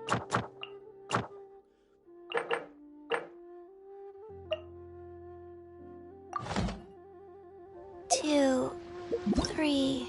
2, 3.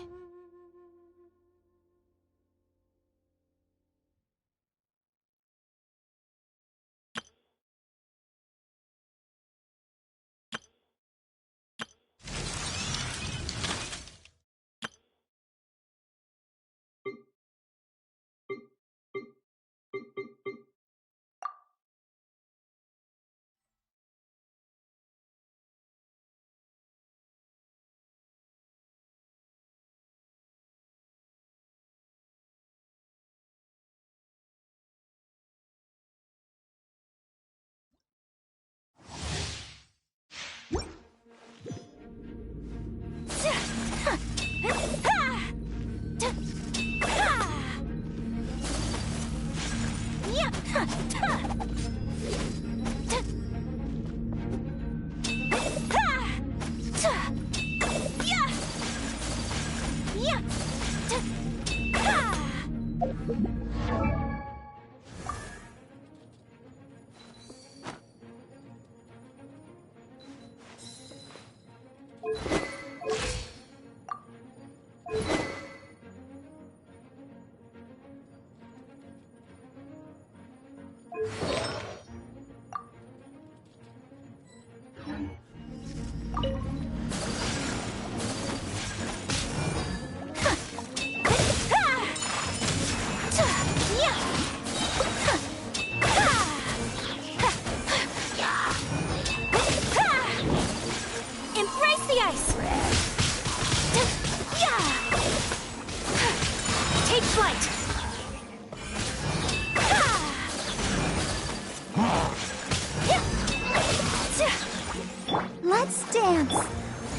Let's dance.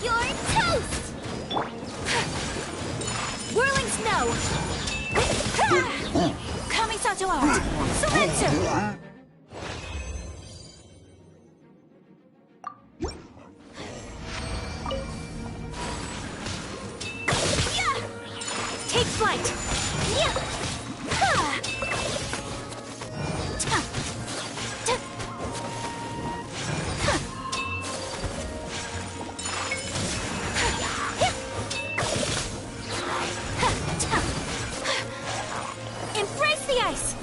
You're toast. Whirling snow. Kamisato art. Surrender. Take flight. Embrace the ice.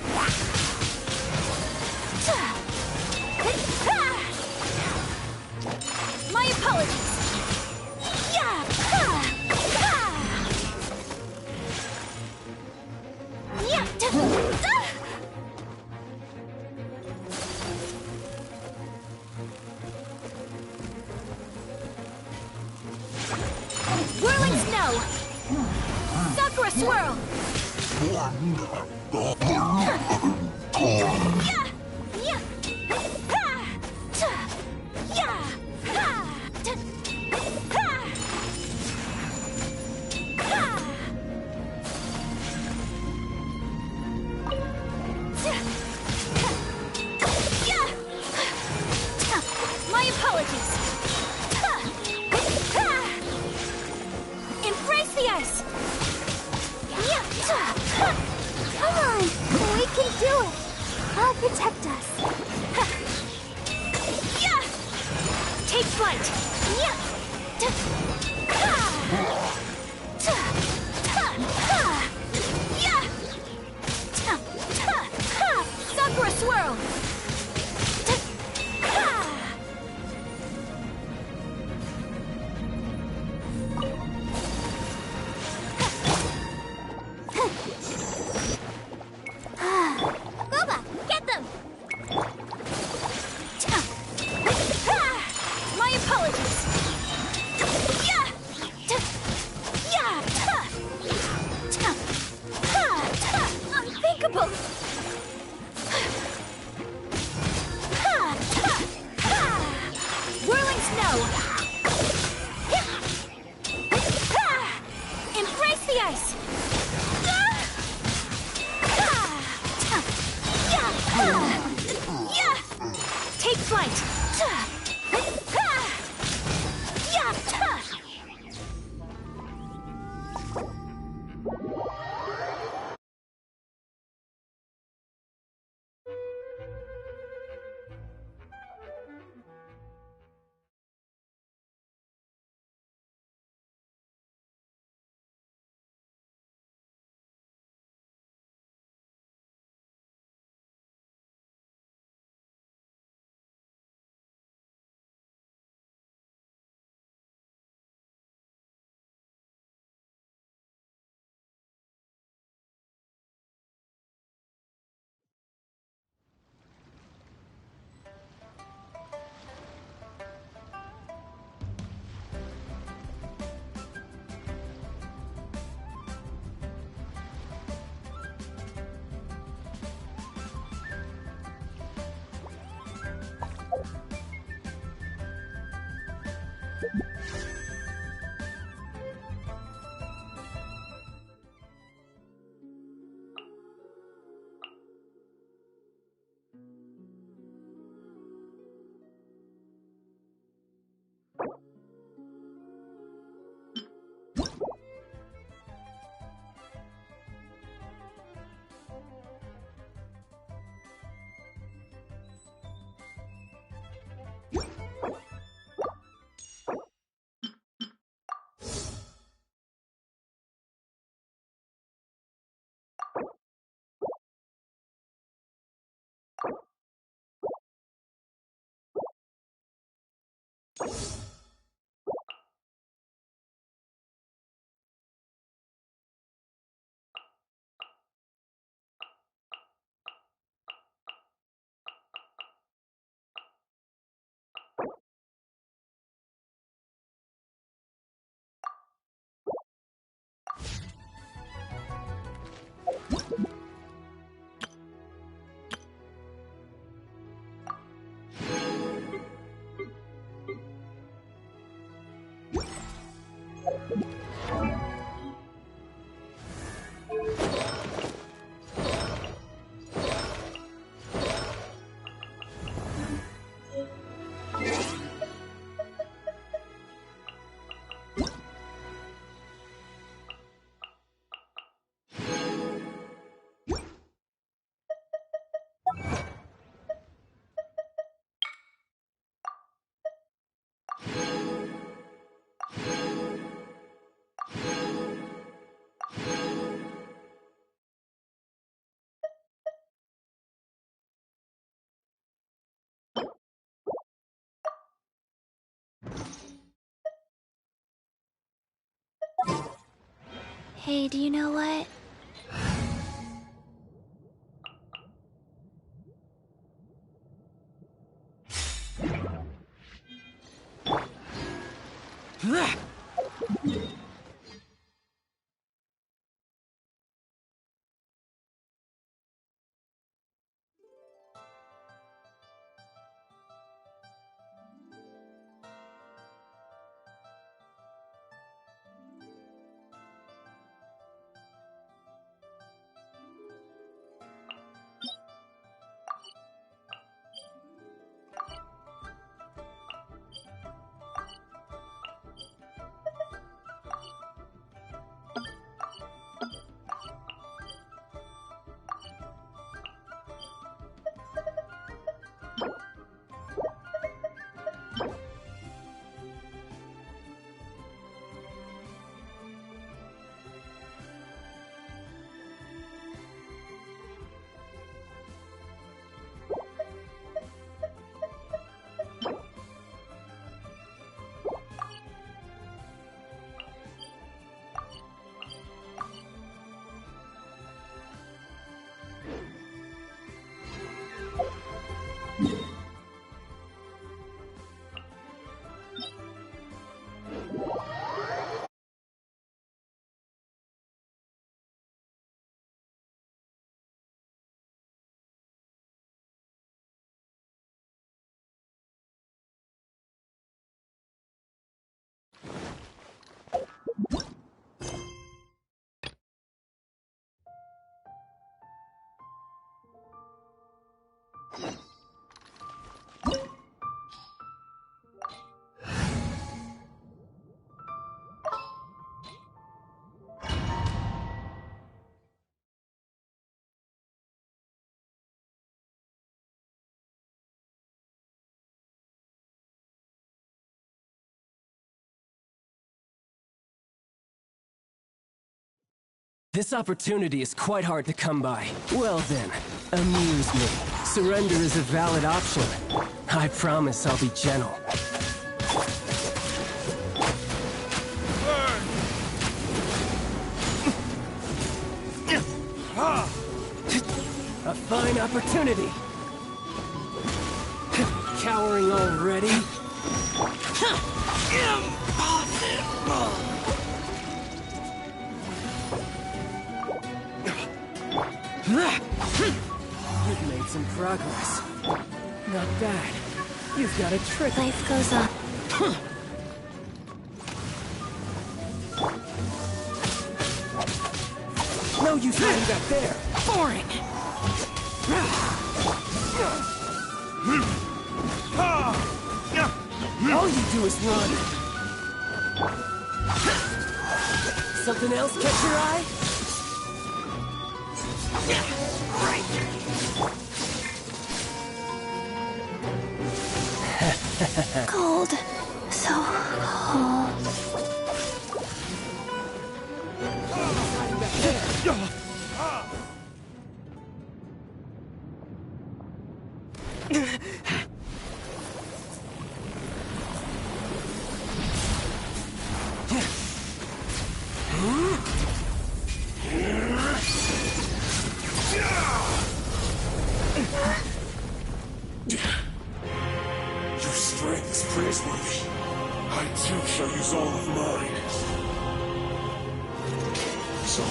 My apologies. Whirling snow. Sakura swirl. My apologies. Embrace the ice. Come on, we can do it. I'll protect us. Take flight. Sakura swirl. My apologies. Unthinkable. Whirling snow. Embrace the ice. Take flight. Hey, do you know what? This opportunity is quite hard to come by. Well then, amuse me. Surrender is a valid option. I promise I'll be gentle. A fine opportunity. Cowering already? Impossible! You've made some progress. Not bad. You've got a trick. Life goes on. No use hiding back there. Boring! All you do is run. Something else catch your eye? Cold. So cold. Hiding back there. Your strength is praiseworthy. I too shall use all of mine. So,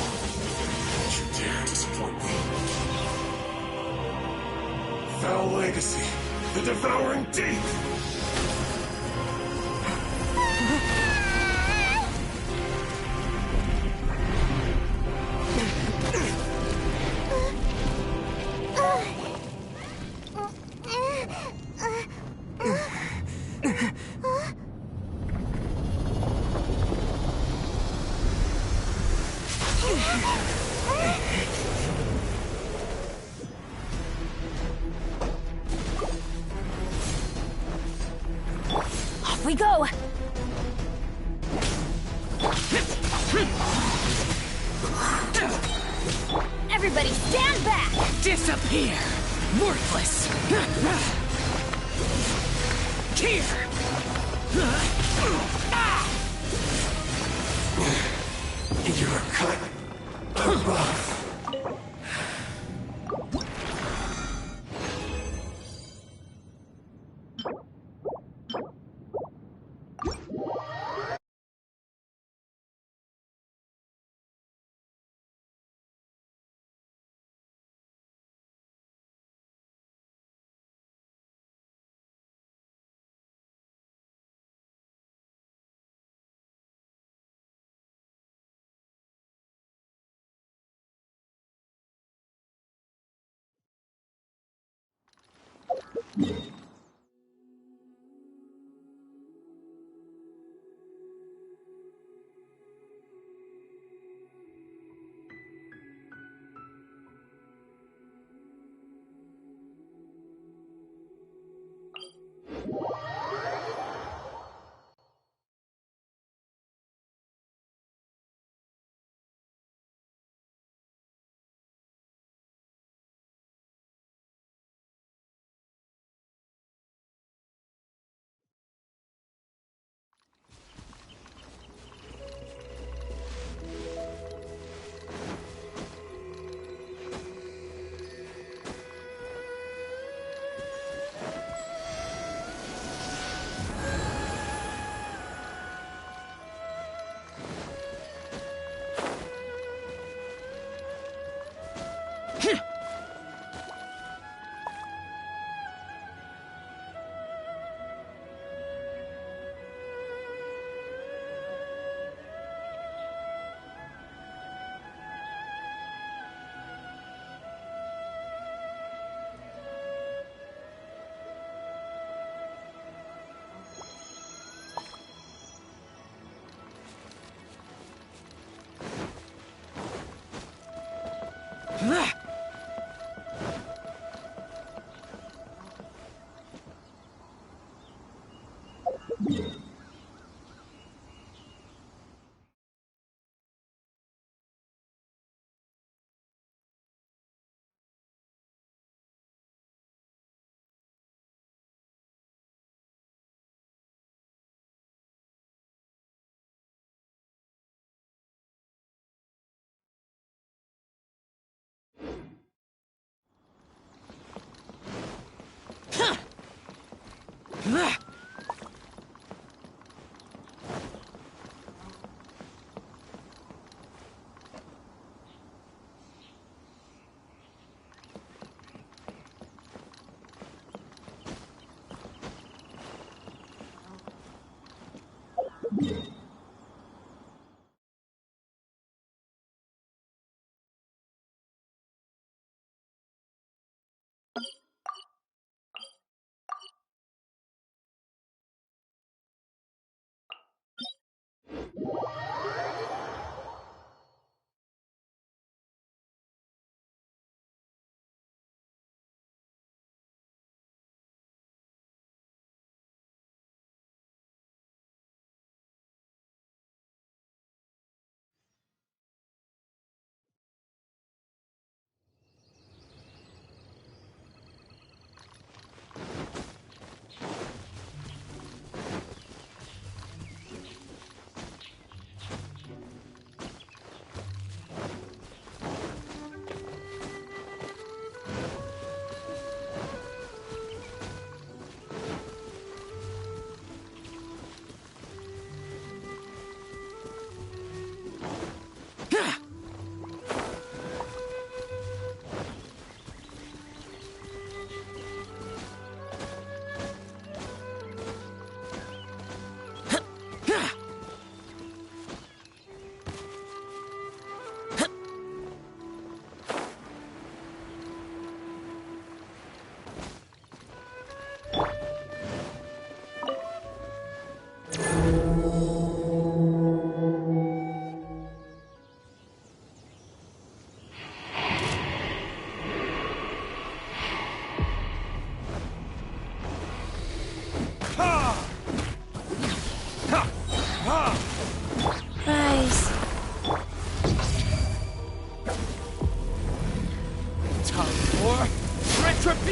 don't you dare disappoint me. Foul legacy, the devouring deep! Off we go! Everybody stand back! Disappear! Worthless! Here! You're cut above.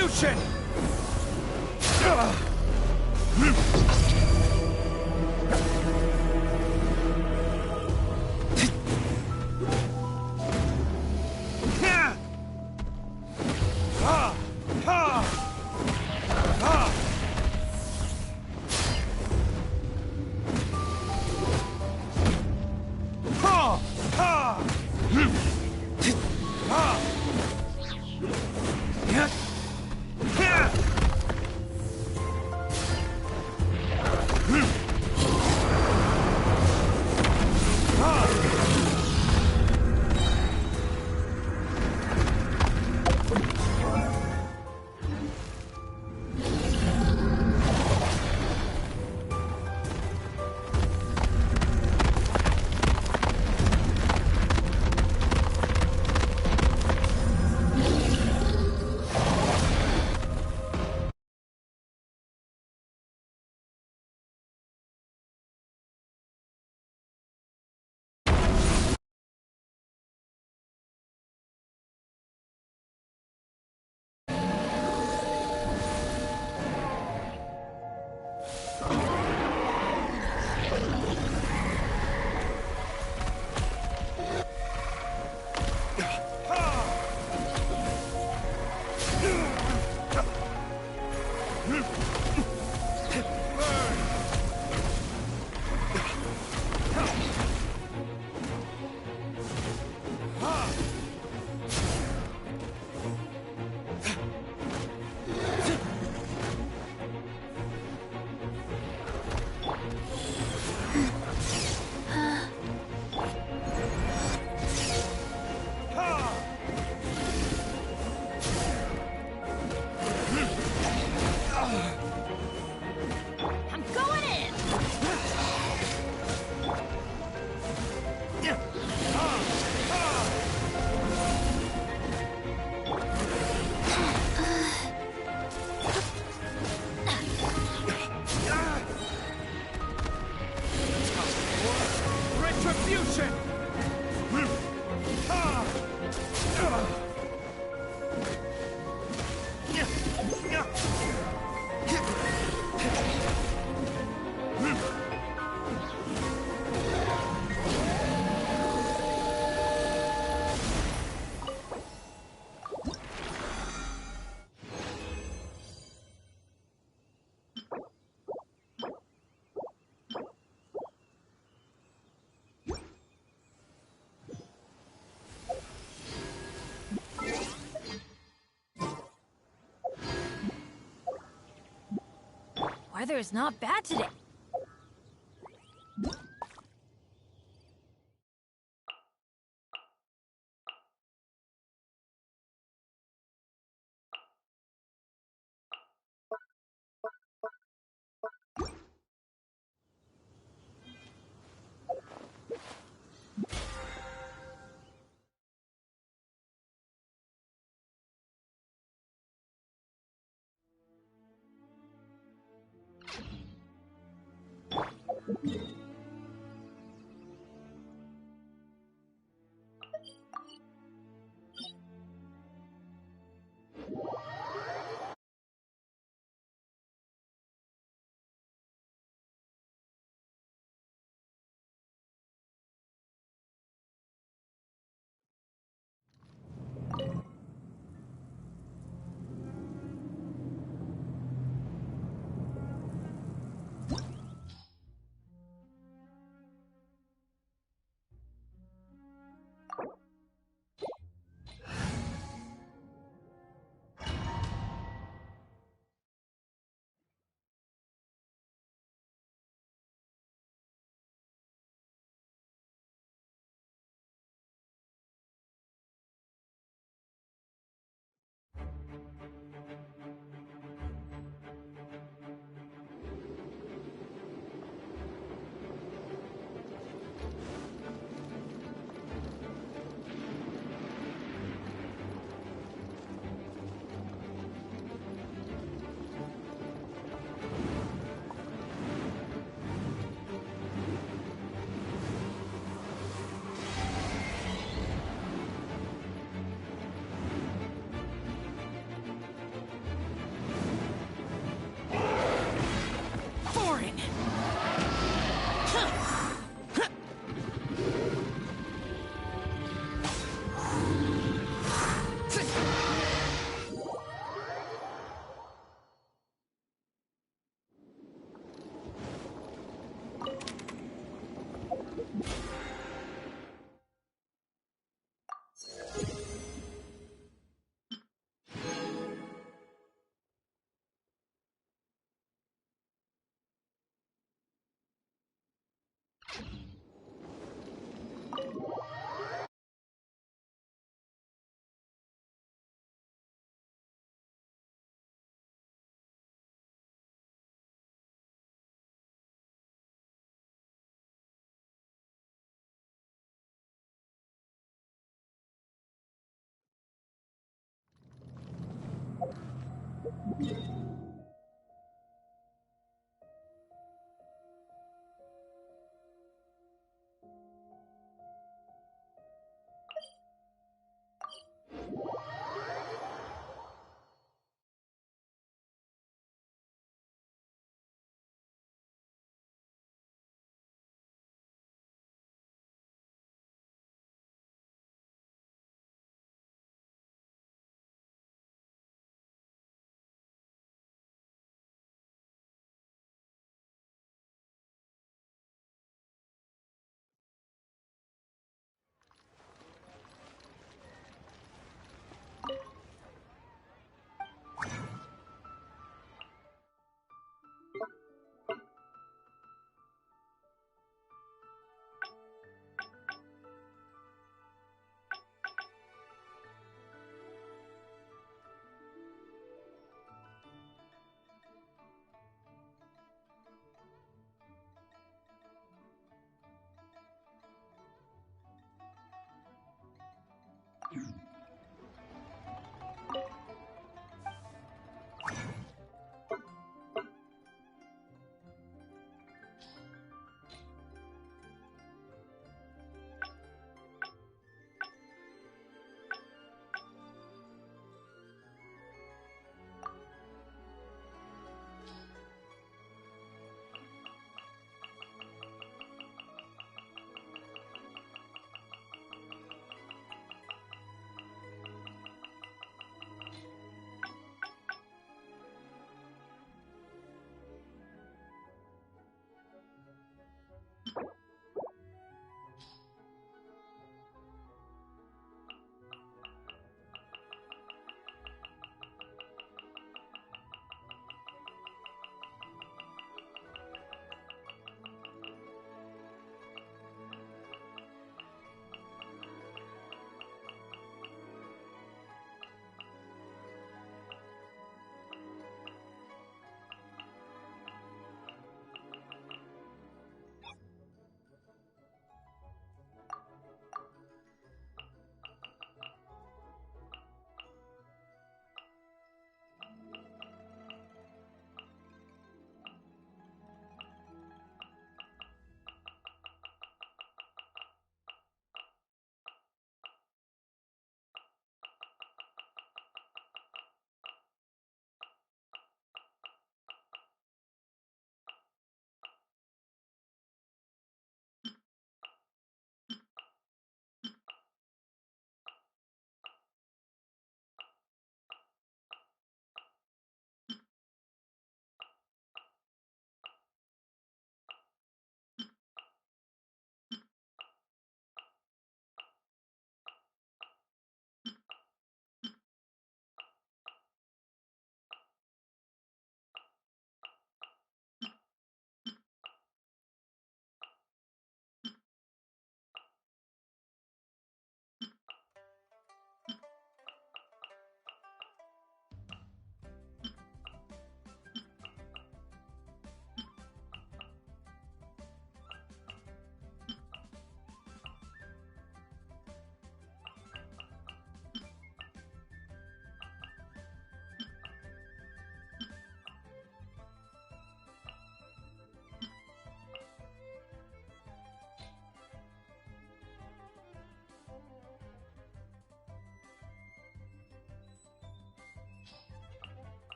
Retribution! Weather is not bad today.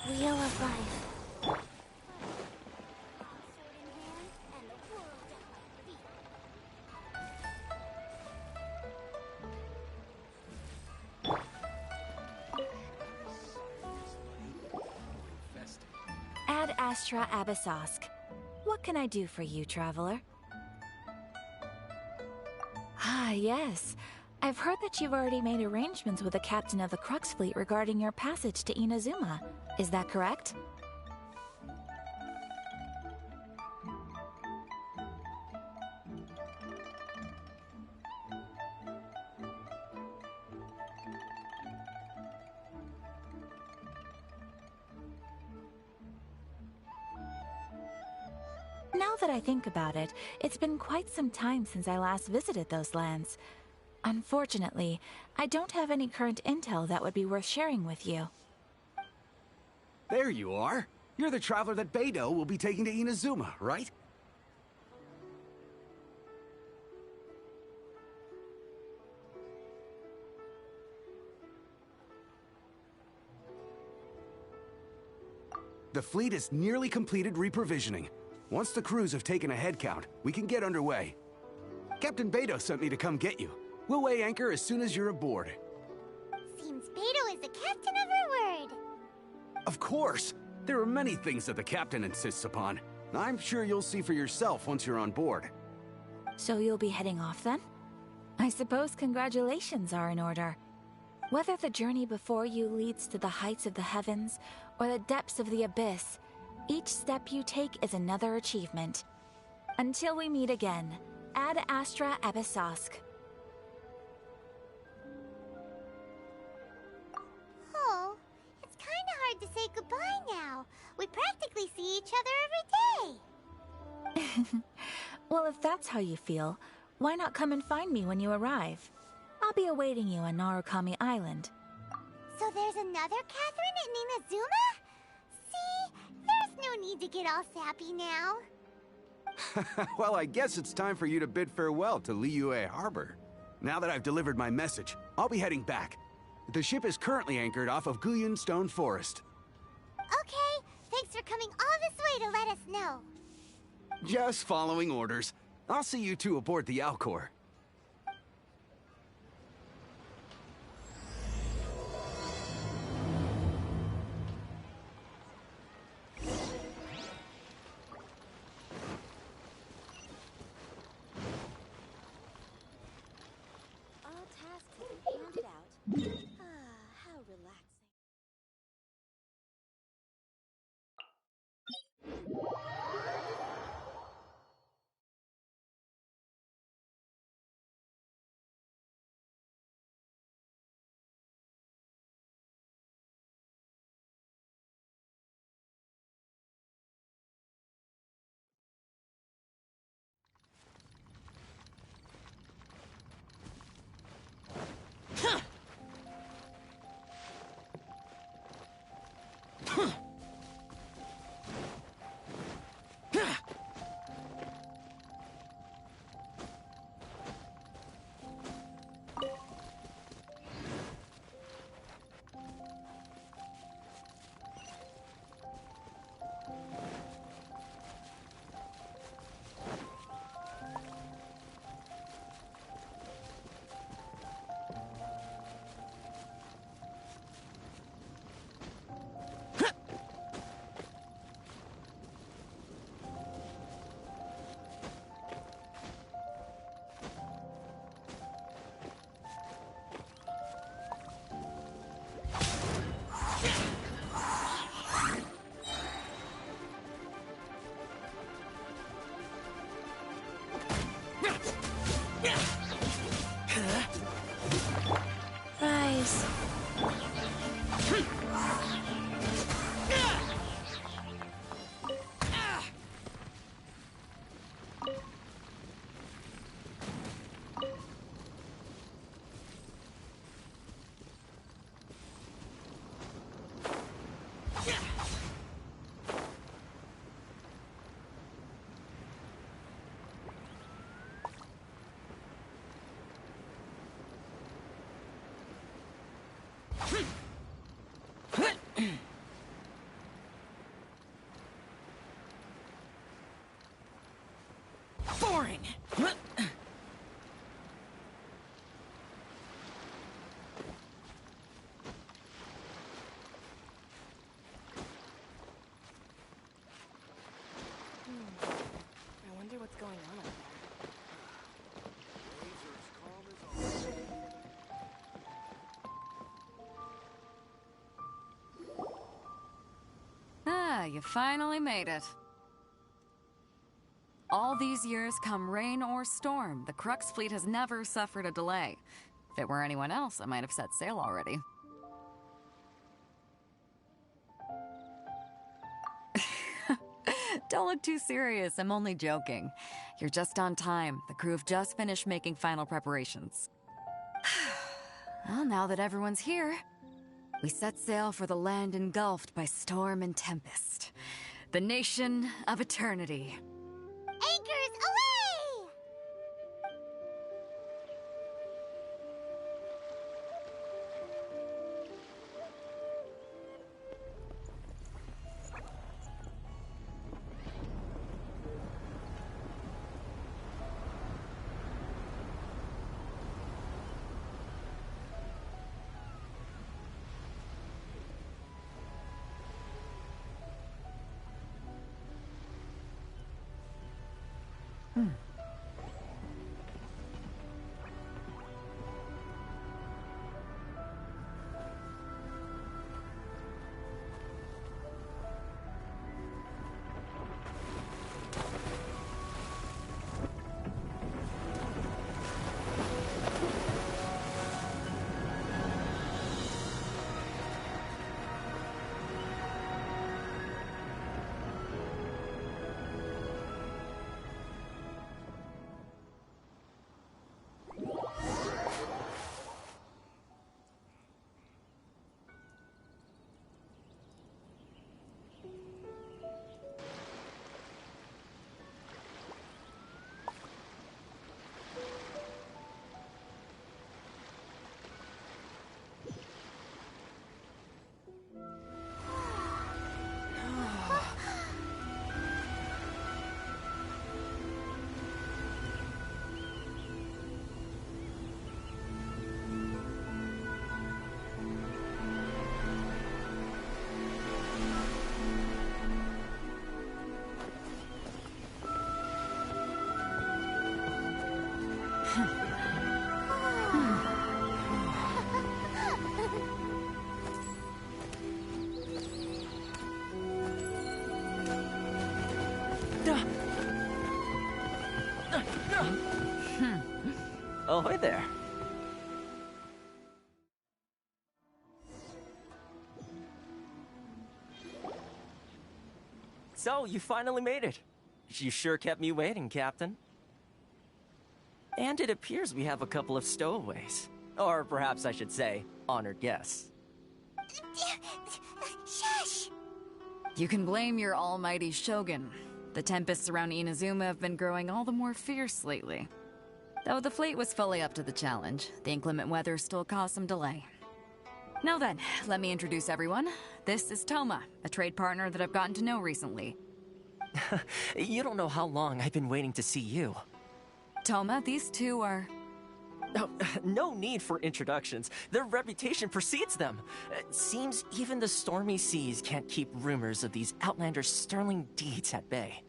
Wheel of Life. Ad Astra Abyssosk. What can I do for you, traveler? Ah, yes. I've heard that you've already made arrangements with the captain of the Crux Fleet regarding your passage to Inuzuma. Is that correct? Now that I think about it, it's been quite some time since I last visited those lands. Unfortunately, I don't have any current intel that would be worth sharing with you. There you are. You're the traveler that Beidou will be taking to Inuzuma, right? The fleet has nearly completed reprovisioning. Once the crews have taken a head count, we can get underway. Captain Beidou sent me to come get you. We'll weigh anchor as soon as you're aboard. Seems Beidou is the captain of her word. Of course! There are many things that the captain insists upon. I'm sure you'll see for yourself once you're on board. So you'll be heading off then? I suppose congratulations are in order. Whether the journey before you leads to the heights of the heavens or the depths of the abyss, each step you take is another achievement. Until we meet again, Ad Astra Abyssosk. Oh, it's kind of hard to say goodbye now. We practically see each other every day. Well, if that's how you feel, why not come and find me when you arrive? I'll be awaiting you on Narukami Island. So there's another Catherine in Inazuma? See, there's no need to get all sappy now. Well, I guess it's time for you to bid farewell to Liyue Harbor. Now that I've delivered my message, I'll be heading back. The ship is currently anchored off of Guyun Stone Forest. Okay, thanks for coming all this way to let us know. Just following orders. I'll see you two aboard the Alcor. All tasks have been handed out. Ah, how relaxing. Boring! I wonder what's going on up there. Ah, you finally made it. All these years, come rain or storm, the Crux fleet has never suffered a delay. If it were anyone else, I might have set sail already. Don't look too serious, I'm only joking. You're just on time. The crew have just finished making final preparations. Well, now that everyone's here, we set sail for the land engulfed by storm and tempest. The nation of eternity. Anchors away! Oh, hi there. So, you finally made it. You sure kept me waiting, Captain. And it appears we have a couple of stowaways. Or perhaps I should say, honored guests. Shush! You can blame your almighty Shogun. The tempests around Inuzuma have been growing all the more fierce lately. Though the fleet was fully up to the challenge, the inclement weather still caused some delay. Now then, let me introduce everyone. This is Toma, a trade partner that I've gotten to know recently. You don't know how long I've been waiting to see you. Toma, these two are... Oh, no need for introductions. Their reputation precedes them. It seems even the stormy seas can't keep rumors of these outlanders' sterling deeds at bay.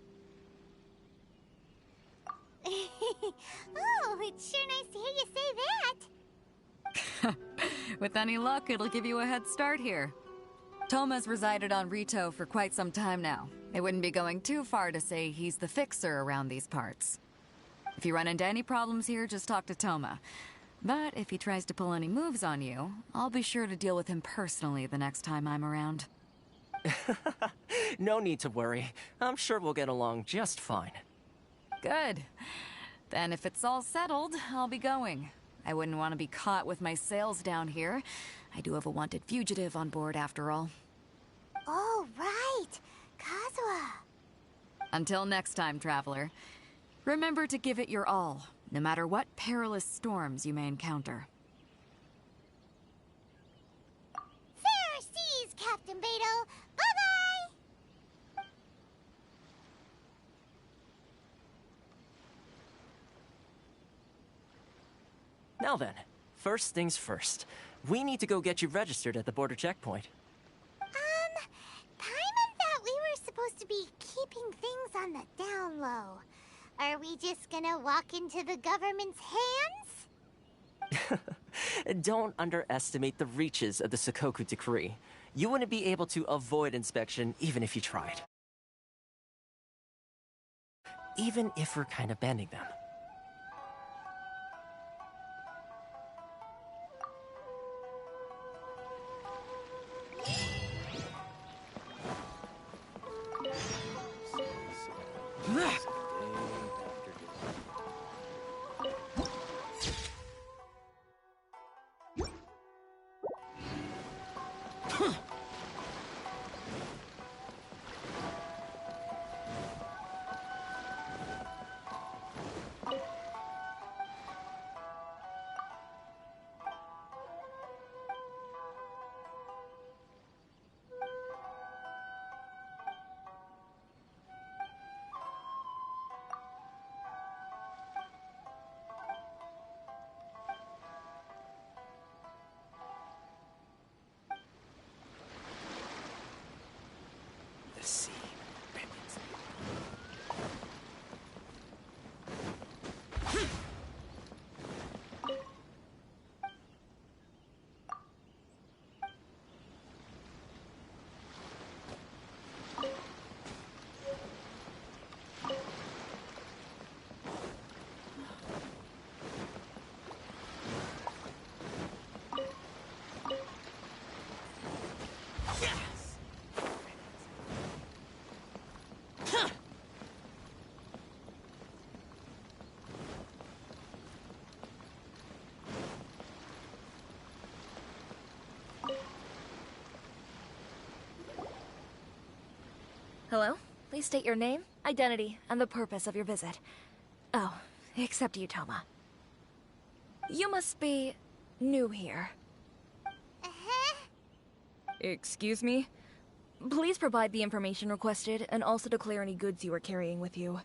Oh, it's sure nice to hear you say that. With any luck, it'll give you a head start here. Toma's resided on Rito for quite some time now. It wouldn't be going too far to say he's the fixer around these parts. If you run into any problems here, just talk to Toma. But if he tries to pull any moves on you, I'll be sure to deal with him personally the next time I'm around. No need to worry. I'm sure we'll get along just fine. Good. Then if it's all settled, I'll be going. I wouldn't want to be caught with my sails down here. I do have a wanted fugitive on board after all. Oh, right. Kazuha. Until next time, traveler. Remember to give it your all, no matter what perilous storms you may encounter. time, Beto. Bye-bye! Now then, first things first. We need to go get you registered at the border checkpoint. Paimon thought we were supposed to be keeping things on the down low. Are we just gonna walk into the government's hands? Don't underestimate the reaches of the Sakoku Decree. You wouldn't be able to avoid inspection even if you tried. Even if we're kind of bending them. Hello? Please state your name, identity, and the purpose of your visit. Oh, except you, Toma. You must be new here. Excuse me? Please provide the information requested and also declare any goods you are carrying with you.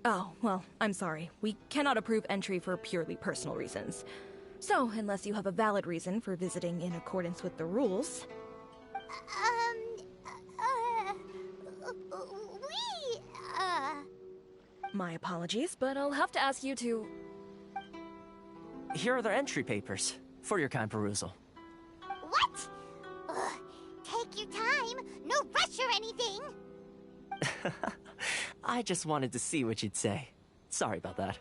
Oh, well, I'm sorry. We cannot approve entry for purely personal reasons. So, unless you have a valid reason for visiting in accordance with the rules... My apologies, but I'll have to ask you to... Here are their entry papers, for your kind perusal. What? Ugh, take your time. No rush or anything. I just wanted to see what you'd say. Sorry about that.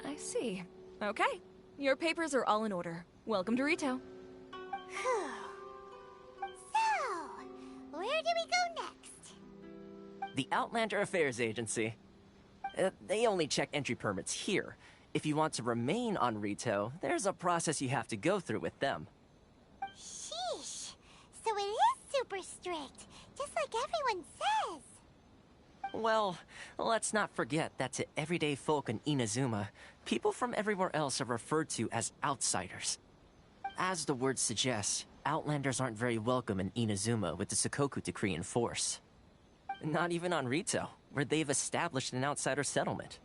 I see. Okay. Your papers are all in order. Welcome to Rito. So, where do we go next? The Outlander Affairs Agency. They only check entry permits here. If you want to remain on Rito, there's a process you have to go through with them. Sheesh. So it is super strict, just like everyone says. Well, let's not forget that to everyday folk in Inuzuma, people from everywhere else are referred to as outsiders. As the word suggests, Outlanders aren't very welcome in Inuzuma with the Sakoku Decree in force. Not even on Rito, where they've established an outsider settlement.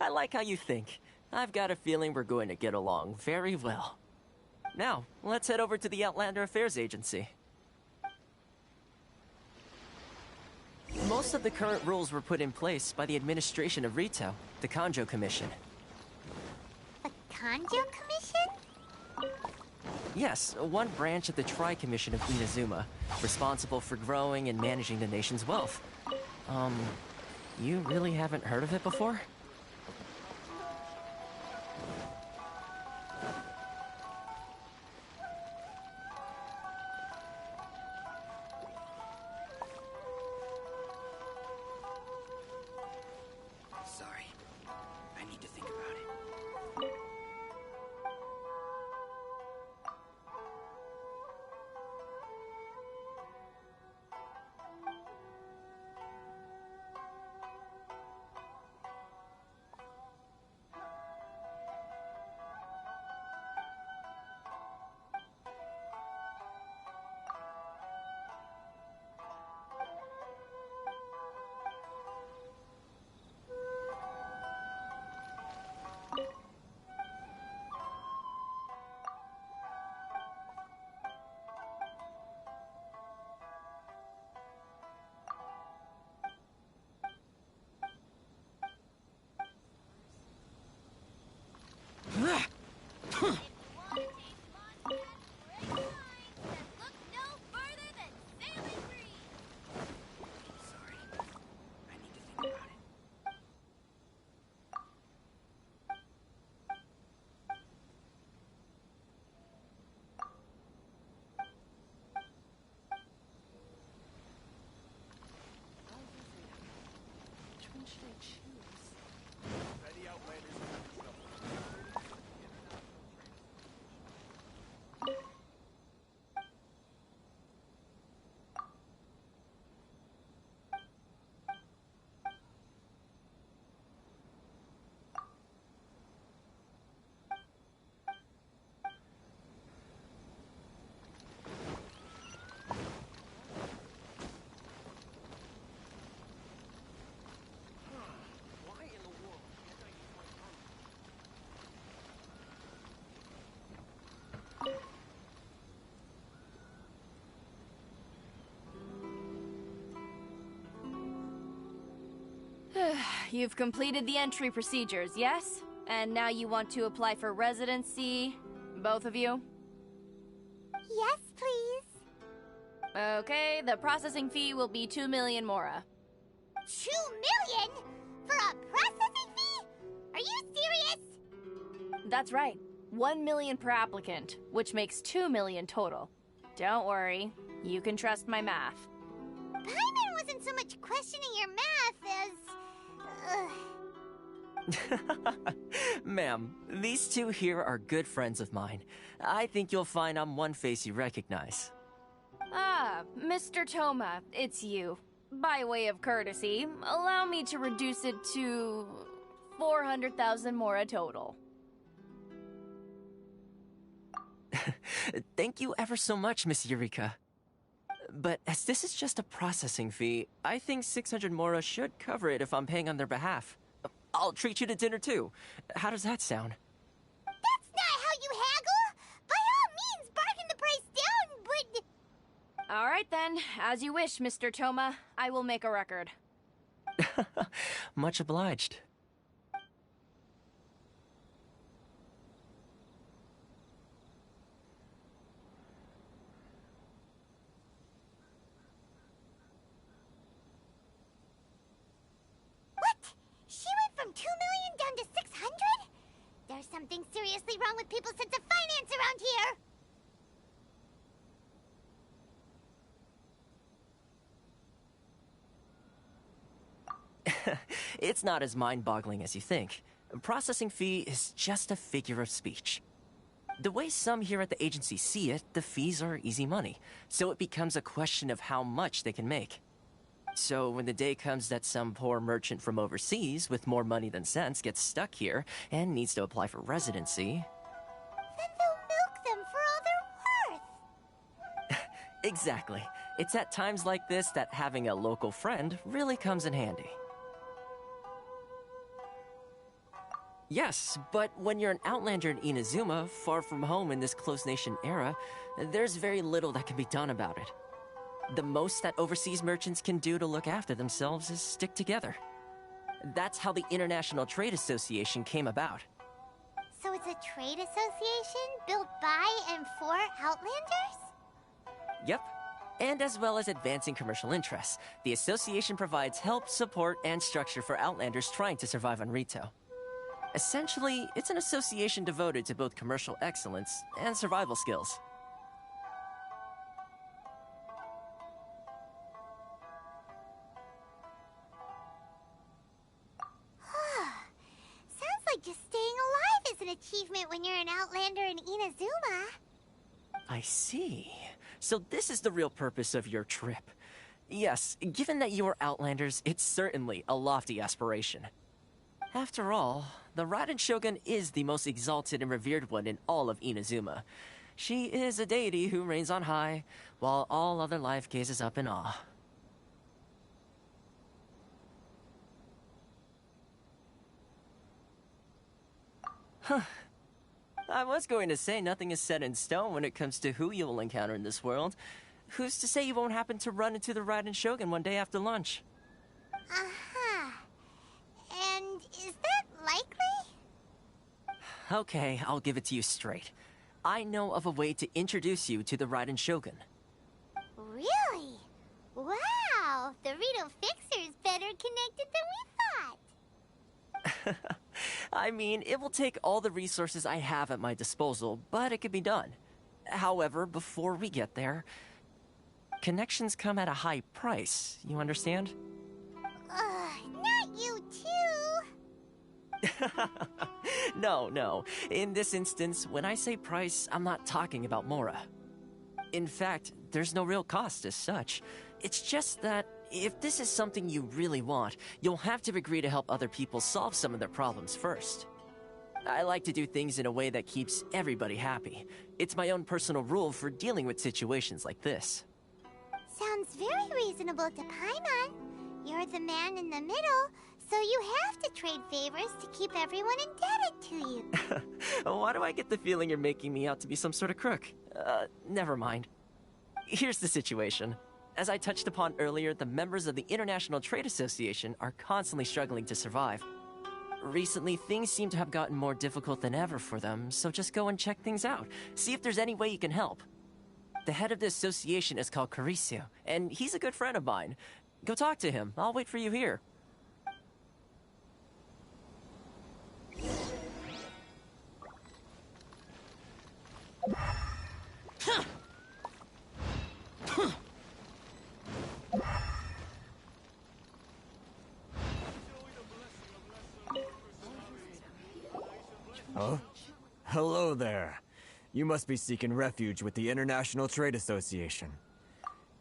I like how you think. I've got a feeling we're going to get along very well. Now, let's head over to the Outlander Affairs Agency. Most of the current rules were put in place by the administration of Rito, the Kanjo Commission. The Kanjo Commission? Yes, one branch of the Tri-Commission of Inuzuma, responsible for growing and managing the nation's wealth. You really haven't heard of it before? one should I choose? Any Outlanders You've completed the entry procedures, yes? And now you want to apply for residency, both of you? Yes, please. Okay, the processing fee will be 2 million mora. 2 million? For a processing fee? Are you serious? That's right. 1 million per applicant, which makes 2 million total. Don't worry, you can trust my math. Paimon wasn't so much questioning your math as... Ma'am, these two here are good friends of mine. I think you'll find I'm one face you recognize. Ah, Mr. Toma, it's you. By way of courtesy, allow me to reduce it to 400,000 mora total. Thank you ever so much, Miss Eureka. But as this is just a processing fee, I think 600 mora should cover it if I'm paying on their behalf. I'll treat you to dinner too. How does that sound? That's not how you haggle! By all means, bargain the price down, but... All right then, as you wish, Mr. Toma. I will make a record. Much obliged. She went from 2 million down to 600? There's something seriously wrong with people's sense of finance around here. It's not as mind-boggling as you think. Processing fee is just a figure of speech. The way some here at the agency see it, the fees are easy money, so it becomes a question of how much they can make. So when the day comes that some poor merchant from overseas with more money than sense gets stuck here and needs to apply for residency... Then they'll milk them for all they're worth. Exactly. It's at times like this that having a local friend really comes in handy. Yes, but when you're an outlander in Inuzuma, far from home in this close nation era, there's very little that can be done about it. The most that overseas merchants can do to look after themselves is stick together. That's how the International Trade Association came about. So it's a trade association built by and for Outlanders? Yep. And as well as advancing commercial interests, the association provides help, support, and structure for Outlanders trying to survive on Rito. Essentially, it's an association devoted to both commercial excellence and survival skills. Sounds like just staying alive is an achievement when you're an Outlander in Inuzuma. I see. So this is the real purpose of your trip. Yes, given that you are Outlanders, it's certainly a lofty aspiration. After all, the Raiden Shogun is the most exalted and revered one in all of Inuzuma. She is a deity who reigns on high, while all other life gazes up in awe. Huh. I was going to say nothing is set in stone when it comes to who you will encounter in this world. Who's to say you won't happen to run into the Raiden Shogun one day after lunch? Uh-huh. And is that likely? Okay, I'll give it to you straight. I know of a way to introduce you to the Raiden Shogun. Really? Wow! The Rito Fixer's better connected than we thought. I mean, it will take all the resources I have at my disposal, but it can be done. However, before we get there, connections come at a high price, you understand? Not you No. In this instance, when I say price, I'm not talking about Mora. In fact, there's no real cost as such. It's just that if this is something you really want, you'll have to agree to help other people solve some of their problems first. I like to do things in a way that keeps everybody happy. It's my own personal rule for dealing with situations like this. Sounds very reasonable to Paimon. You're the man in the middle, so you have to trade favors to keep everyone indebted to you. Why do I get the feeling you're making me out to be some sort of crook? Never mind. Here's the situation. As I touched upon earlier, the members of the International Trade Association are constantly struggling to survive. Recently, things seem to have gotten more difficult than ever for them, so just go and check things out. See if there's any way you can help. The head of the association is called Caricio, and he's a good friend of mine. Go talk to him. I'll wait for you here. Huh? Hello there. You must be seeking refuge with the International Trade Association.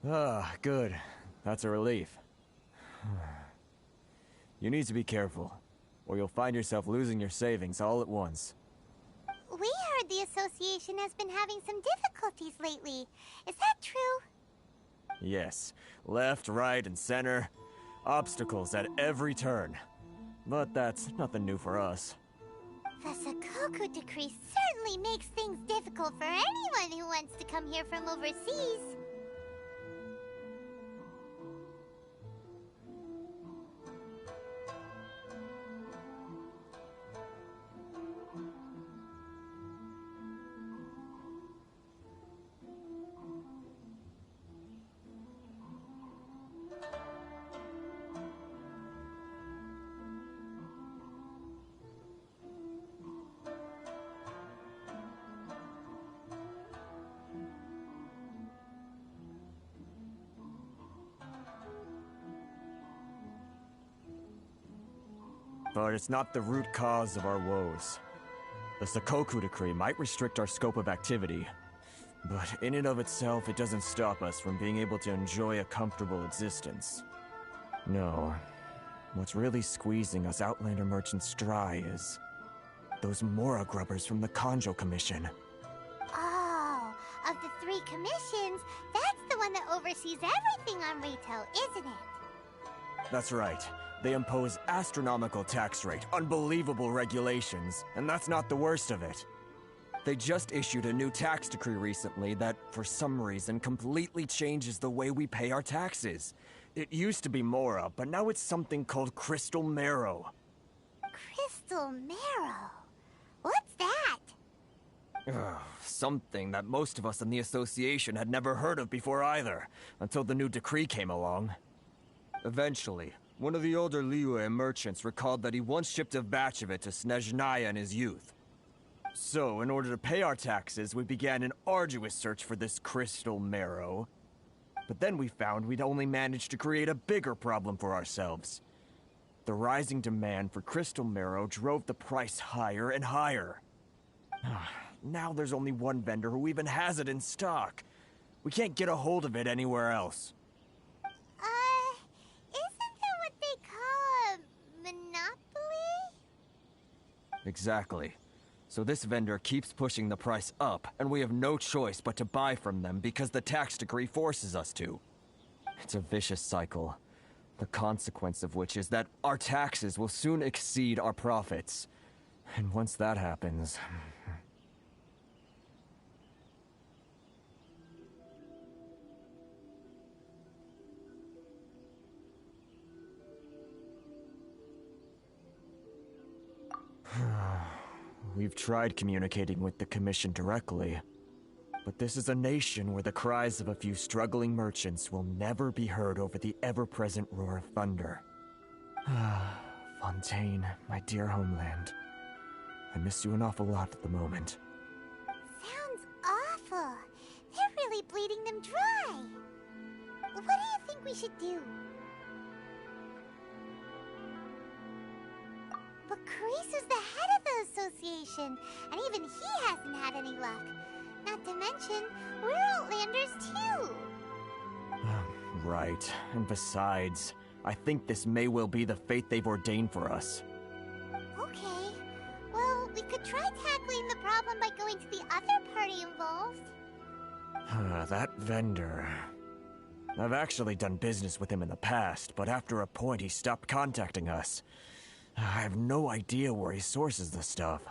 Ah, good. That's a relief. You need to be careful, or you'll find yourself losing your savings all at once. We heard the association has been having some difficulties lately. Is that true? Yes. Left, right, and center. Obstacles at every turn. But that's nothing new for us. The Sakoku decree certainly makes things difficult for anyone who wants to come here from overseas. But it's not the root cause of our woes. The Sakoku decree might restrict our scope of activity, but in and of itself, it doesn't stop us from being able to enjoy a comfortable existence. No. What's really squeezing us Outlander merchants dry is those Mora grubbers from the Kanjo Commission. Oh, of the 3 commissions, that's the one that oversees everything on Rito, isn't it? That's right. They impose astronomical tax rate, unbelievable regulations, and that's not the worst of it. They just issued a new tax decree recently that, for some reason, completely changes the way we pay our taxes. It used to be Mora, but now it's something called Crystal Marrow. Crystal Marrow? What's that? Something that most of us in the association had never heard of before either, until the new decree came along. Eventually, one of the older Liyue merchants recalled that he once shipped a batch of it to Snezhnaya in his youth. So, in order to pay our taxes, we began an arduous search for this Crystal Marrow. But then we found we'd only managed to create a bigger problem for ourselves. The rising demand for Crystal Marrow drove the price higher and higher. Now there's only one vendor who even has it in stock. We can't get a hold of it anywhere else. Isn't that what they call a monopoly? Exactly. So this vendor keeps pushing the price up, and we have no choice but to buy from them because the tax decree forces us to. It's a vicious cycle, the consequence of which is that our taxes will soon exceed our profits. And once that happens... We've tried communicating with the Commission directly, but this is a nation where the cries of a few struggling merchants will never be heard over the ever-present roar of thunder. Fontaine, my dear homeland. I miss you an awful lot at the moment. Sounds awful. They're really bleeding them dry. What do you think we should do? But Kreese is the head of the association, and even he hasn't had any luck. Not to mention, we're Outlanders too. Right. And besides, I think this may well be the fate they've ordained for us. Okay. Well, we could try tackling the problem by going to the other party involved. That vendor... I've actually done business with him in the past, but after a point he stopped contacting us. I have no idea where he sources the stuff.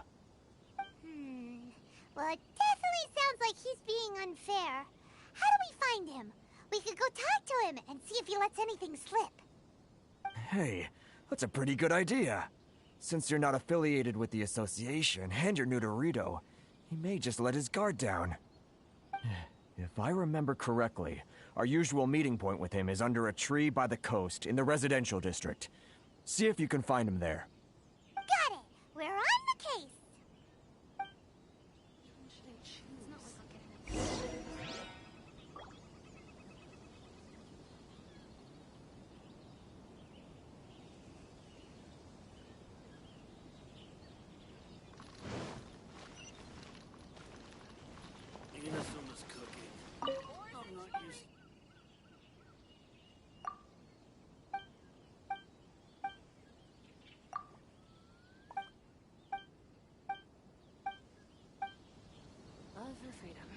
Well, it definitely sounds like he's being unfair. How do we find him? We could go talk to him and see if he lets anything slip. Hey, that's a pretty good idea. Since you're not affiliated with the association and you're new to Rito, he may just let his guard down. If I remember correctly, our usual meeting point with him is under a tree by the coast in the residential district. See if you can find him there. Got it! We're on the case! Inuzuma's cooking. I'm not used. Love for freedom.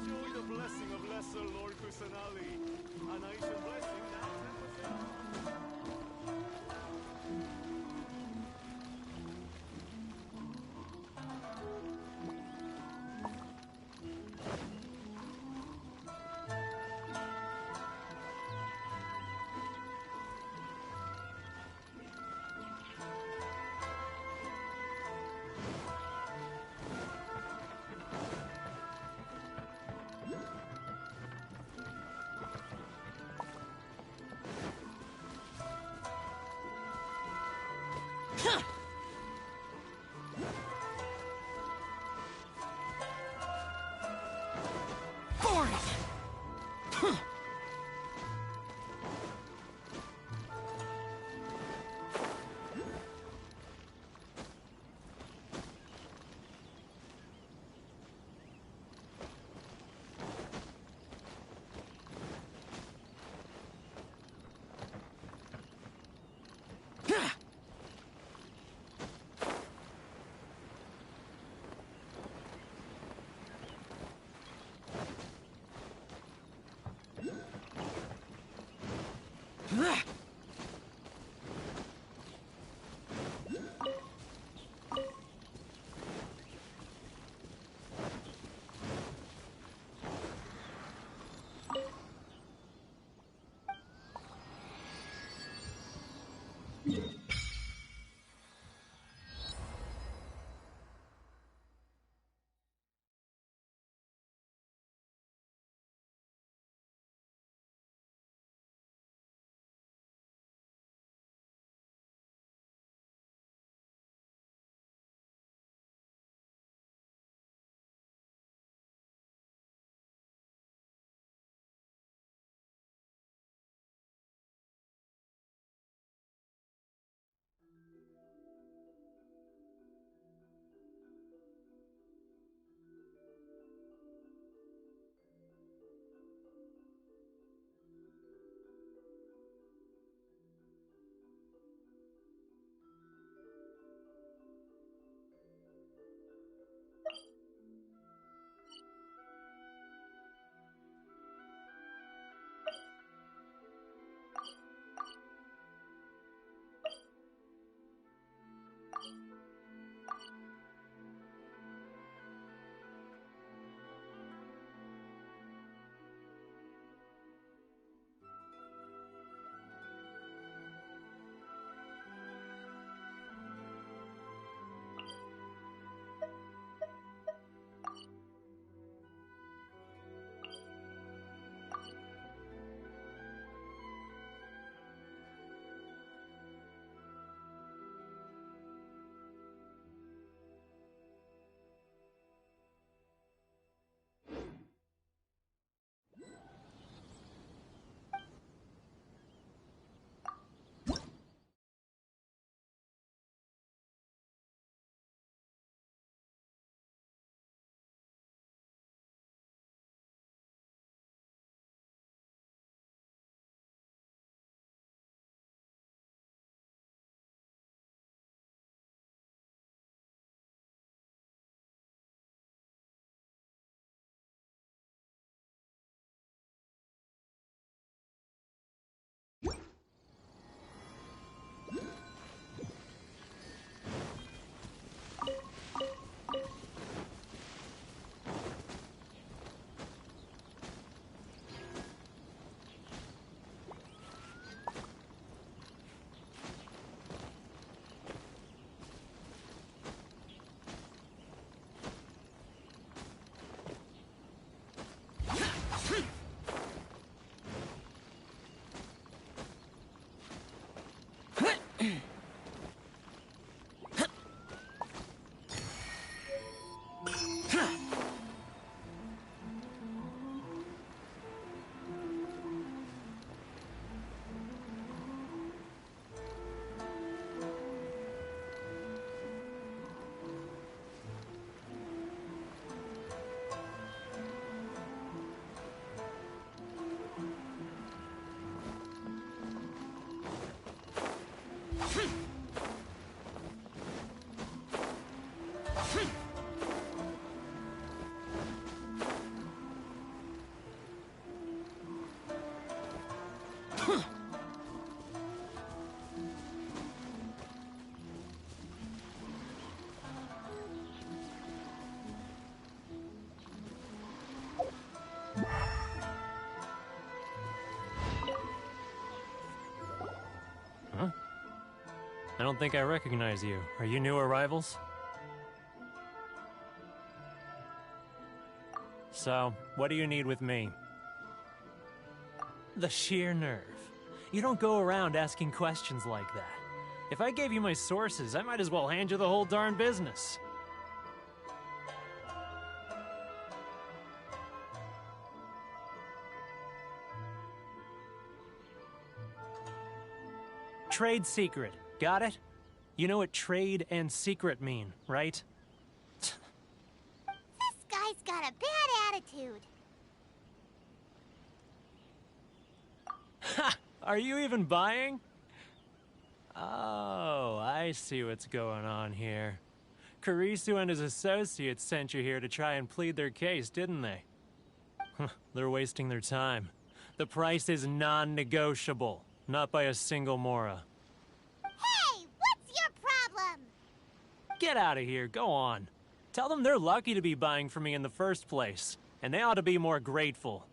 Enjoy the blessing of Lesser Lord Kusanali. An Aisha blessing now 10%. I don't think I recognize you. Are you new arrivals? So, what do you need with me? The sheer nerve. You don't go around asking questions like that. If I gave you my sources, I might as well hand you the whole darn business. Trade secret. Got it? You know what trade and secret mean, right? This guy's got a bad attitude. Ha! Are you even buying? Oh, I see what's going on here. Kurisu and his associates sent you here to try and plead their case, didn't they? They're wasting their time. The price is non-negotiable, not by a single Mora. Hey, what's your problem? Get out of here, go on. Tell them they're lucky to be buying from me in the first place, and they ought to be more grateful.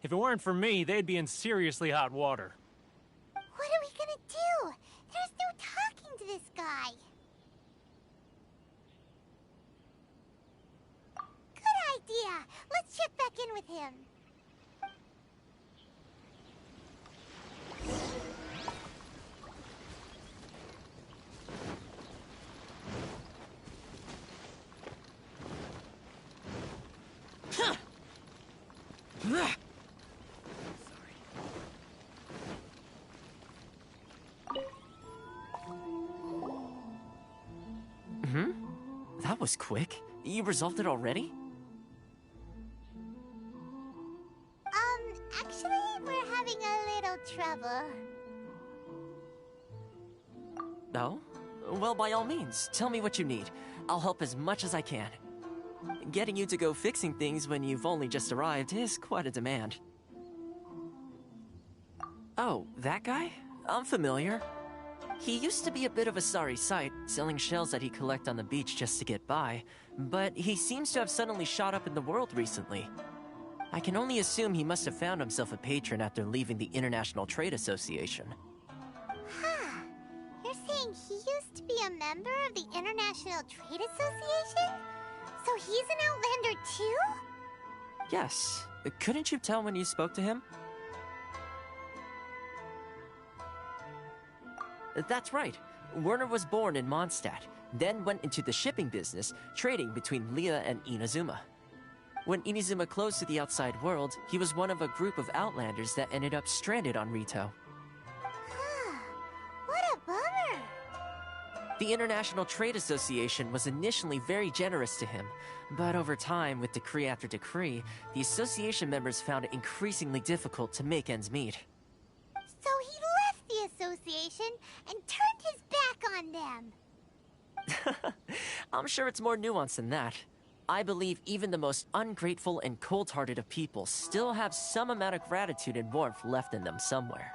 If it weren't for me, they'd be in seriously hot water. What are we gonna do? There's no talking to this guy. Good idea. Let's check back in with him. That was quick. You resolved it already? Actually, we're having a little trouble. No? Well, by all means, tell me what you need. I'll help as much as I can. Getting you to go fixing things when you've only just arrived is quite a demand. Oh, that guy? I'm familiar. He used to be a bit of a sorry sight, selling shells that he'd collect on the beach just to get by, but he seems to have suddenly shot up in the world recently. I can only assume he must have found himself a patron after leaving the International Trade Association. Huh. You're saying he used to be a member of the International Trade Association? So he's an Outlander too? Yes. Couldn't you tell when you spoke to him? That's right. Werner was born in Mondstadt, then went into the shipping business, trading between Leah and Inuzuma. When Inuzuma closed to the outside world, he was one of a group of Outlanders that ended up stranded on Rito. What a bummer! The International Trade Association was initially very generous to him, but over time, with decree after decree, the association members found it increasingly difficult to make ends meet. So he left the association and turned his back on them. I'm sure it's more nuanced than that. I believe even the most ungrateful and cold-hearted of people still have some amount of gratitude and warmth left in them somewhere.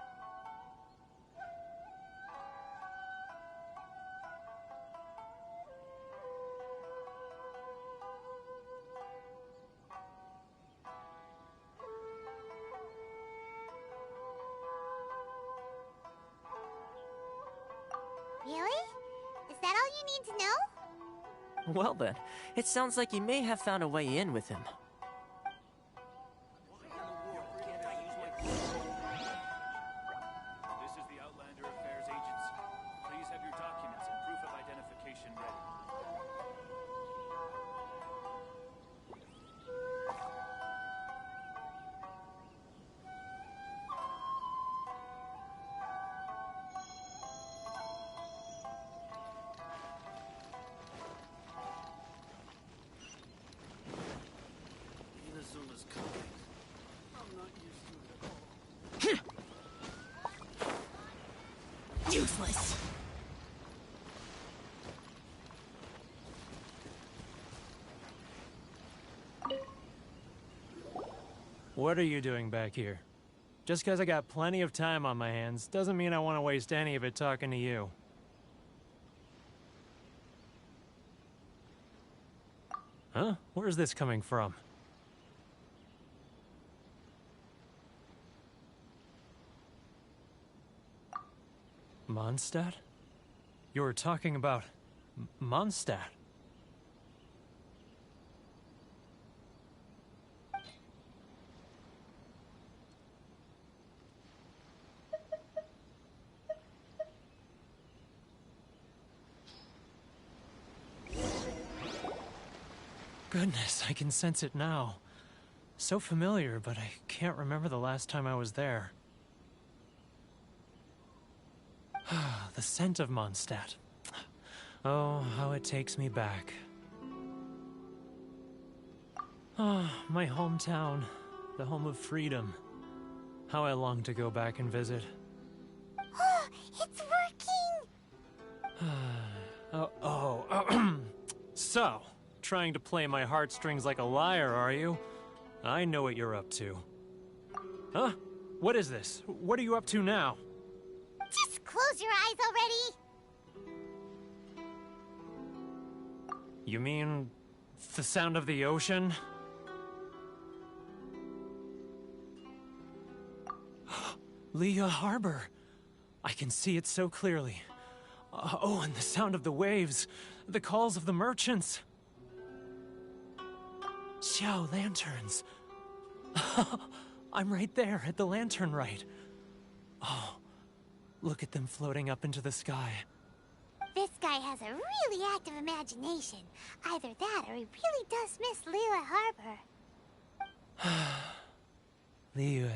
Really? Is that all you need to know? Well then, it sounds like you may have found a way in with him. This is the Outlander Affairs Agency. Please have your documents and proof of identification ready. Inuzuma's coming. I'm not used to it at all. Useless. What are you doing back here? Just because I got plenty of time on my hands doesn't mean I want to waste any of it talking to you. Huh? Where's this coming from? Mondstadt? You were talking about Mondstadt. Goodness, I can sense it now. So familiar, but I can't remember the last time I was there. The scent of Mondstadt. Oh, how it takes me back. Ah, my hometown, the home of freedom. How I long to go back and visit. Oh, it's working! So, trying to play my heartstrings like a liar, are you? I know what you're up to. Huh? What is this? What are you up to now? Just close your eyes already! You mean the sound of the ocean? Liyue Harbor. I can see it so clearly. Oh, and the sound of the waves. The calls of the merchants. Xiao lanterns. I'm right there at the lantern right. Oh, look at them floating up into the sky. This guy has a really active imagination. Either that or he really does miss Liyue Harbor. Liyue.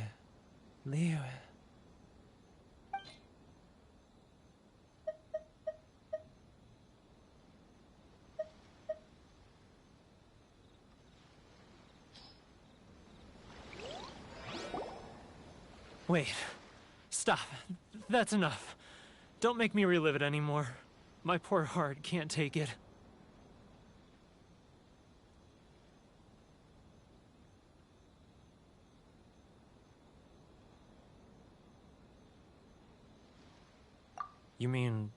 Wait. Stop. That's enough. Don't make me relive it anymore. My poor heart can't take it. You mean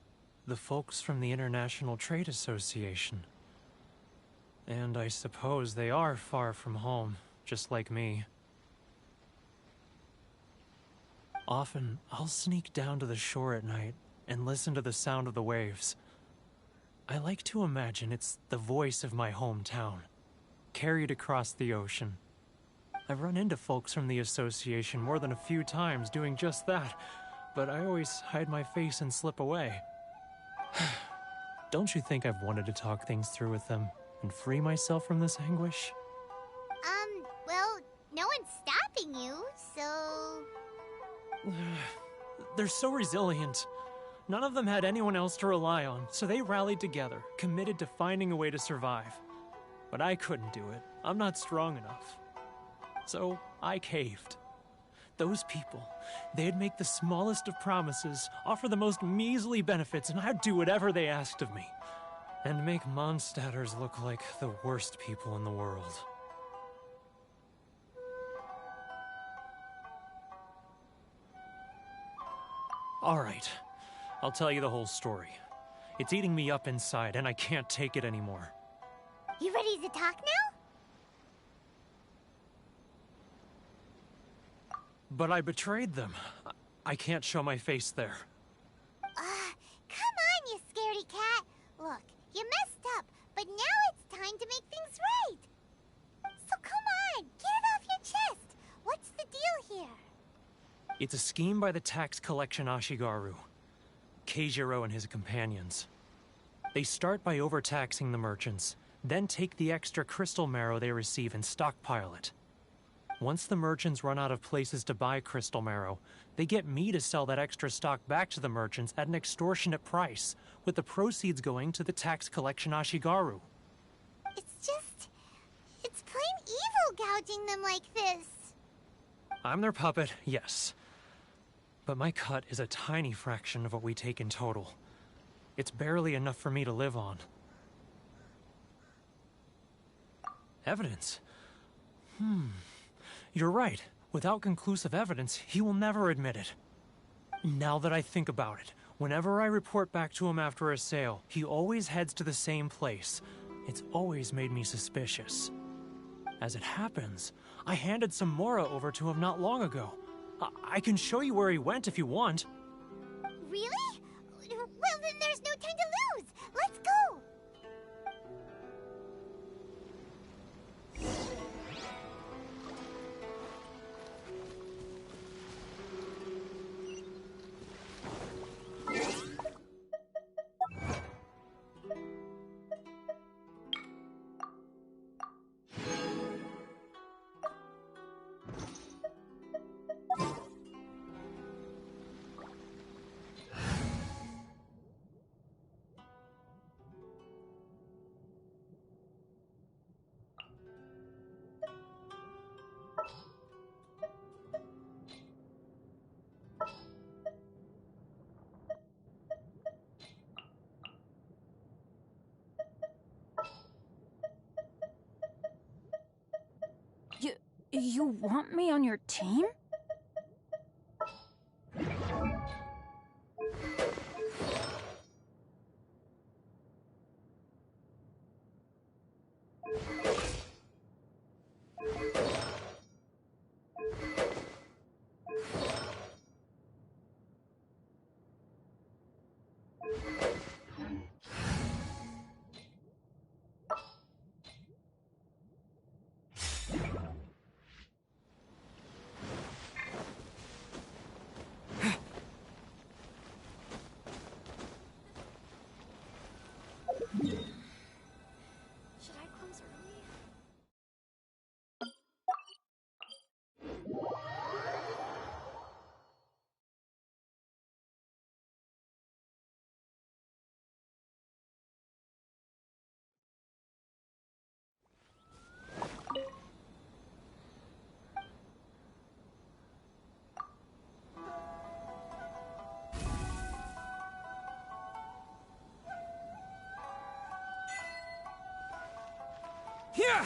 the folks from the International Trade Association? And I suppose they are far from home, just like me. Often, I'll sneak down to the shore at night and listen to the sound of the waves. I like to imagine it's the voice of my hometown, carried across the ocean. I've run into folks from the association more than a few times doing just that, but I always hide my face and slip away. Don't you think I've wanted to talk things through with them and free myself from this anguish? Well, no one's stopping you, so... They're so resilient. None of them had anyone else to rely on, so they rallied together, committed to finding a way to survive. But I couldn't do it. I'm not strong enough. So I caved. Those people, they'd make the smallest of promises, offer the most measly benefits, and I'd do whatever they asked of me. And make Mondstadters look like the worst people in the world. Alright, I'll tell you the whole story. It's eating me up inside, and I can't take it anymore. You ready to talk now? But I betrayed them. I can't show my face there. Come on, you scaredy cat. Look, you messed up, but now it's time to make things right. So come on, get it off your chest. What's the deal here? It's a scheme by the tax collection Ashigaru, Keijiro and his companions. They start by overtaxing the merchants, then take the extra crystal marrow they receive and stockpile it. Once the merchants run out of places to buy crystal marrow, they get me to sell that extra stock back to the merchants at an extortionate price, with the proceeds going to the tax collection Ashigaru. It's plain evil gouging them like this. I'm their puppet, yes. But my cut is a tiny fraction of what we take in total. It's barely enough for me to live on. Evidence? You're right. Without conclusive evidence, he will never admit it. Now that I think about it, whenever I report back to him after a sale, he always heads to the same place. It's always made me suspicious. As it happens, I handed some Mora over to him not long ago. I can show you where he went if you want. Really? Well, then there's no time to lose. Let's go. You want me on your team? Should I close early? Yeah!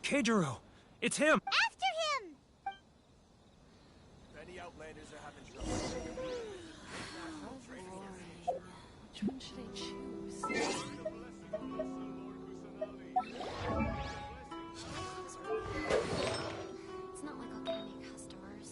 Keijiro! It's him! After him! Any outlanders are having trouble. Which one should I choose? It's not like I'll get any customers.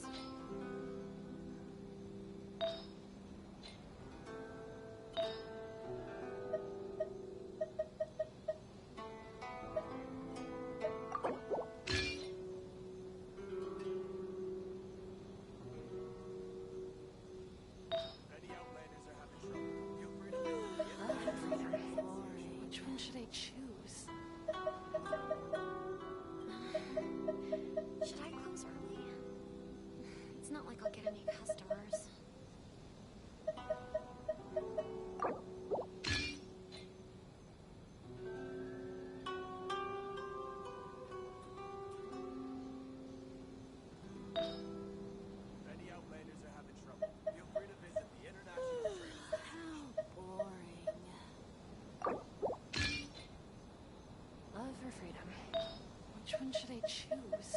Which one should I choose? get any customers. If any Outlanders are having trouble, feel free to visit the International Trade Association. How boring. Love or freedom? Which one should I choose?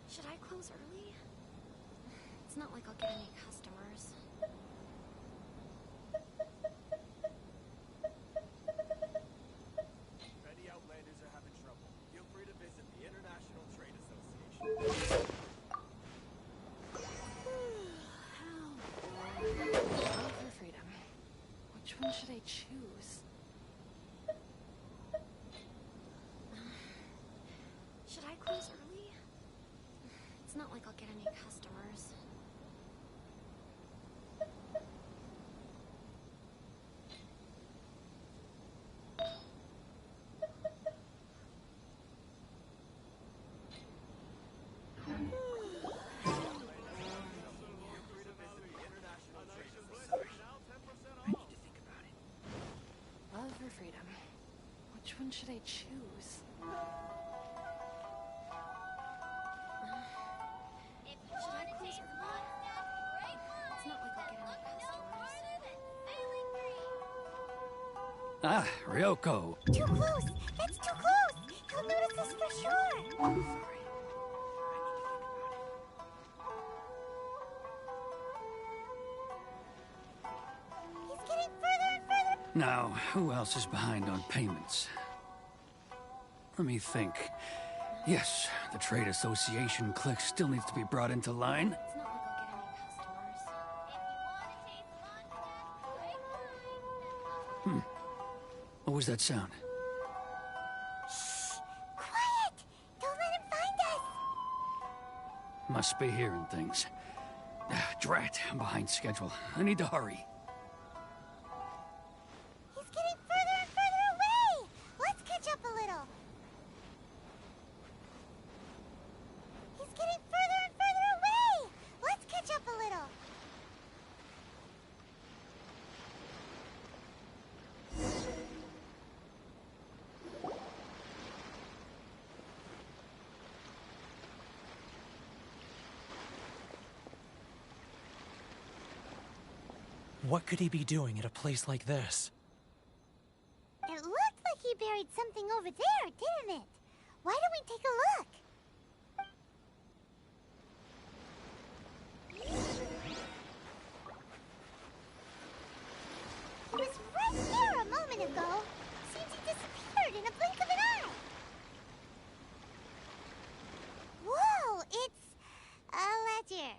Should I close early? It's not like I'll get any customers. If any Outlanders are having trouble, feel free to visit the International Trade Association. How boring. Love or freedom? Which one should I choose? Should I close early? It's not like I'll get any customers. I need to think about it. Love or freedom? Which one should I choose? Should I close early? It's not like I'll get any customers. Ah, Ryoko. Too close! That's too close! He'll notice us for sure! Sorry. He's getting further and further! Now, who else is behind on payments? Let me think. Yes, the Trade Association clique still needs to be brought into line. It's not like I'll get any customers. What was that sound? Quiet! Don't let him find us! Must be hearing things. Ah, drat, I'm behind schedule. I need to hurry. He's getting further and further away! Let's catch up a little. He's getting further and further away! Let's catch up a little. What could he be doing at a place like this? It looked like he buried something over there, didn't it? Why don't we take a look? He was right there a moment ago. Seems he disappeared in a blink of an eye. Whoa, it's a ledger.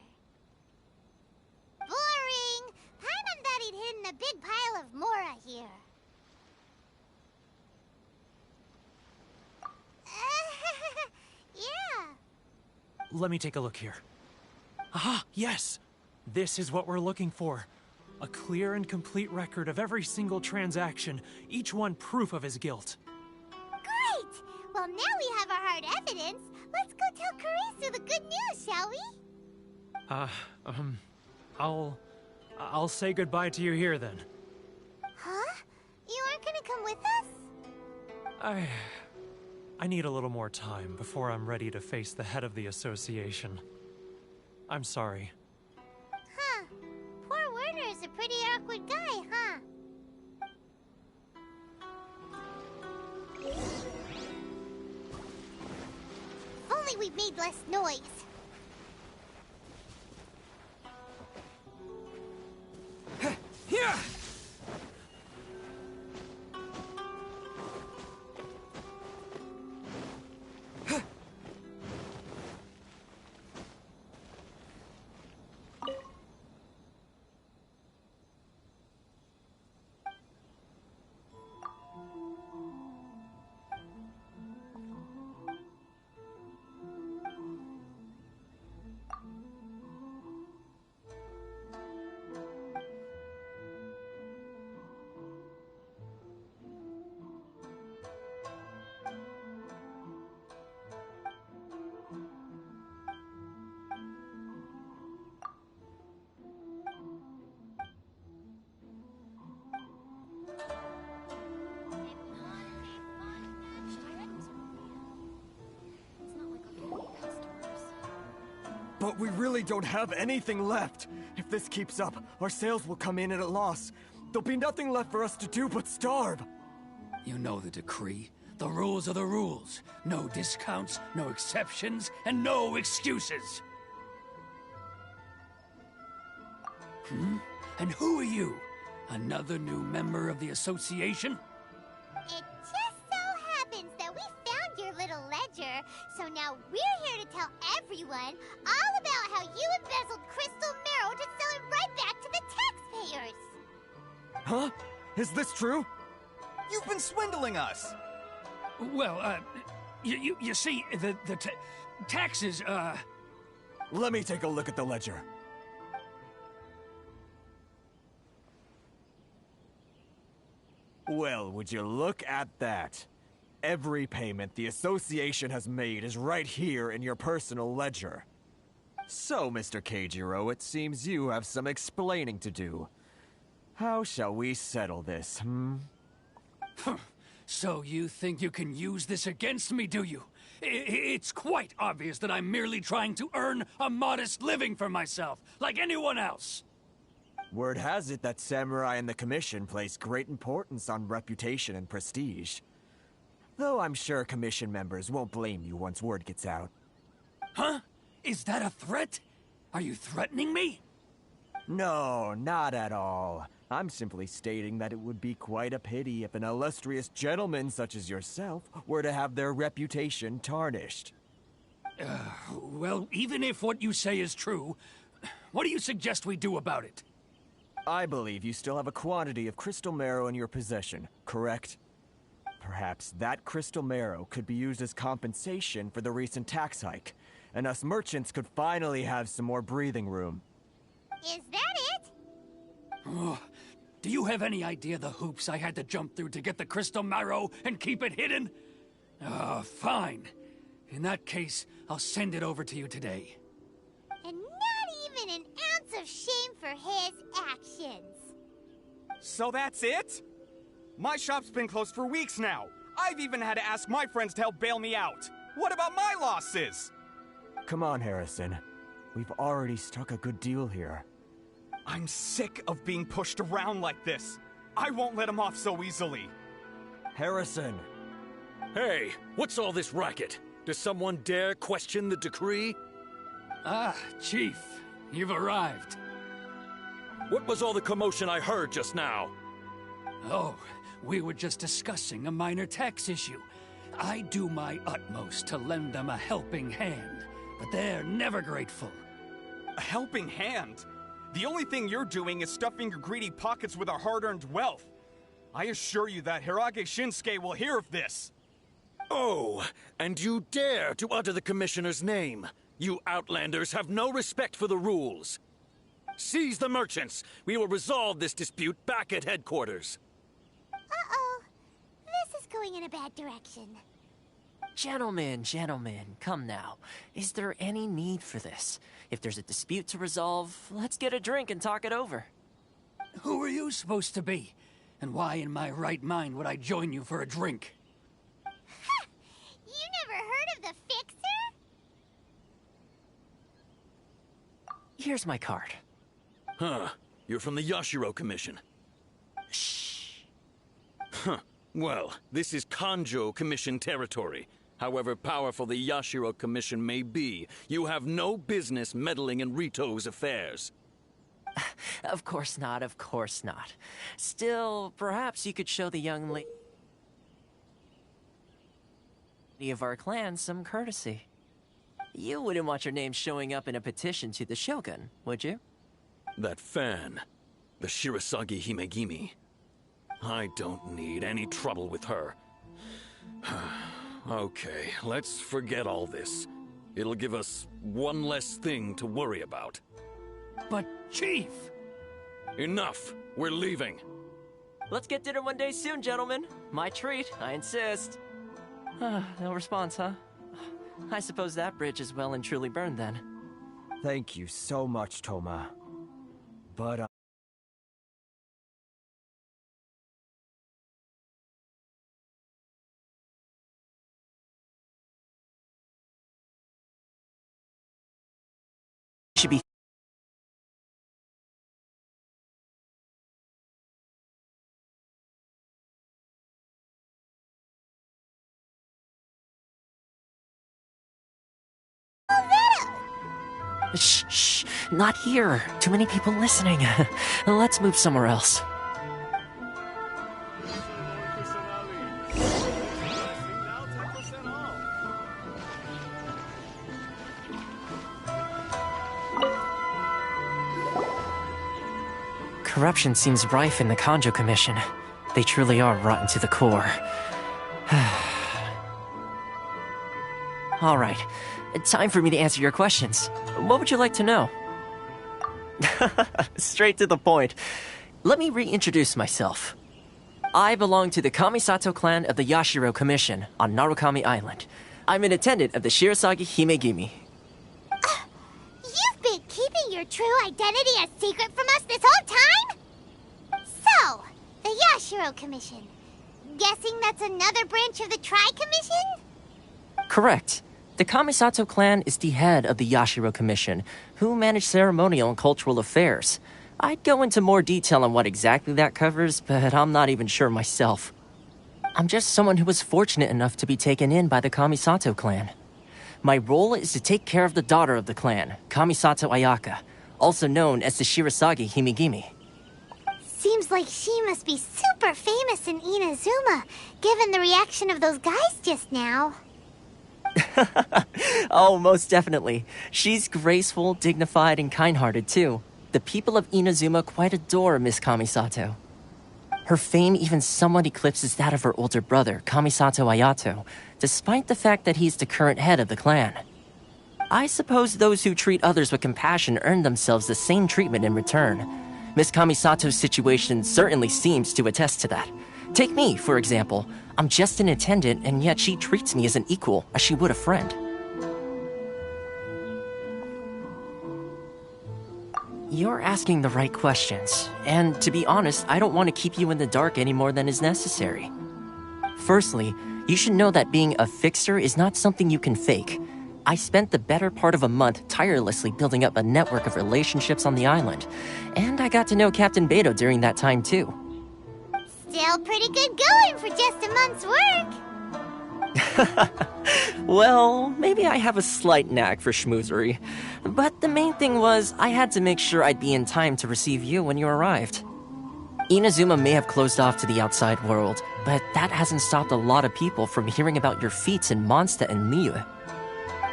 Boring. Paimon thought he'd hidden a big pile of Mora here. Yeah. Let me take a look here. Aha, yes! This is what we're looking for. A clear and complete record of every single transaction, each one proof of his guilt. Great! Well, now we have our hard evidence. Let's go tell Karisu the good news, shall we? I'll say goodbye to you here then. Huh? You aren't gonna come with us? I need a little more time before I'm ready to face the head of the association. I'm sorry. Huh. Poor Werner's a pretty awkward guy, huh? If only we'd made less noise. Here! But we really don't have anything left. If this keeps up, our sales will come in at a loss. There'll be nothing left for us to do but starve. You know the decree. The rules are the rules. No discounts, no exceptions, and no excuses. And who are you? Another new member of the association? It just so happens that we found your little ledger, so now we're here to tell everyone all about how you embezzled crystal marrow to sell it right back to the taxpayers. Huh? Is this true? You've been swindling us! Well, you see, the taxes, Let me take a look at the ledger. Well, would you look at that? Every payment the association has made is right here in your personal ledger. So, Mr. Keijiro, it seems you have some explaining to do. How shall we settle this, So you think you can use this against me, do you? It's quite obvious that I'm merely trying to earn a modest living for myself, like anyone else. Word has it that Samurai and the Commission place great importance on reputation and prestige. Though I'm sure Commission members won't blame you once word gets out. Huh? Is that a threat? Are you threatening me? No, not at all. I'm simply stating that it would be quite a pity if an illustrious gentleman such as yourself were to have their reputation tarnished. Well, even if what you say is true, what do you suggest we do about it? I believe you still have a quantity of crystal marrow in your possession, correct? Perhaps that crystal marrow could be used as compensation for the recent tax hike, and us merchants could finally have some more breathing room. Is that it? Oh, do you have any idea the hoops I had to jump through to get the crystal marrow and keep it hidden? Fine. In that case, I'll send it over to you today. And not even an ounce of shame for his actions. So that's it? My shop's been closed for weeks now. I've even had to ask my friends to help bail me out. What about my losses? Come on, Harrison. We've already struck a good deal here. I'm sick of being pushed around like this. I won't let him off so easily. Harrison! Hey, what's all this racket? Does someone dare question the decree? Ah, Chief, you've arrived. What was all the commotion I heard just now? Oh, we were just discussing a minor tax issue. I do my utmost to lend them a helping hand, but they're never grateful. A helping hand? The only thing you're doing is stuffing your greedy pockets with our hard-earned wealth. I assure you that Hirage Shinsuke will hear of this. Oh, and you dare to utter the Commissioner's name. You Outlanders have no respect for the rules. Seize the merchants. We will resolve this dispute back at headquarters. Uh-oh. This is going in a bad direction. Gentlemen, come now. Is there any need for this? If there's a dispute to resolve, let's get a drink and talk it over. Who are you supposed to be? And why in my right mind would I join you for a drink? Ha! You never heard of the Fixer? Here's my card. Huh. You're from the Yashiro Commission. Shh. Huh. Well, this is Kanjo Commission territory. However powerful the Yashiro Commission may be, you have no business meddling in Rito's affairs. Of course not, of course not. Still, perhaps you could show the young lady of our clan some courtesy. You wouldn't want your name showing up in a petition to the Shogun, would you? That fan, the Shirasagi Himegimi. I don't need any trouble with her. Okay, let's forget all this. It'll give us one less thing to worry about. But, Chief! Enough! We're leaving. Let's get dinner one day soon, gentlemen. My treat, I insist. No response, huh? I suppose that bridge is well and truly burned then. Thank you so much, Toma. But, should be... Shh, not here. Too many people listening. Let's move somewhere else. Corruption seems rife in the Kanjo Commission. They truly are rotten to the core. All right. Time for me to answer your questions. What would you like to know? Straight to the point. Let me reintroduce myself. I belong to the Kamisato clan of the Yashiro Commission on Narukami Island. I'm an attendant of the Shirasagi Himegimi. You've been keeping your true identity a secret from us this whole time? So, the Yashiro Commission. Guessing that's another branch of the Tri-Commission? Correct. The Kamisato clan is the head of the Yashiro Commission, who manage ceremonial and cultural affairs. I'd go into more detail on what exactly that covers, but I'm not even sure myself. I'm just someone who was fortunate enough to be taken in by the Kamisato clan. My role is to take care of the daughter of the clan, Kamisato Ayaka, also known as the Shirasagi Himegimi. Seems like she must be super famous in Inuzuma, given the reaction of those guys just now. Oh, most definitely. She's graceful, dignified, and kind-hearted, too. The people of Inuzuma quite adore Miss Kamisato. Her fame even somewhat eclipses that of her older brother, Kamisato Ayato, despite the fact that he's the current head of the clan. I suppose those who treat others with compassion earn themselves the same treatment in return. Miss Kamisato's situation certainly seems to attest to that. Take me, for example. I'm just an attendant, and yet she treats me as an equal, as she would a friend. You're asking the right questions, and to be honest, I don't want to keep you in the dark any more than is necessary. Firstly, you should know that being a fixer is not something you can fake. I spent the better part of a month tirelessly building up a network of relationships on the island, and I got to know Captain Beto during that time too. Still pretty good going for just a month's work. Well, maybe I have a slight knack for schmoozery. But the main thing was, I had to make sure I'd be in time to receive you when you arrived. Inuzuma may have closed off to the outside world, but that hasn't stopped a lot of people from hearing about your feats in Mondstadt and Liyue.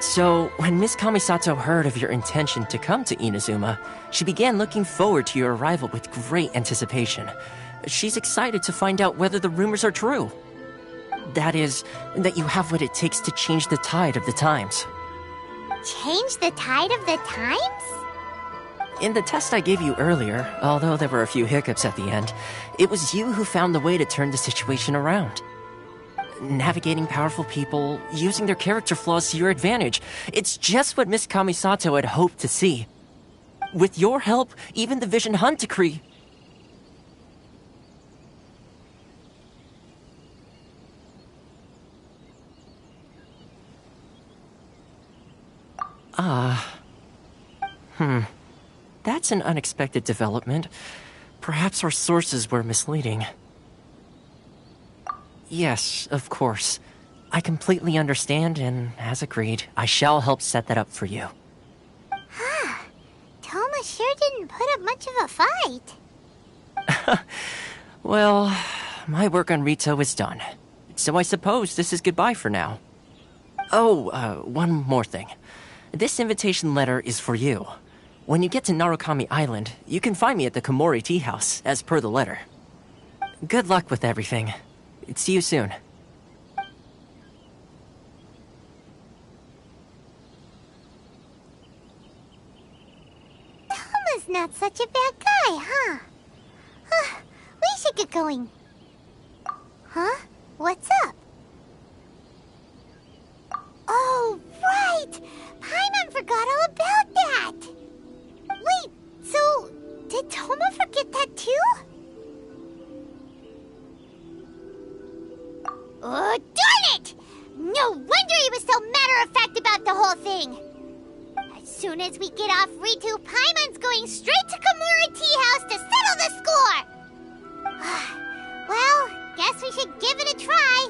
So, when Miss Kamisato heard of your intention to come to Inuzuma, she began looking forward to your arrival with great anticipation. She's excited to find out whether the rumors are true. That is, that you have what it takes to change the tide of the times. Change the tide of the times? In the test I gave you earlier, although there were a few hiccups at the end, it was you who found the way to turn the situation around. Navigating powerful people, using their character flaws to your advantage, it's just what Miss Kamisato had hoped to see. With your help, even the Vision Hunt Decree... That's an unexpected development. Perhaps our sources were misleading. Yes, of course. I completely understand, and as agreed, I shall help set that up for you. Huh. Toma sure didn't put up much of a fight. Well, my work on Rito is done. So I suppose this is goodbye for now. Oh, one more thing. This invitation letter is for you. When you get to Narukami Island, you can find me at the Komori Tea House, as per the letter. Good luck with everything. See you soon. Toma's not such a bad guy, huh? We should get going. Huh? What's up? Oh, right! Paimon forgot all about that! Wait, so... did Toma forget that too? Oh, darn it! No wonder he was so matter-of-fact about the whole thing! soon as we get off Ritu, Paimon's going straight to Kamura Tea House to settle the score! Well, guess we should give it a try.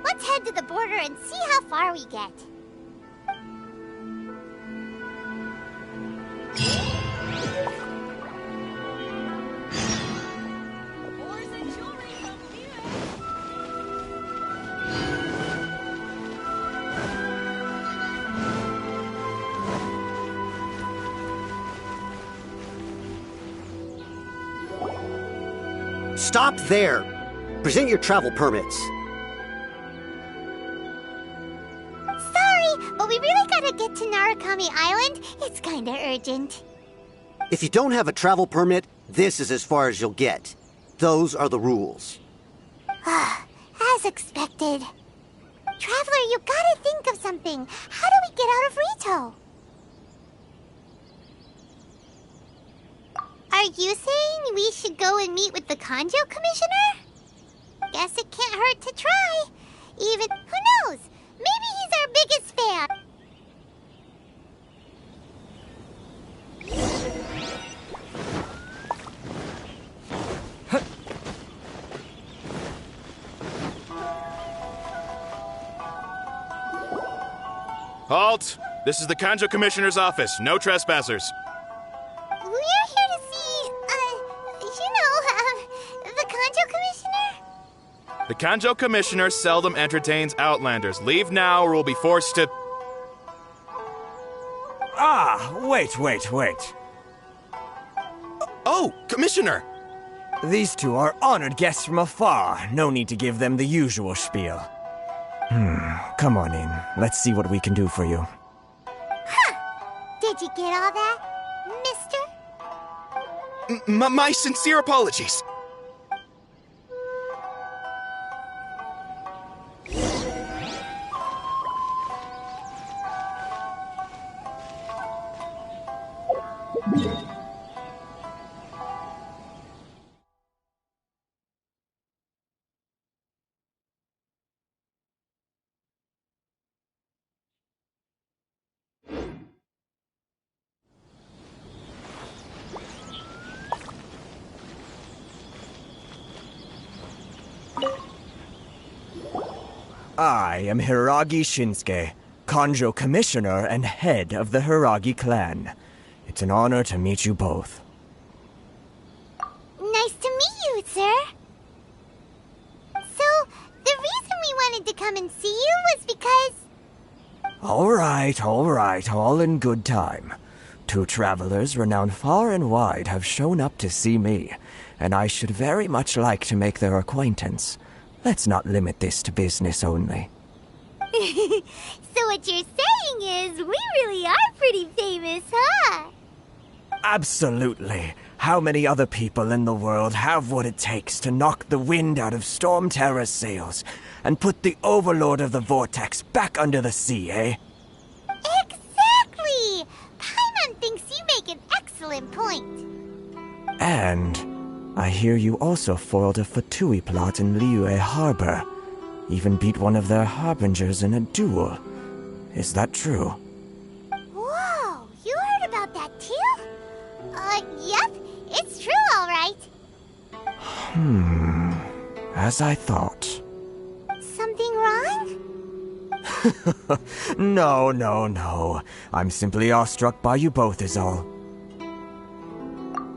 Let's head to the border and see how far we get. Stop there! Present your travel permits. Sorry, but we really gotta get to Narukami Island. It's kinda urgent. If you don't have a travel permit, this is as far as you'll get. Those are the rules. As expected. Traveler, you gotta think of something. How do we get out of Rito? Are you saying we should go and meet with the Kanjo Commissioner? Guess it can't hurt to try. Even, who knows? Maybe he's our biggest fan. Halt! This is the Kanjo Commissioner's office. No trespassers. We're here to see, the Kanjo Commissioner? The Kanjo Commissioner seldom entertains Outlanders. Leave now or we'll be forced to... Ah, wait. Oh, Commissioner! These two are honored guests from afar. No need to give them the usual spiel. Come on in. Let's see what we can do for you. Huh! Did you get all that, mister? My sincere apologies. I am Hiragi Shinsuke, Kanjo Commissioner and head of the Hiragi clan. It's an honor to meet you both. Nice to meet you, sir. So, the reason we wanted to come and see you was because... All right, all in good time. Two travelers renowned far and wide have shown up to see me, and I should very much like to make their acquaintance. Let's not limit this to business only. So what you're saying is, we really are pretty famous, huh? Absolutely. How many other people in the world have what it takes to knock the wind out of Storm Terror's sails and put the Overlord of the Vortex back under the sea, eh? Exactly! Paimon thinks you make an excellent point. And I hear you also foiled a Fatui plot in Liyue Harbor. Even beat one of their harbingers in a duel. Is that true? Whoa, you heard about that too? Yep, it's true, all right. As I thought. Something wrong? No. I'm simply awestruck by you both is all.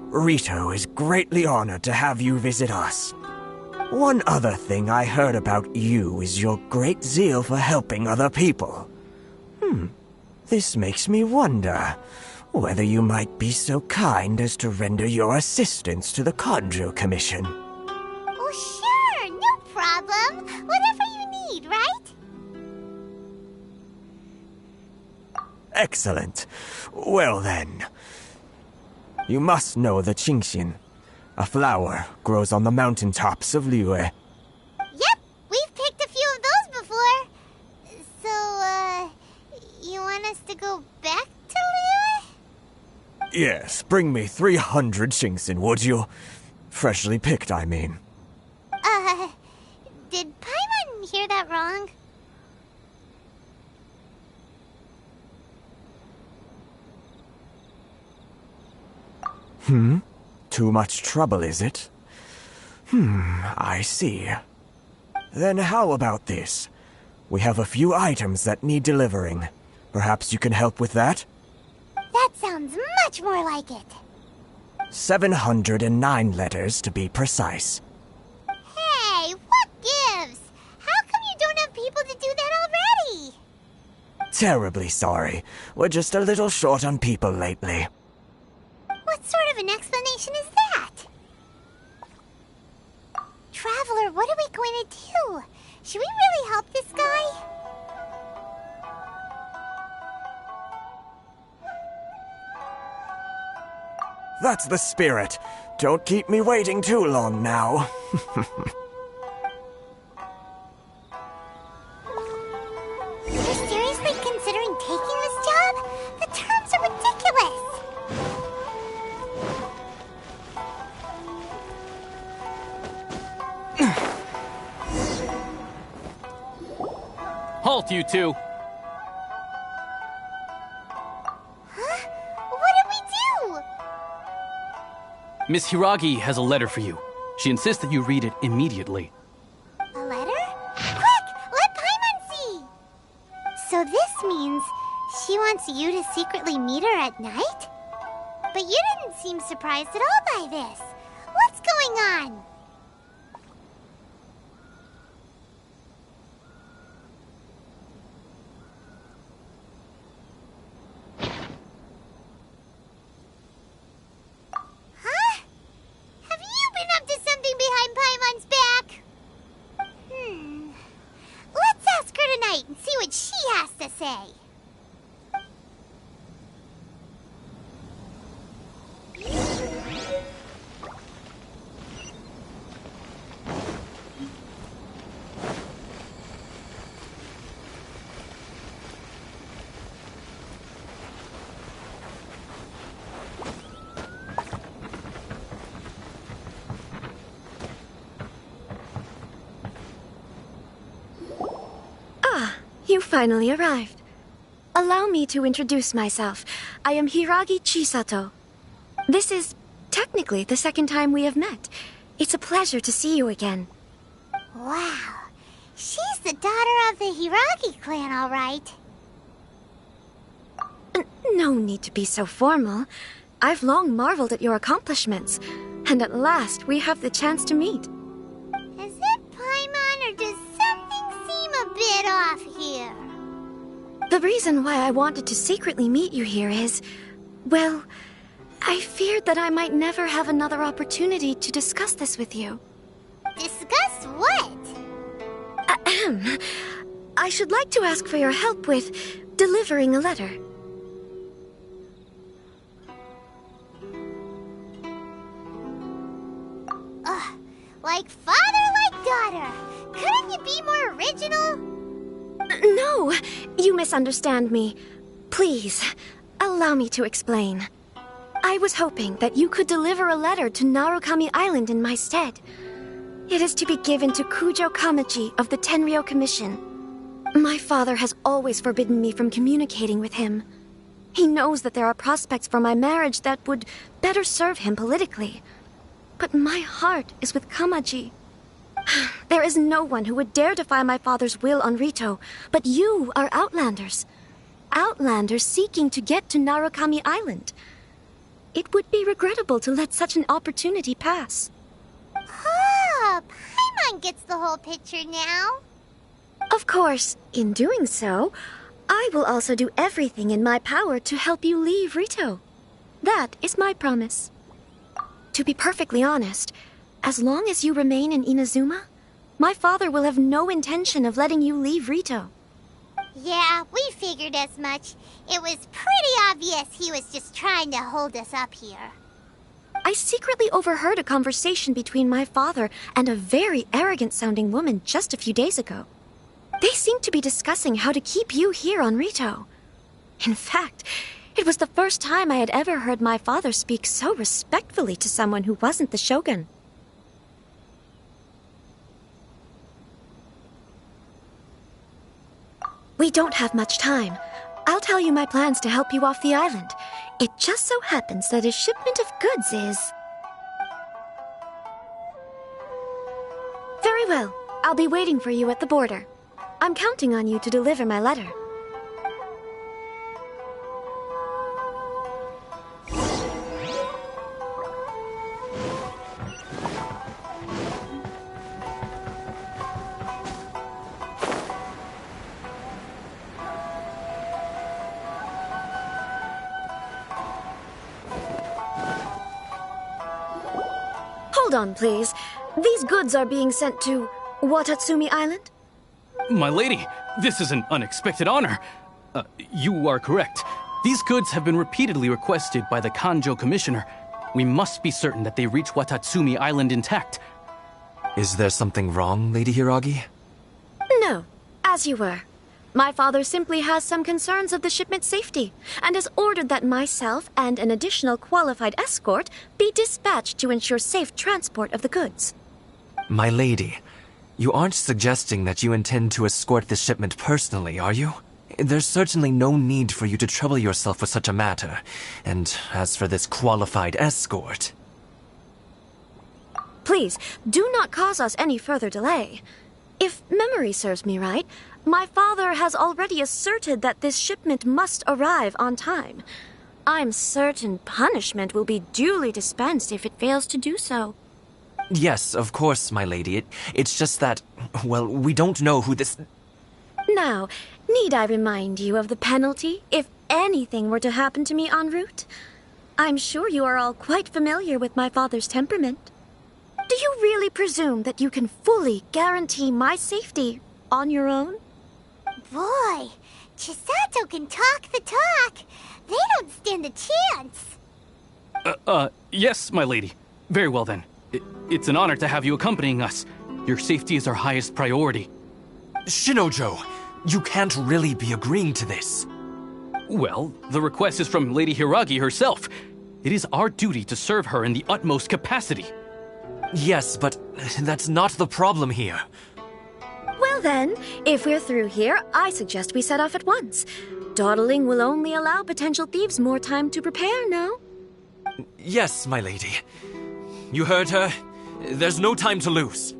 Rito is greatly honored to have you visit us. One other thing I heard about you is your great zeal for helping other people. This makes me wonder whether you might be so kind as to render your assistance to the Kanjo Commission. Oh, sure, no problem. Whatever you need, right? Excellent. Well then, you must know the Genshin. A flower grows on the mountaintops of Liyue. Yep, we've picked a few of those before. So, you want us to go back to Liyue? Yes, bring me 300 Genshin, would you? Freshly picked, I mean. Did Paimon hear that wrong? Too much trouble, is it? I see. Then how about this? We have a few items that need delivering. Perhaps you can help with that? That sounds much more like it. 709 letters to be precise. Hey, what gives? How come you don't have people to do that already? Terribly sorry. We're just a little short on people lately. What sort of an explanation is that? Traveler, what are we going to do? Should we really help this guy? That's the spirit. Don't keep me waiting too long now. You're seriously considering taking this job? The terms are ridiculous. Halt, you two! Huh? What did we do? Miss Hiragi has a letter for you. She insists that you read it immediately. A letter? Quick! Let Paimon see! So this means she wants you to secretly meet her at night? But you didn't seem surprised at all by this. What's going on? You finally arrived. Allow me to introduce myself. I am Hiragi Chisato. This is technically the second time we have met. It's a pleasure to see you again. Wow. She's the daughter of the Hiragi clan, all right. No need to be so formal. I've long marveled at your accomplishments. And at last, we have the chance to meet. Is it Paimon, or does something seem a bit off here? The reason why I wanted to secretly meet you here is, well, I feared that I might never have another opportunity to discuss this with you. Discuss what? Ahem. I should like to ask for your help with delivering a letter. Like father, like daughter. Couldn't you be more original? No, you misunderstand me. Please, allow me to explain. I was hoping that you could deliver a letter to Narukami Island in my stead. It is to be given to Kujo Kamachi of the Tenryou Commission. My father has always forbidden me from communicating with him. He knows that there are prospects for my marriage that would better serve him politically. But my heart is with Kamaji. There is no one who would dare defy my father's will on Rito, but you are Outlanders. Outlanders seeking to get to Narukami Island. It would be regrettable to let such an opportunity pass. Oh, Paimon gets the whole picture now. Of course, in doing so, I will also do everything in my power to help you leave Rito. That is my promise. To be perfectly honest, as long as you remain in Inuzuma, my father will have no intention of letting you leave Rito. Yeah, we figured as much. It was pretty obvious he was just trying to hold us up here. I secretly overheard a conversation between my father and a very arrogant-sounding woman just a few days ago. They seemed to be discussing how to keep you here on Rito. In fact, it was the first time I had ever heard my father speak so respectfully to someone who wasn't the Shogun. We don't have much time. I'll tell you my plans to help you off the island. It just so happens that a shipment of goods is... Very well. I'll be waiting for you at the border. I'm counting on you to deliver my letter. Hold on, please. These goods are being sent to Watatsumi Island? My lady, this is an unexpected honor. You are correct. These goods have been repeatedly requested by the Kanjo Commissioner. We must be certain that they reach Watatsumi Island intact. Is there something wrong, Lady Hiragi? No, as you were. My father simply has some concerns of the shipment's safety, and has ordered that myself and an additional qualified escort be dispatched to ensure safe transport of the goods. My lady, you aren't suggesting that you intend to escort this shipment personally, are you? There's certainly no need for you to trouble yourself with such a matter. And as for this qualified escort... Please, do not cause us any further delay. If memory serves me right, my father has already asserted that this shipment must arrive on time. I'm certain punishment will be duly dispensed if it fails to do so. Yes, of course, my lady. It's just that, well, we don't know who this... Now, need I remind you of the penalty if anything were to happen to me en route? I'm sure you are all quite familiar with my father's temperament. Do you really presume that you can fully guarantee my safety on your own? Boy, Chisato can talk the talk. They don't stand a chance. Yes, my lady. Very well then. It's an honor to have you accompanying us. Your safety is our highest priority. Shinojo, you can't really be agreeing to this. Well, the request is from Lady Hiragi herself. It is our duty to serve her in the utmost capacity. Yes, but that's not the problem here. Well then, if we're through here, I suggest we set off at once. Dawdling will only allow potential thieves more time to prepare, no? Yes, my lady. You heard her. There's no time to lose.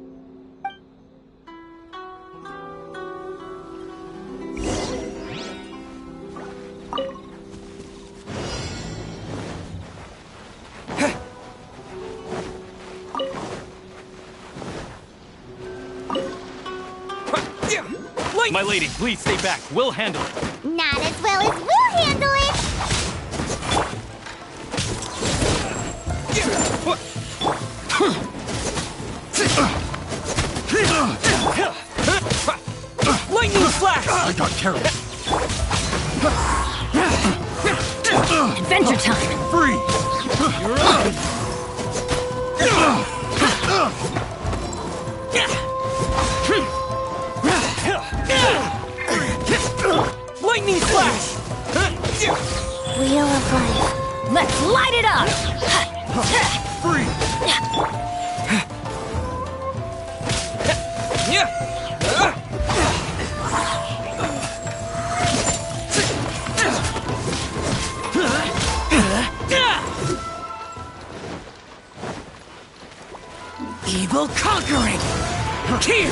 My lady, please stay back. We'll handle it. Not as well as we'll handle it! Lightning flash! I got carried. Adventure time! Free! You're up! Lightning flash! Wheel of life. Let's light it up! Free! Evil conquering! Here!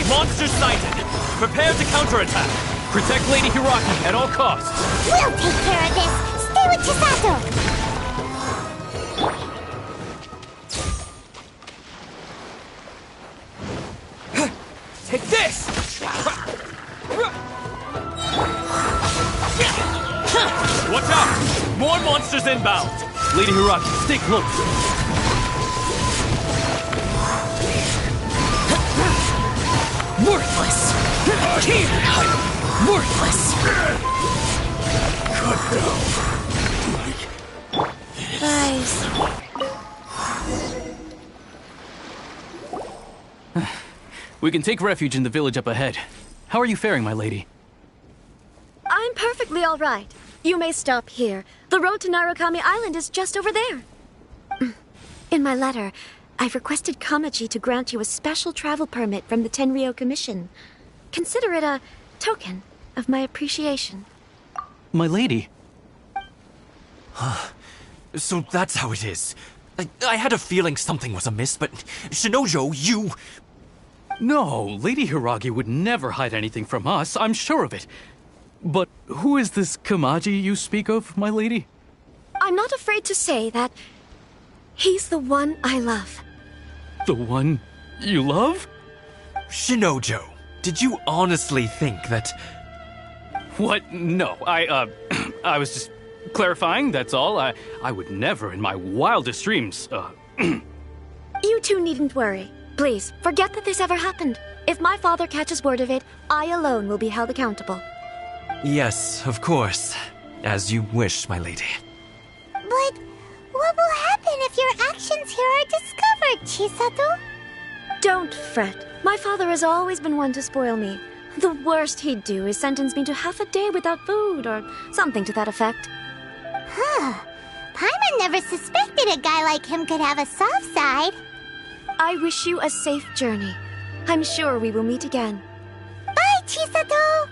Monster sighted! Prepare to counterattack! Protect Lady Hiragi at all costs! We'll take care of this! Stay with Chisato! Take this! Watch out! More monsters inbound! Lady Hiragi, stay close! Worthless! Here! Worthless! Guys. We can take refuge in the village up ahead. How are you faring, my lady? I'm perfectly all right. You may stop here. The road to Narukami Island is just over there. In my letter, I've requested Kamaji to grant you a special travel permit from the Tenryou Commission. Consider it a token of my appreciation. My lady. So that's how it is. I had a feeling something was amiss, but Shinojo, you... No, Lady Hiragi would never hide anything from us, I'm sure of it. But who is this Kamaji you speak of, my lady? I'm not afraid to say that he's the one I love. The one you love? Shinojo, did you honestly think that... What? No, I was just clarifying, that's all. I would never in my wildest dreams, You two needn't worry. Please, forget that this ever happened. If my father catches word of it, I alone will be held accountable. Yes, of course. As you wish, my lady. But what will happen if your actions here are discovered, Chisato? Don't fret. My father has always been one to spoil me. The worst he'd do is sentence me to half a day without food, or something to that effect. Huh. Paimon never suspected a guy like him could have a soft side. I wish you a safe journey. I'm sure we will meet again. Bye, Chisato!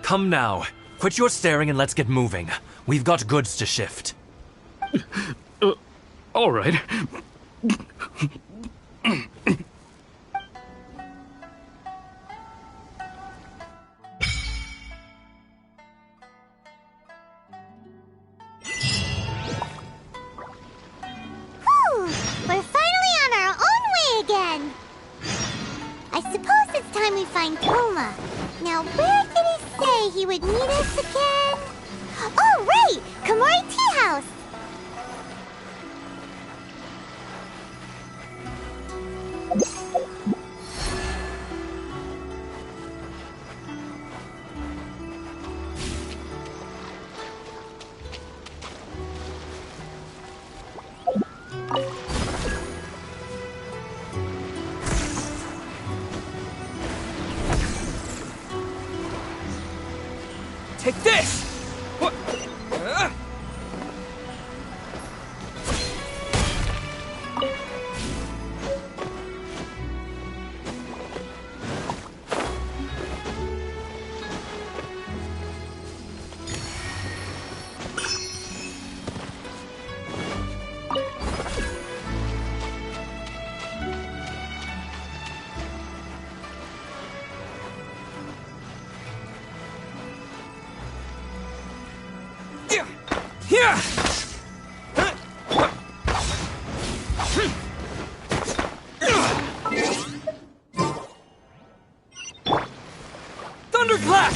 Come now. Quit your staring and let's get moving. We've got goods to shift. All right. We're finally on our own way again! I suppose it's time we find Toma. Now, where did he say he would meet us again? Oh, right! Komori Tea House! Take this! What? Thunderclap!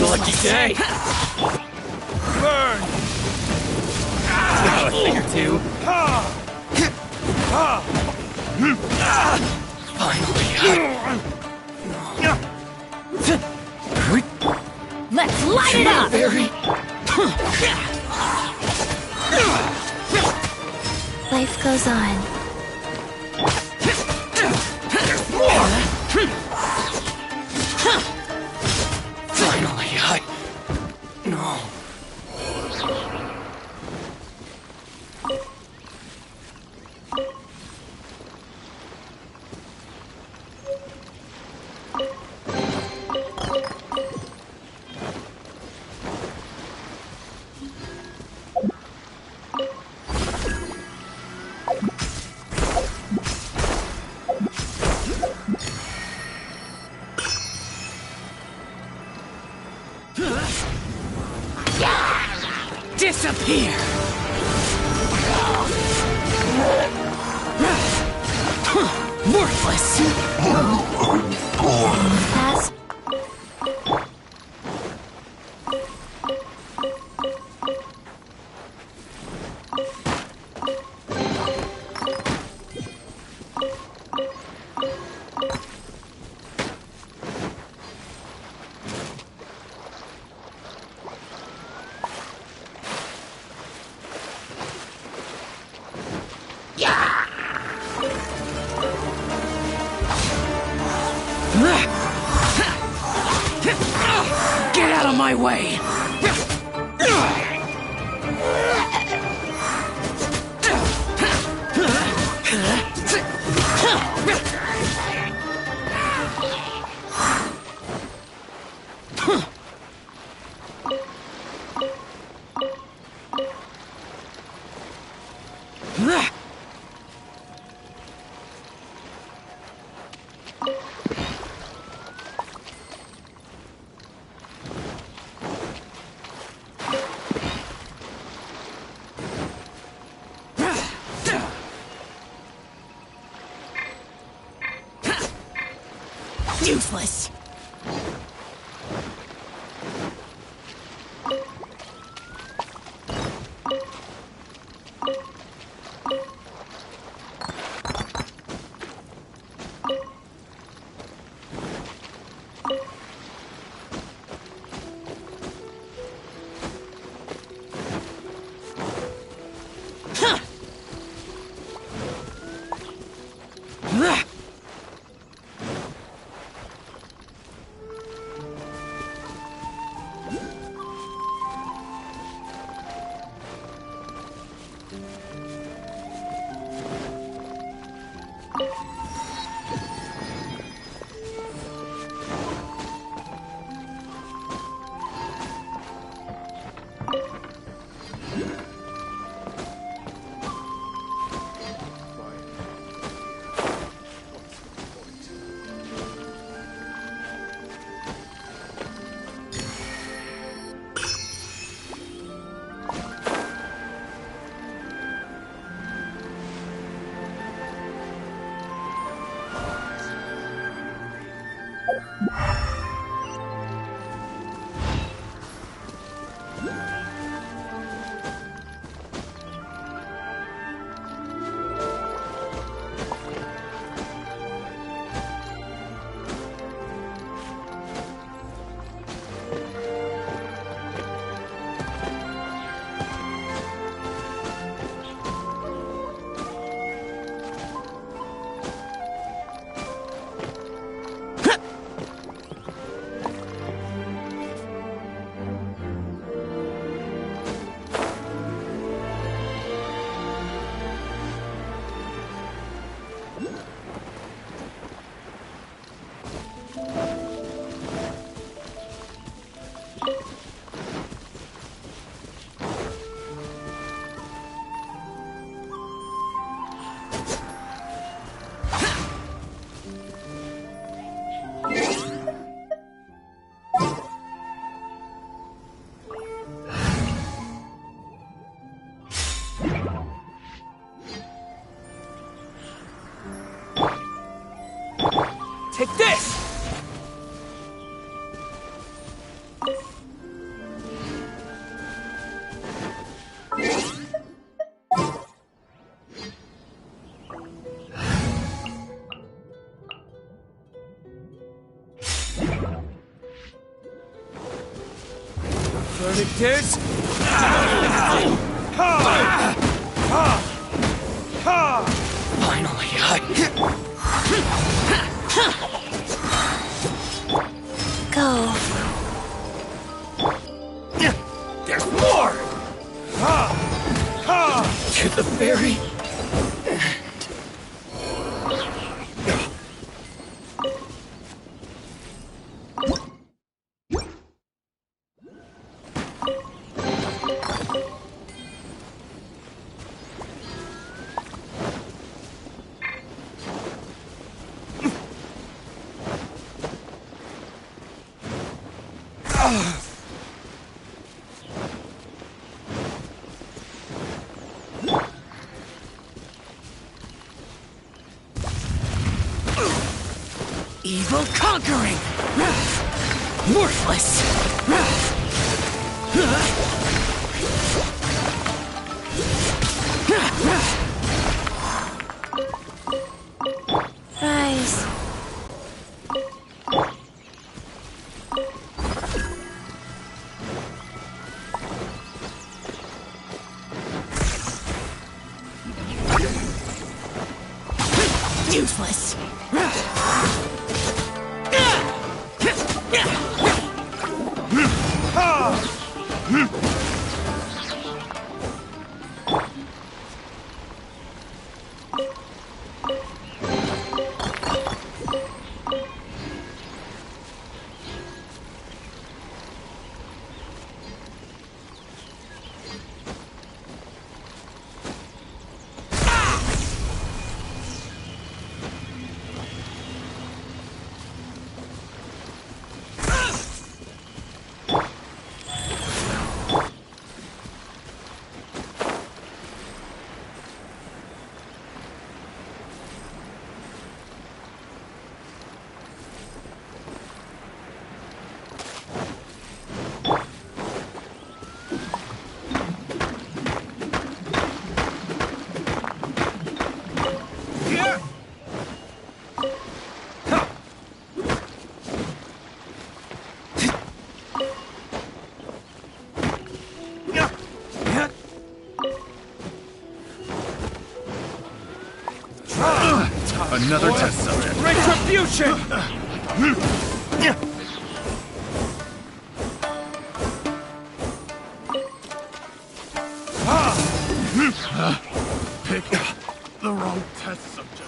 Lucky day! Burn! Got a thing or two. Finally. Let's light it up! Life goes on. Finally, No. Disappear! Worthless! Pass. Get out of my way! Useless! Verdict is... Finally, Go. There's more! To the very... Evil conquering! Worthless! Rise. Useless! Another test subject. Retribution! Pick the wrong test subject.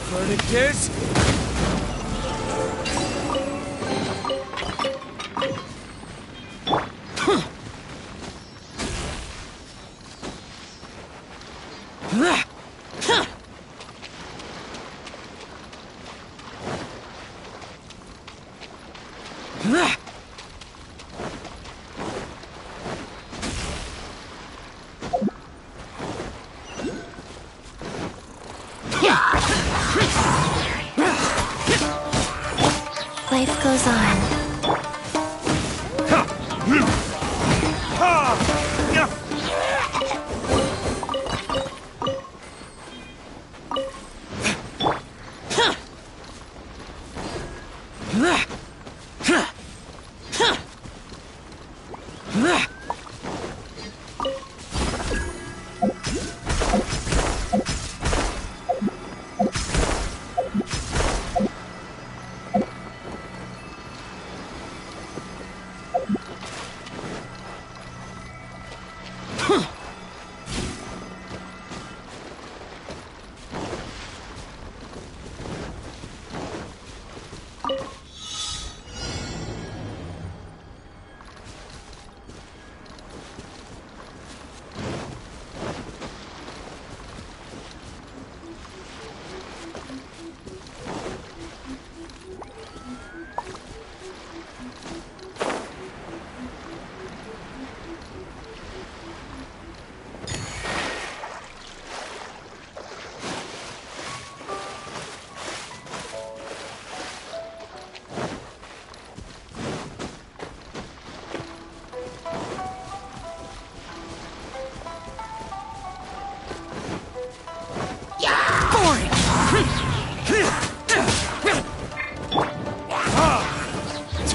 Verdict is... Life goes on.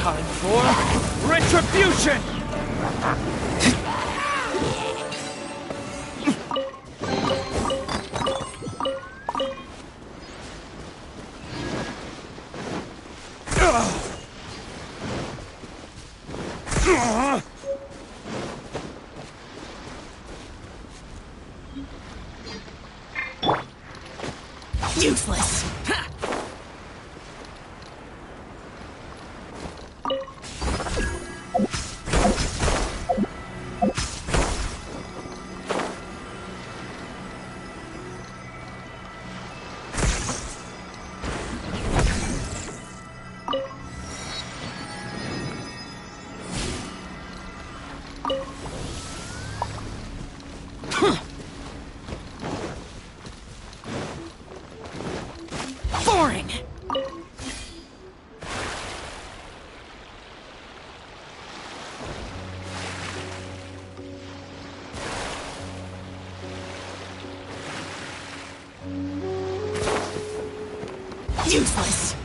Time for retribution! Useless! Boring! Useless!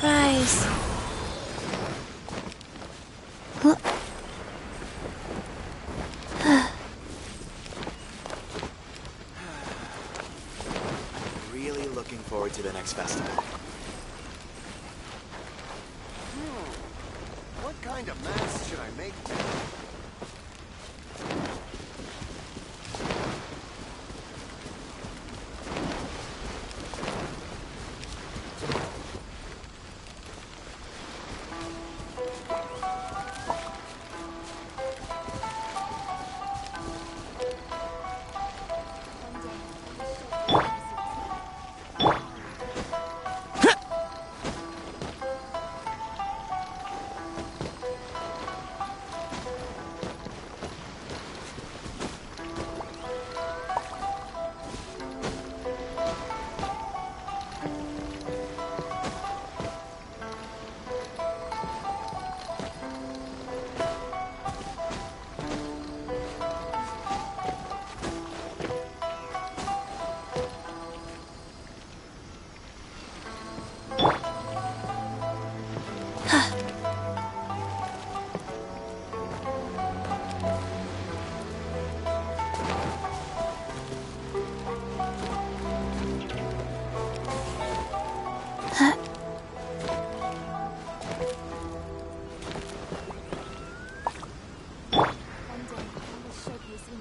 Rise. Really looking forward to the next festival. What kind of mask should I make?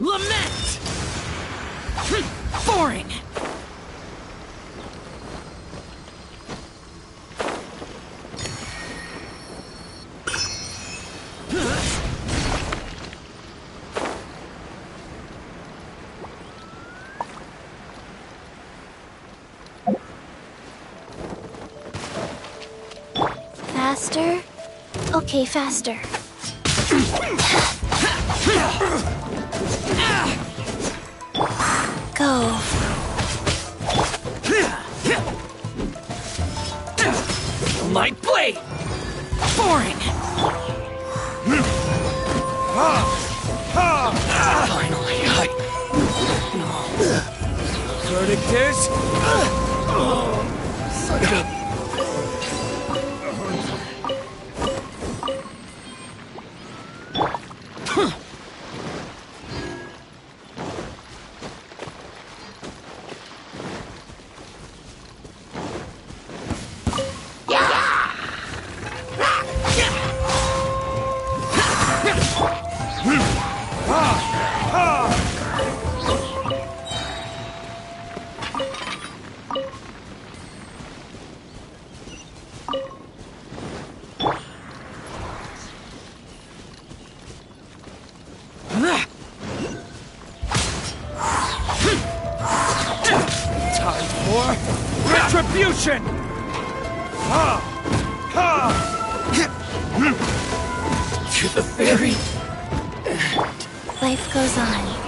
Lament! Boring! Faster? Okay, faster. Go. My blade! Boring! Finally, Verdict is... Suck it up. Retribution! To the very Life goes on.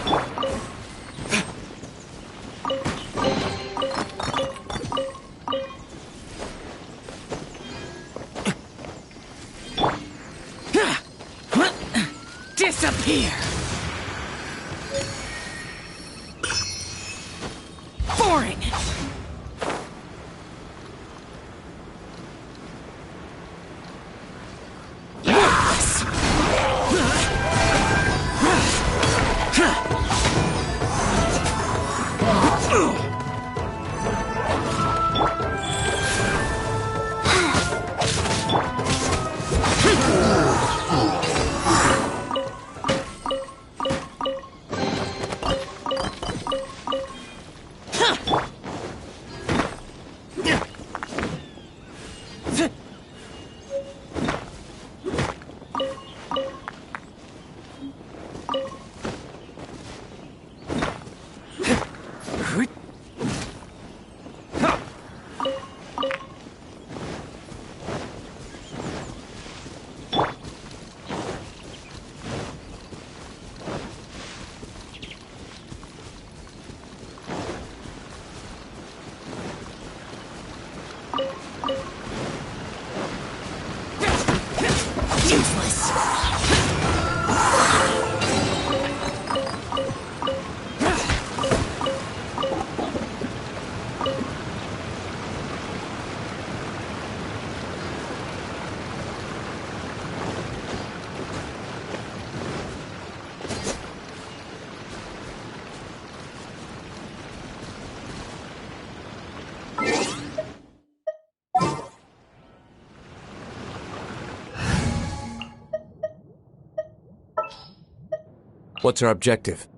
Disappear! Boring! What's our objective?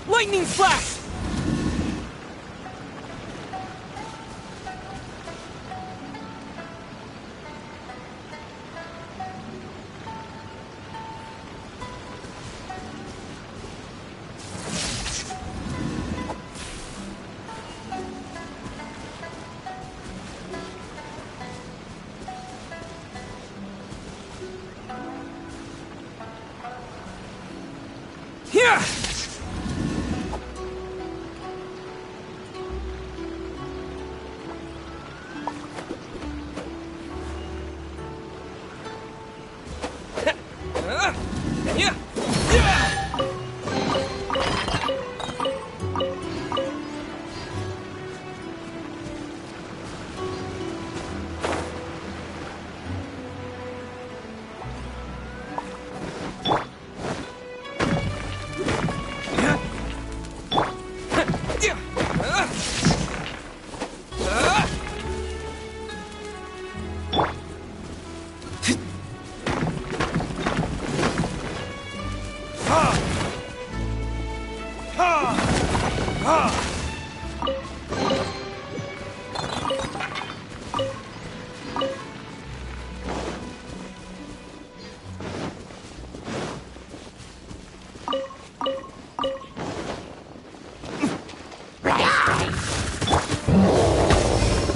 Lightning flash! Here!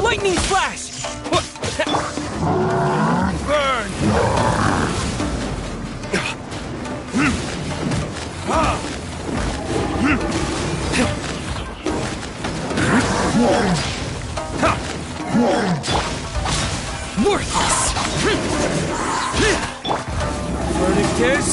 Lightning flash! Burn! Worthless! Verdict is...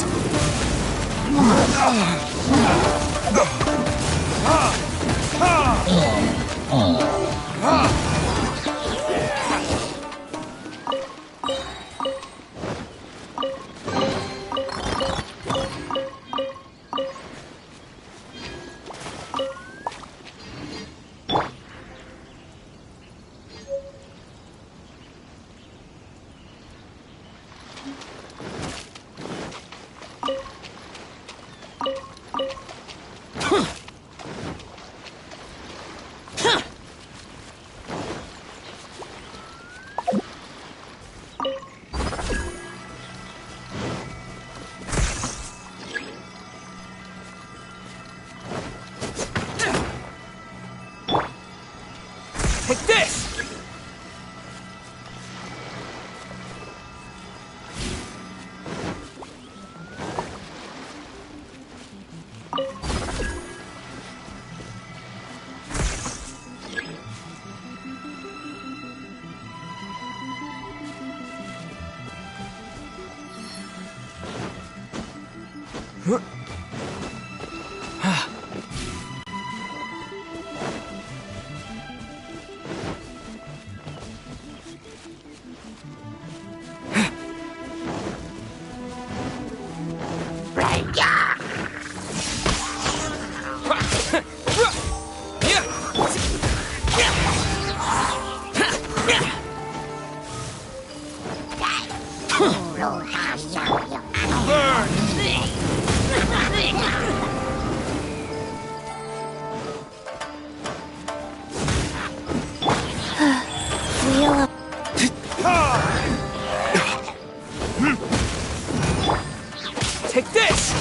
Take this!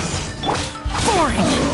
Boring!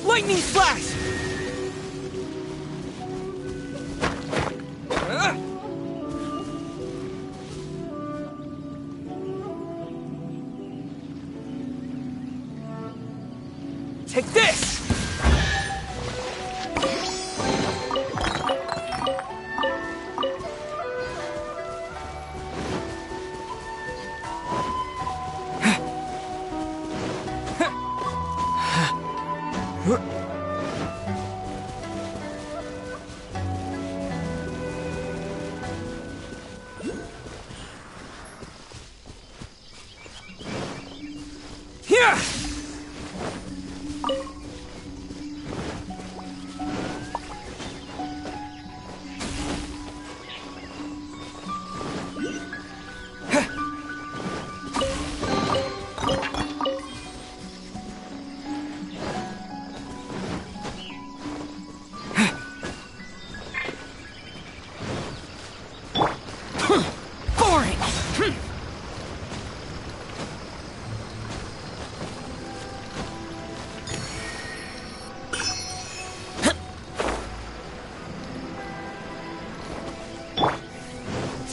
Lightning flash! Take this!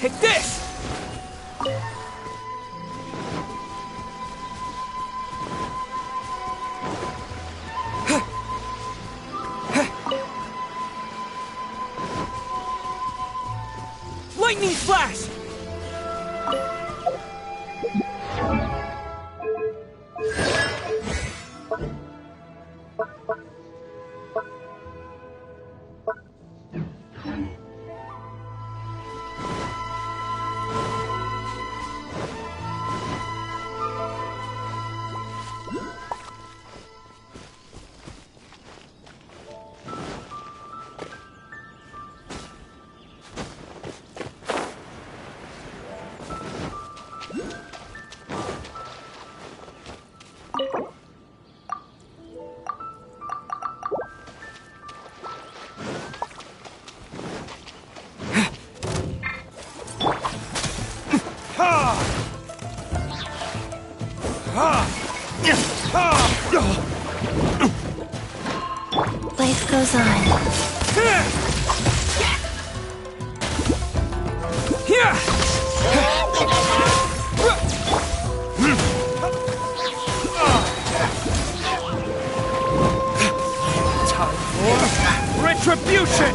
Take this! Lightning flash! Life goes on. Time for retribution!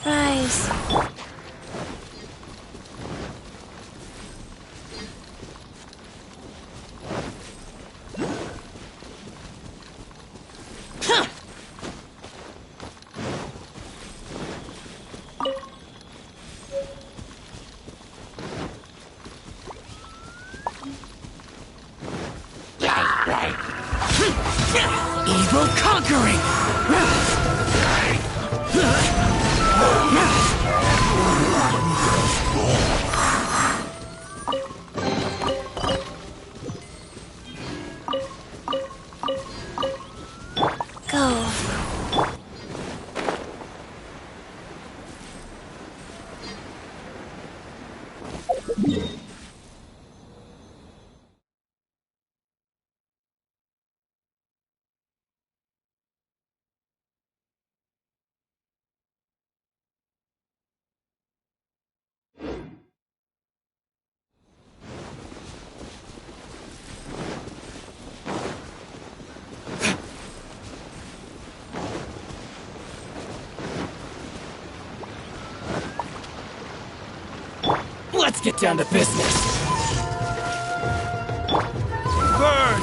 Rise. Evil conquering! Go. Let's get down to business. Burn!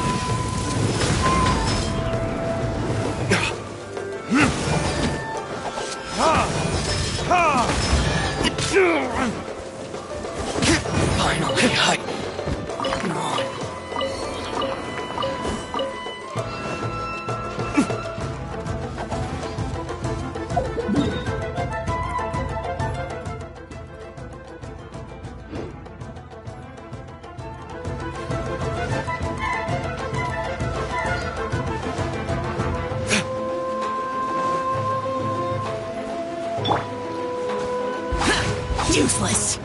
Finally, Useless!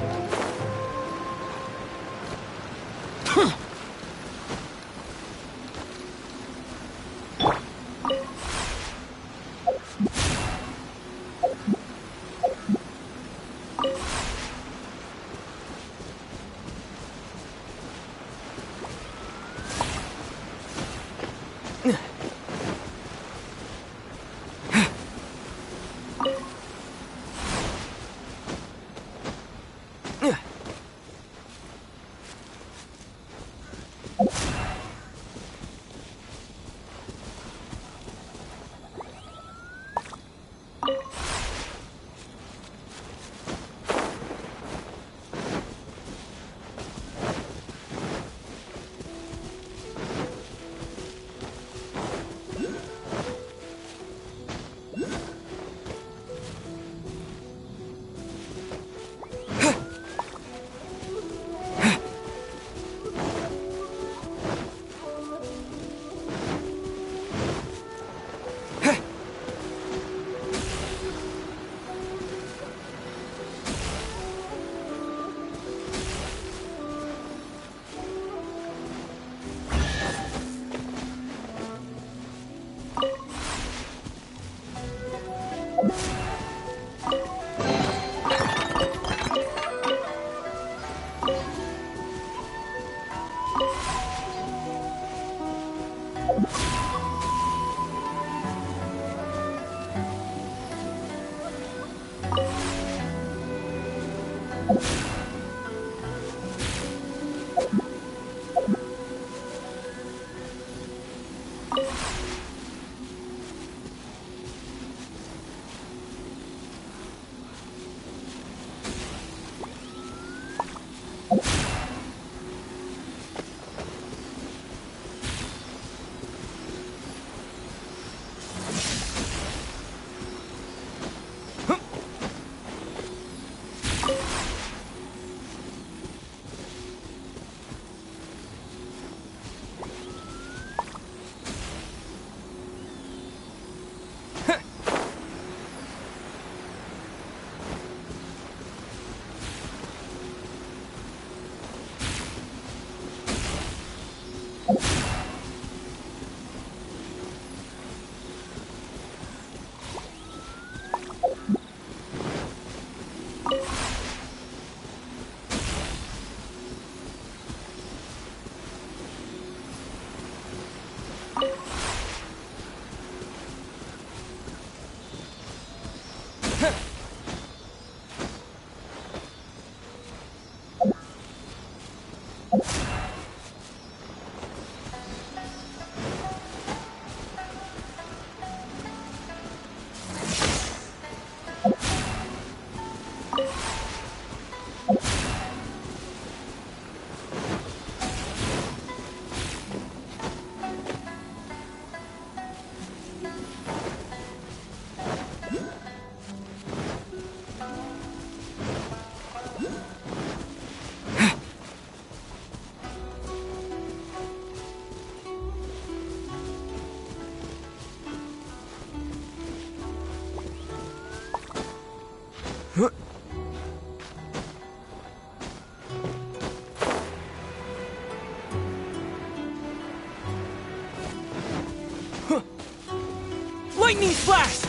Lightning flash!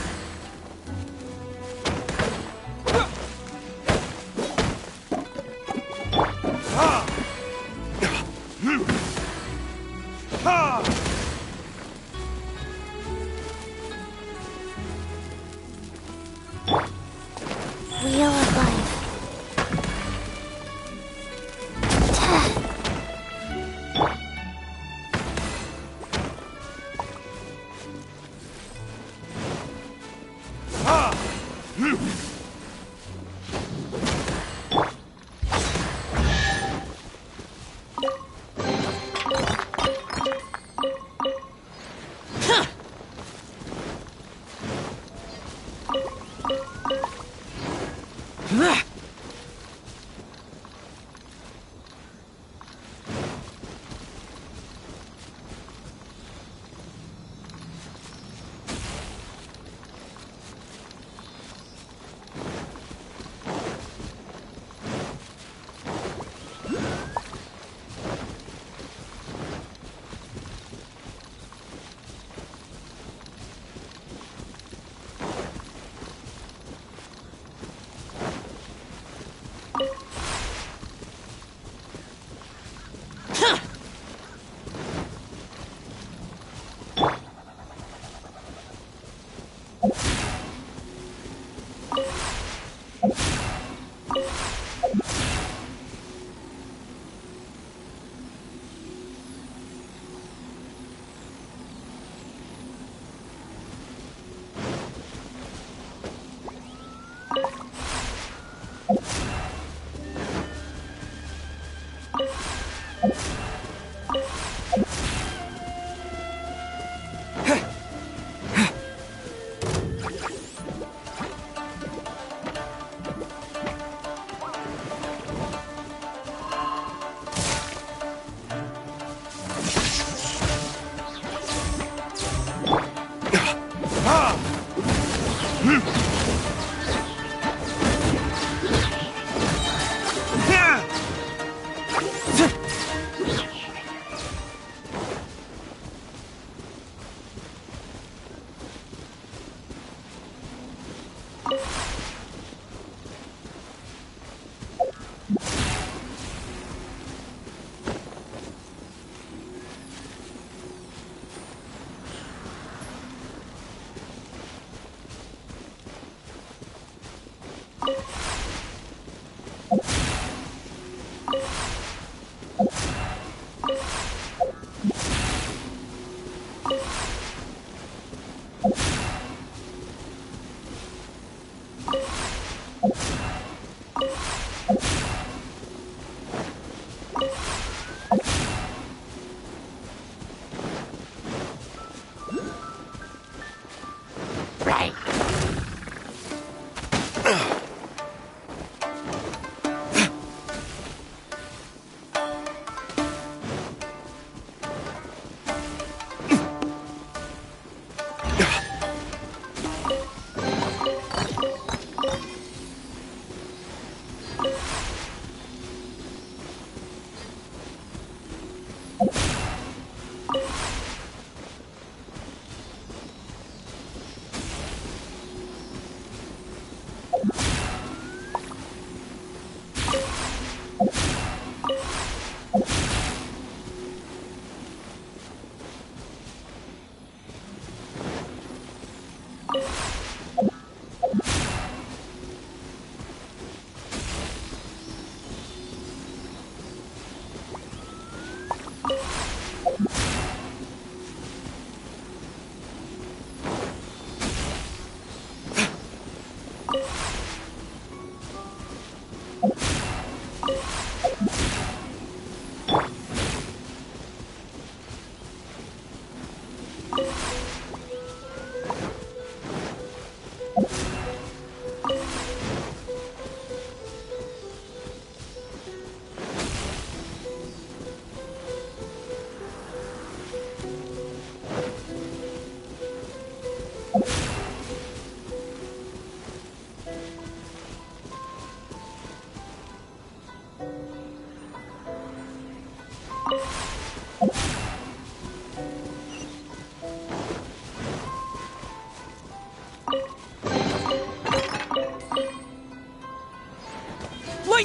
Wheel of Life.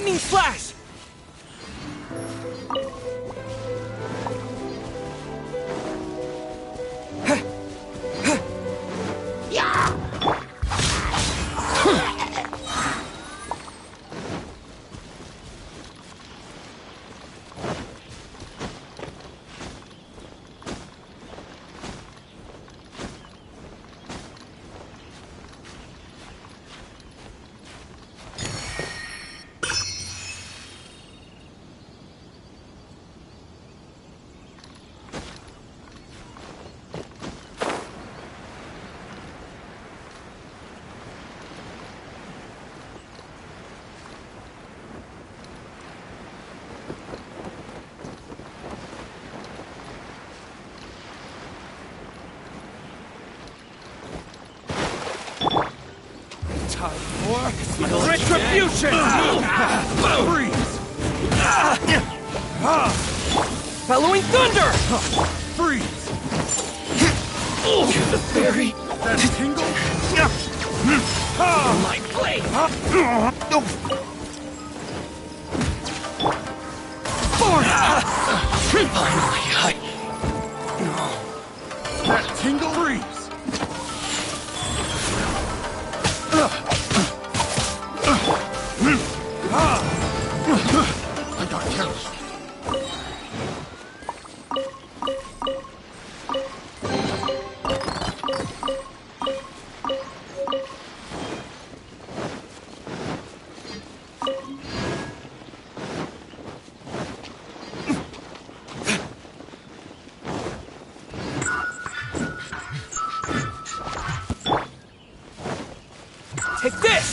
Lightning Slash! Retribution! Freeze! Bellowing Thunder! Freeze! The fairy! That tingle? My blade! Finally, That tingle? Freeze! I got careless. Take this!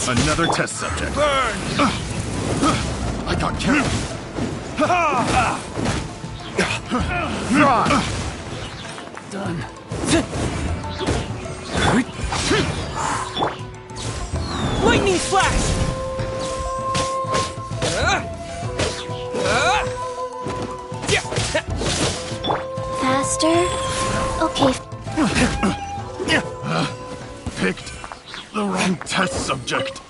Another test subject. Burn! I got careless. Done. Lightning Flash! Faster? Okay. Picked the wrong test subject.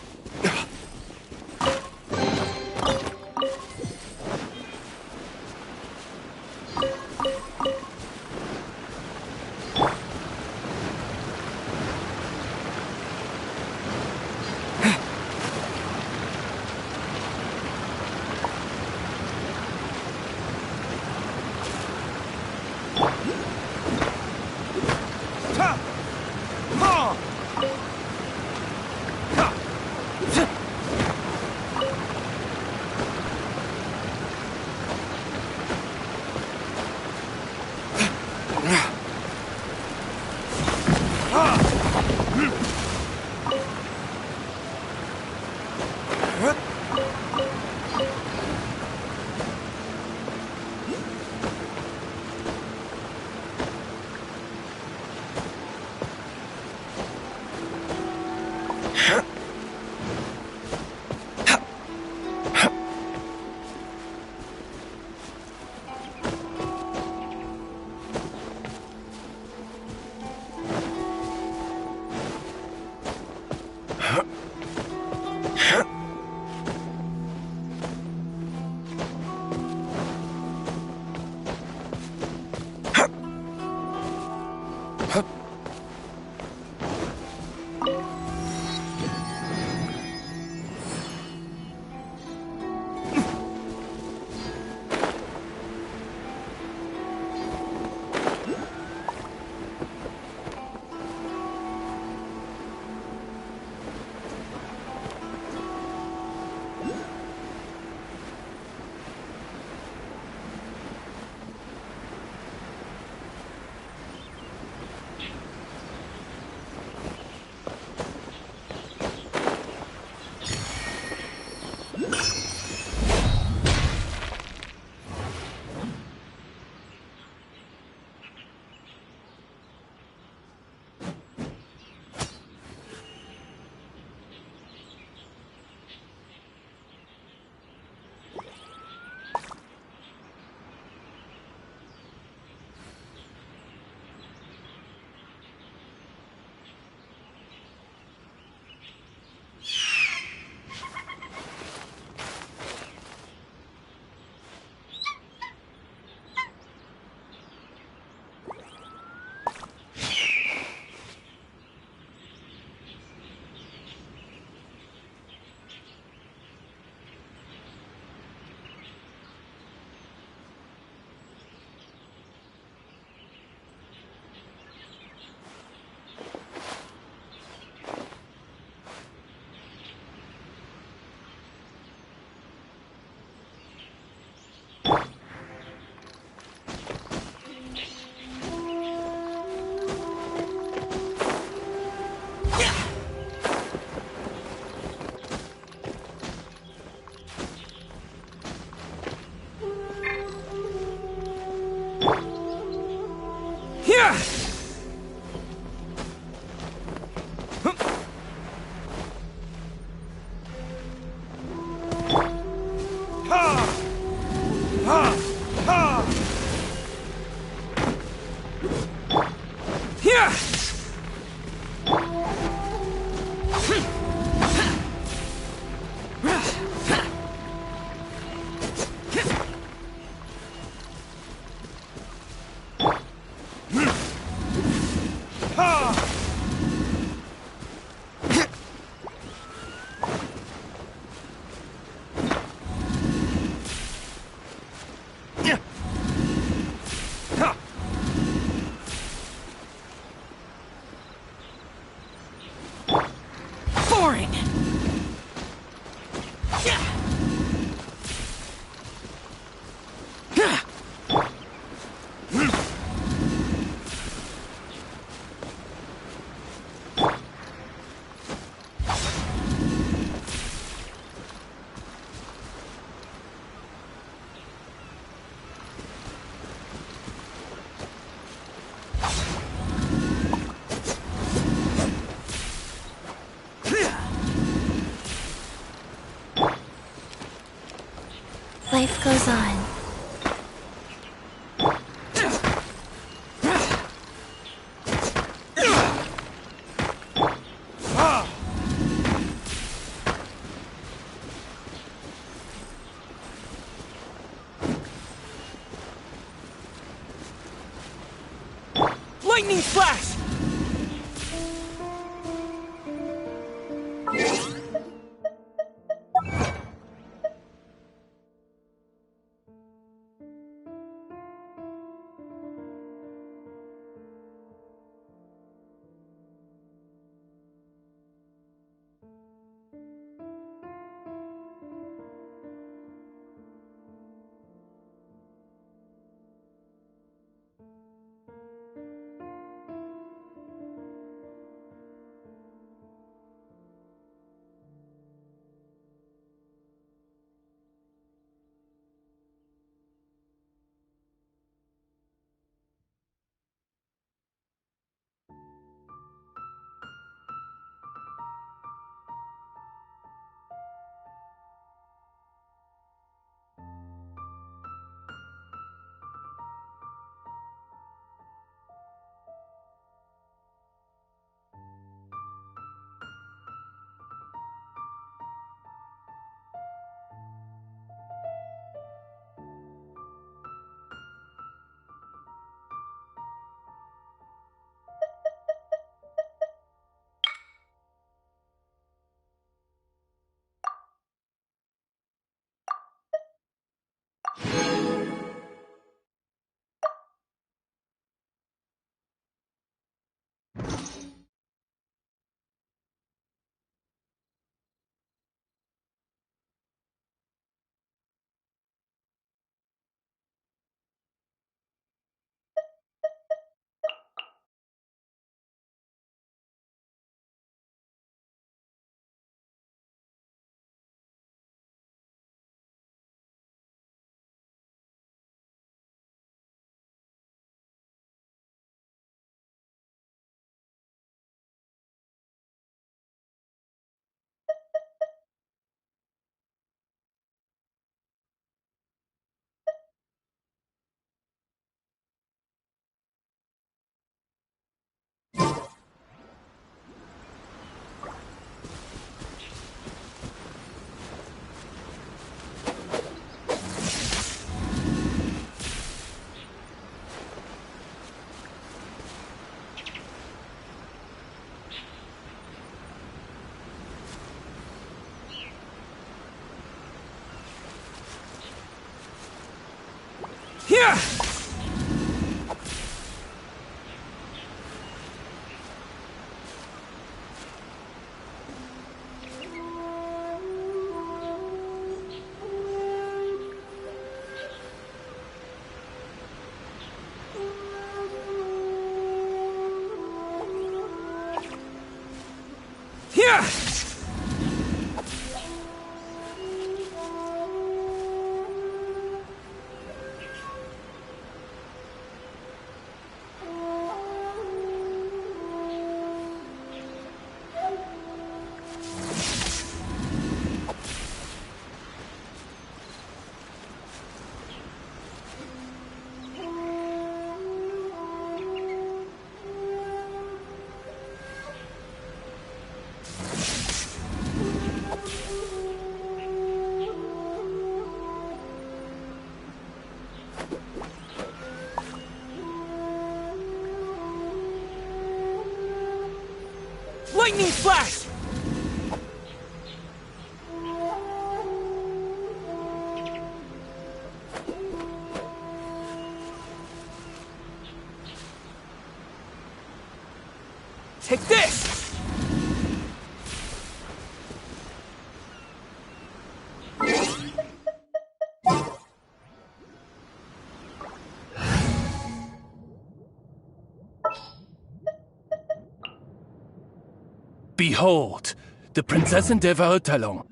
Boring! Life goes on. Lightning flash! Here! Here! Lightning flash! Take this! Behold, the Prinzessin der Verurteilung.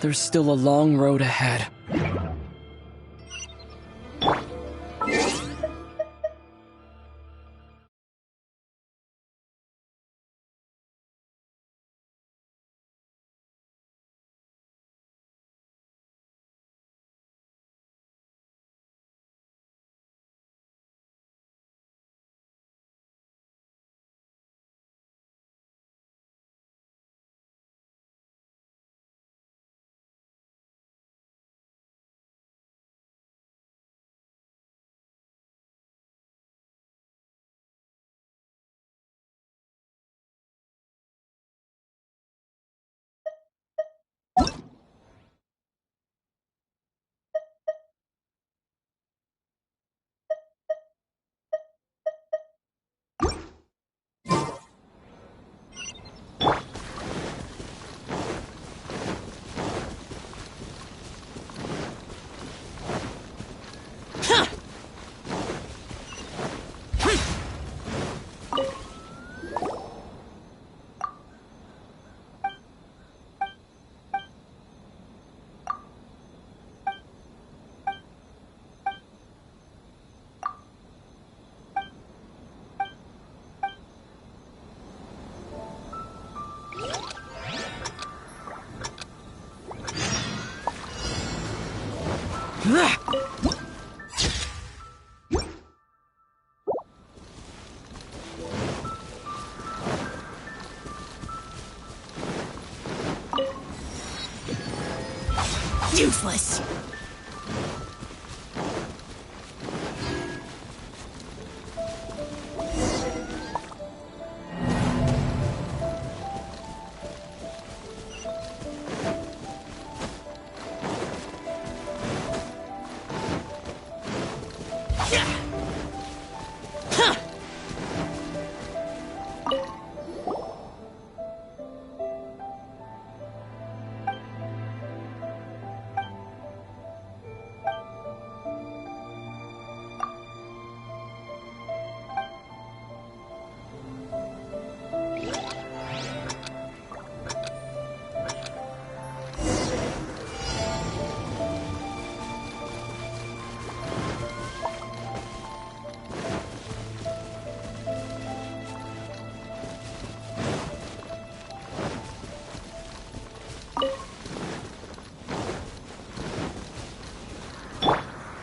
There's still a long road ahead. Useless!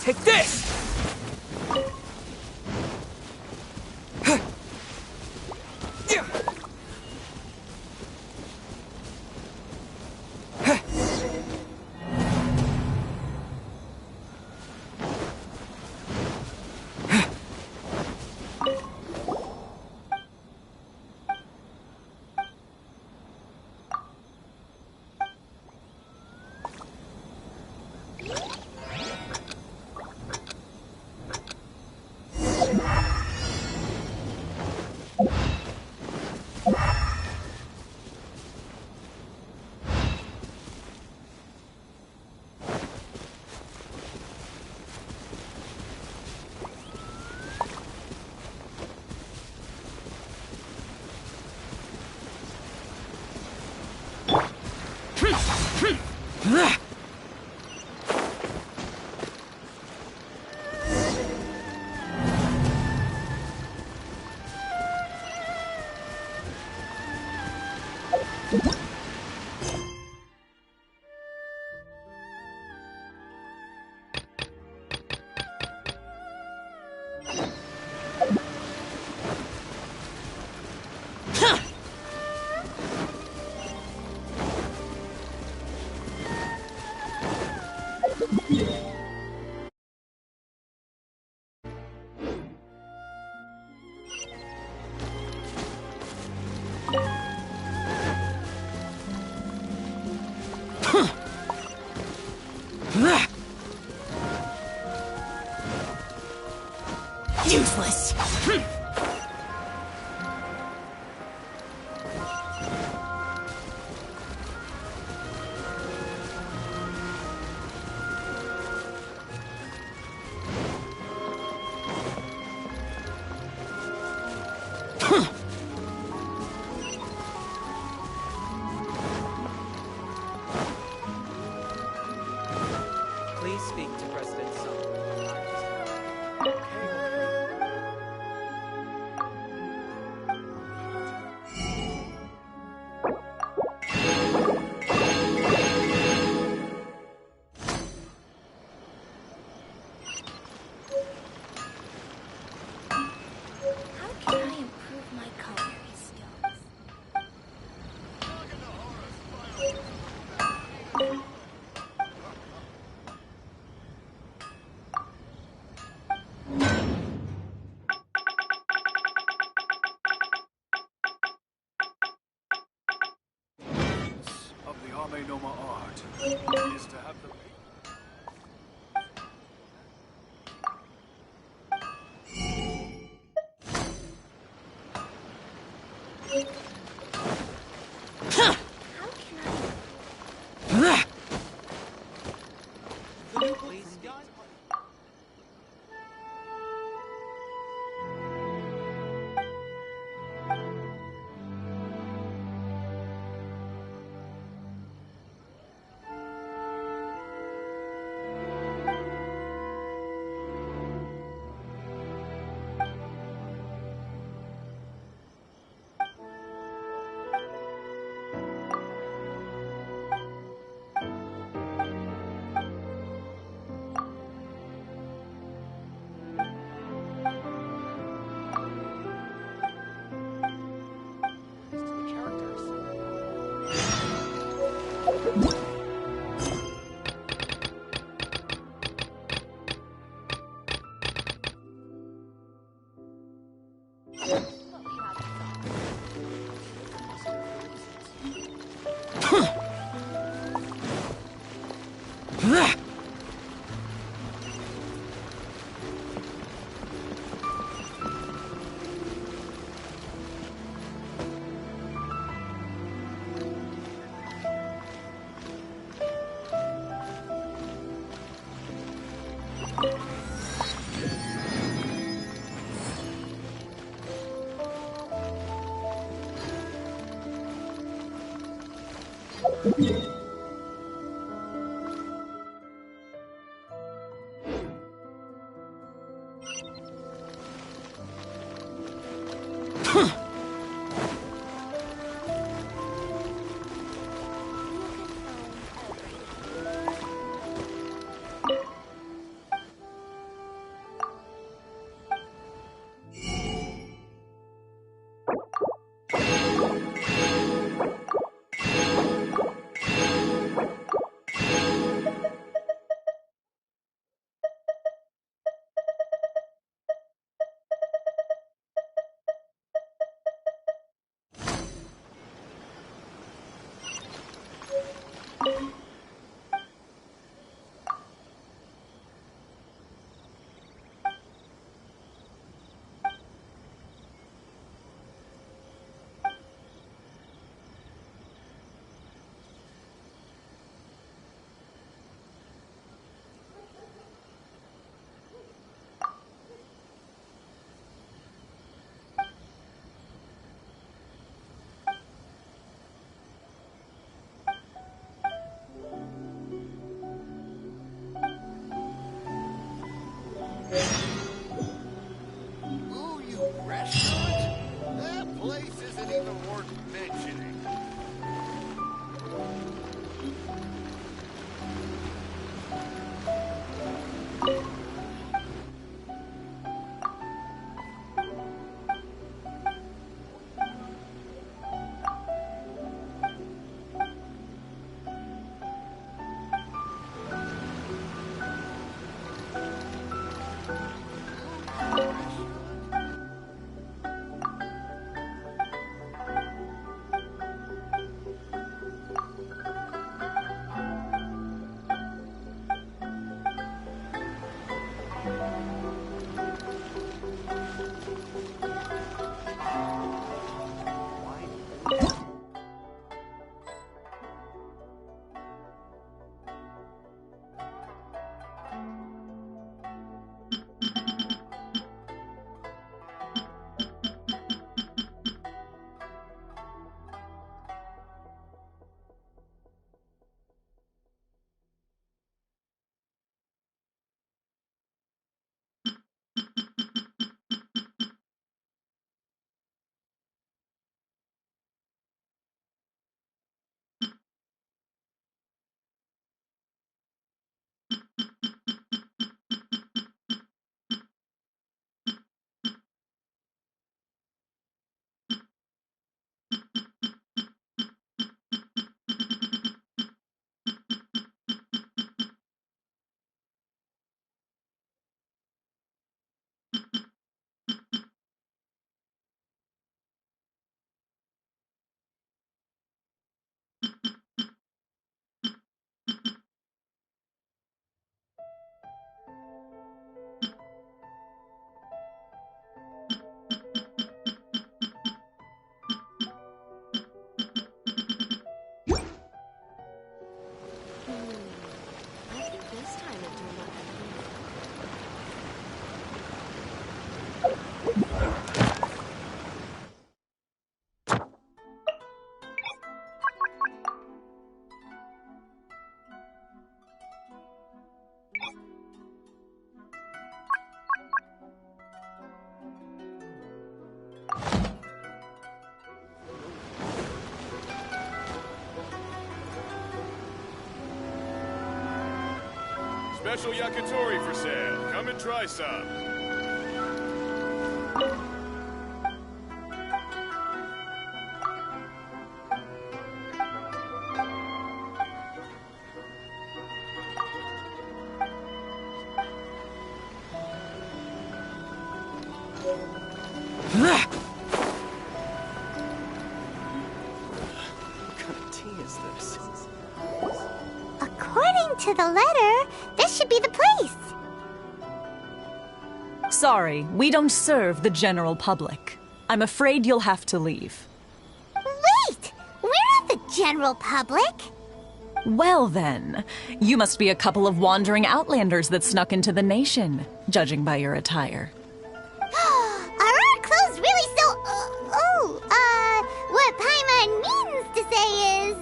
Take this! Useless. Please speak to President Sung. How can I improve my culinary skills? Of the Ame Noma art is to have the Please speak to Special yakitori for sale. Come and try some. According to the letter, this should be the place. Sorry, we don't serve the general public. I'm afraid you'll have to leave. Wait! We're not the general public. Well then, you must be a couple of wandering outlanders that snuck into the nation, judging by your attire. Are our clothes really so... what Paimon means to say is...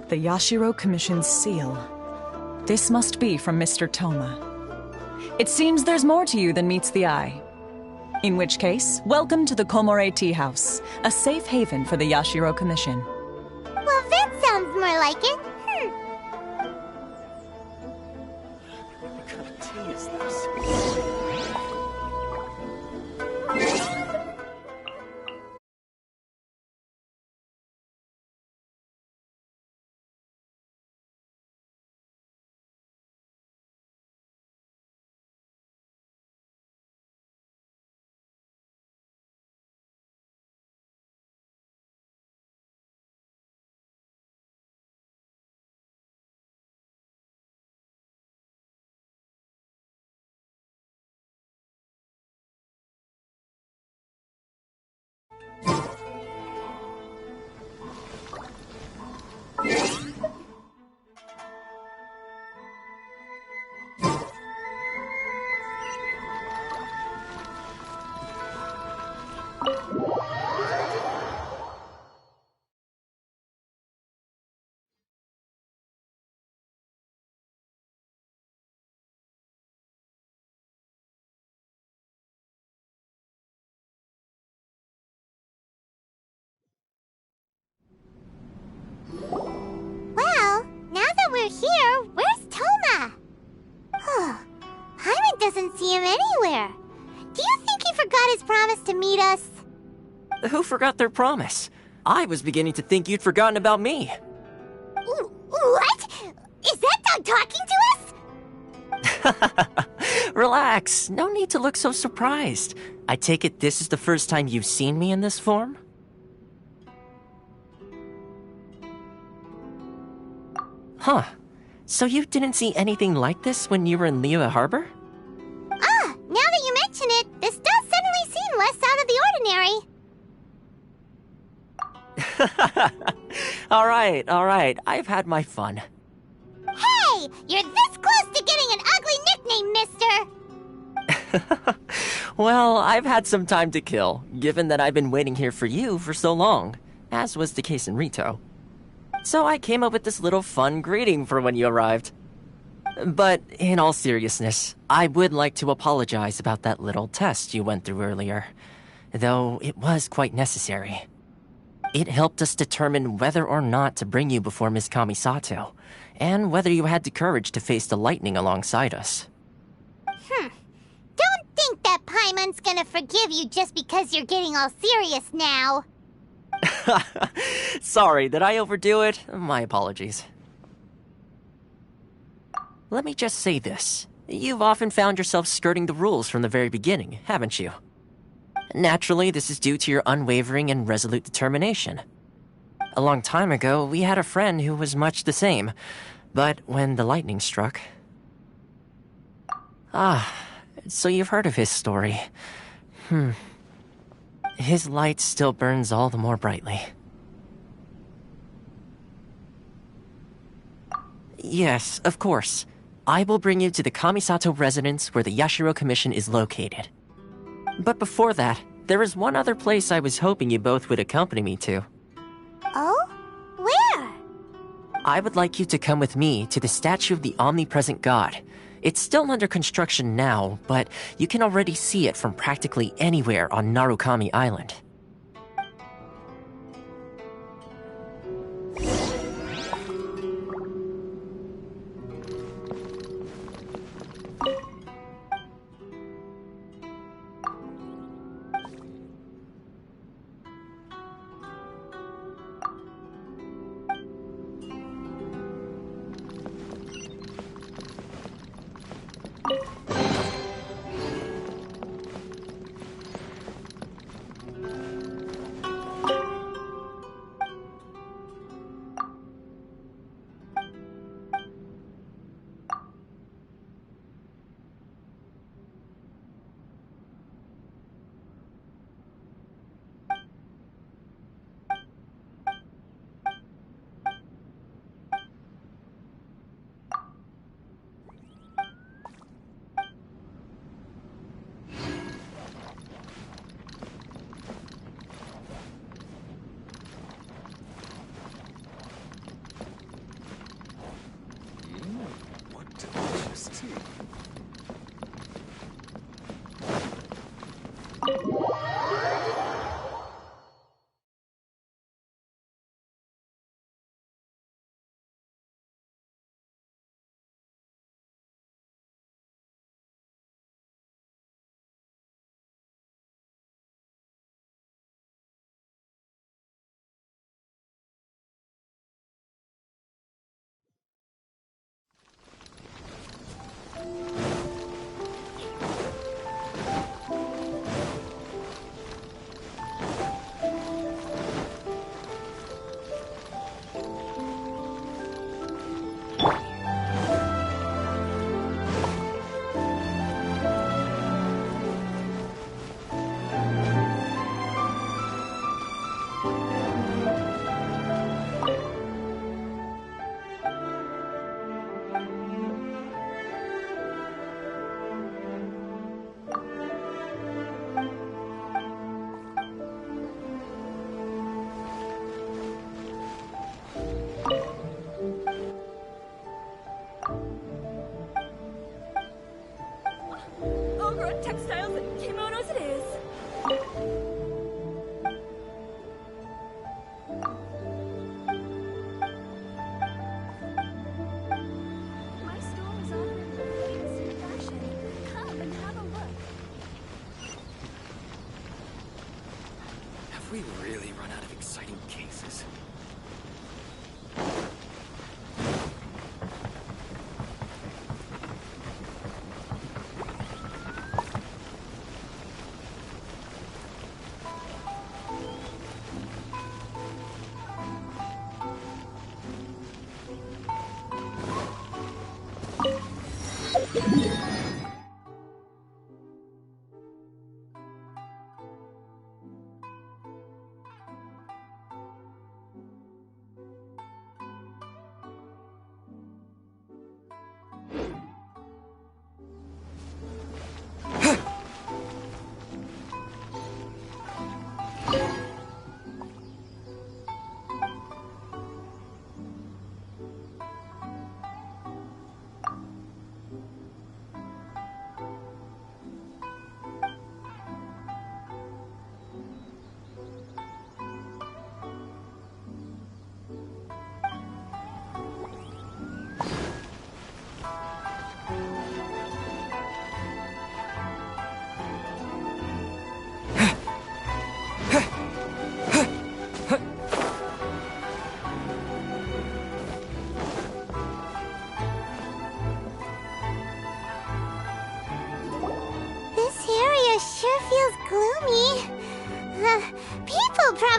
The Yashiro Commission's seal. This must be from Mr. Toma. It seems there's more to you than meets the eye. In which case, welcome to the Komore Tea House, a safe haven for the Yashiro Commission. Well, that sounds more like it. What kind of tea is this? Well, now that we're here, where's Toma? Paimon doesn't see him anywhere. Do you think he forgot his promise to meet us? Who forgot their promise? I was beginning to think you'd forgotten about me. What? Is that dog talking to us? Relax. No need to look so surprised. I take it this is the first time you've seen me in this form? Huh. So you didn't see anything like this when you were in Liyue Harbor? Now that you mention it, this does suddenly seem less out of the ordinary. Alright. I've had my fun. Hey! You're this close to getting an ugly nickname, mister! Well, I've had some time to kill, given that I've been waiting here for you for so long, as was the case in Rito. So I came up with this little fun greeting for when you arrived. But in all seriousness, I would like to apologize about that little test you went through earlier, though it was quite necessary. It helped us determine whether or not to bring you before Ms. Kamisato, and whether you had the courage to face the lightning alongside us. Don't think that Paimon's gonna forgive you just because you're getting all serious now. Sorry, did I overdo it? My apologies. Let me just say this. You've often found yourself skirting the rules from the very beginning, haven't you? Naturally, this is due to your unwavering and resolute determination. A long time ago, we had a friend who was much the same, but when the lightning struck... so you've heard of his story. His light still burns all the more brightly. Yes, of course. I will bring you to the Kamisato residence where the Yashiro Commission is located. But before that, there is one other place I was hoping you both would accompany me to. Oh? Where? I would like you to come with me to the statue of the omnipresent god. It's still under construction now, but you can already see it from practically anywhere on Narukami Island.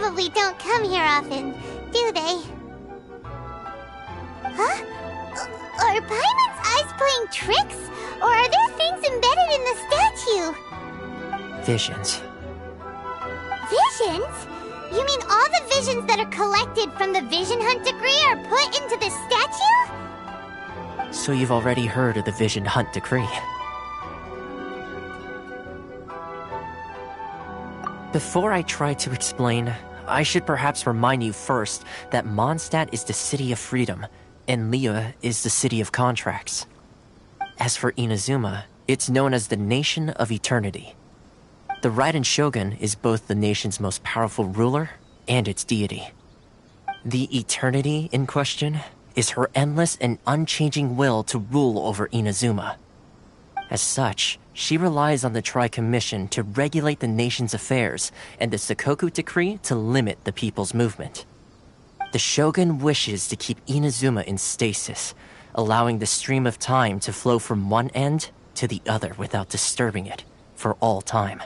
probably don't come here often, do they? Huh? Are Paimon's eyes playing tricks? Or are there things embedded in the statue? Visions. Visions? You mean all the visions that are collected from the Vision Hunt decree are put into the statue? So you've already heard of the Vision Hunt decree. Before I try to explain, I should perhaps remind you first that Mondstadt is the city of freedom, and Liyue is the city of contracts. As for Inuzuma, it's known as the Nation of Eternity. The Raiden Shogun is both the nation's most powerful ruler and its deity. The Eternity in question is her endless and unchanging will to rule over Inuzuma. As such, she relies on the Tri-Commission to regulate the nation's affairs and the Sakoku Decree to limit the people's movement. The Shogun wishes to keep Inuzuma in stasis, allowing the stream of time to flow from one end to the other without disturbing it for all time.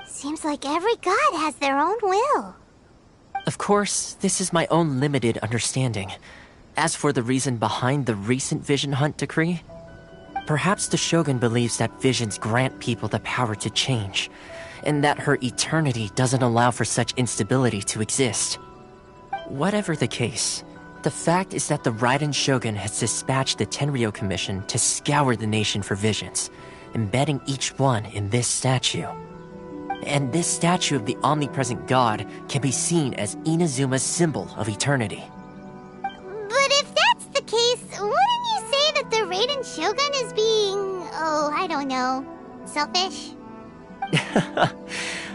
Seems like every god has their own will. Of course, this is my own limited understanding. As for the reason behind the recent Vision Hunt decree, perhaps the Shogun believes that visions grant people the power to change, and that her eternity doesn't allow for such instability to exist. Whatever the case, the fact is that the Raiden Shogun has dispatched the Tenryou Commission to scour the nation for visions, embedding each one in this statue. And this statue of the omnipresent god can be seen as Inuzuma's symbol of eternity. But if that's the case, wouldn't you say that the Raiden Shogun is being, I don't know, selfish?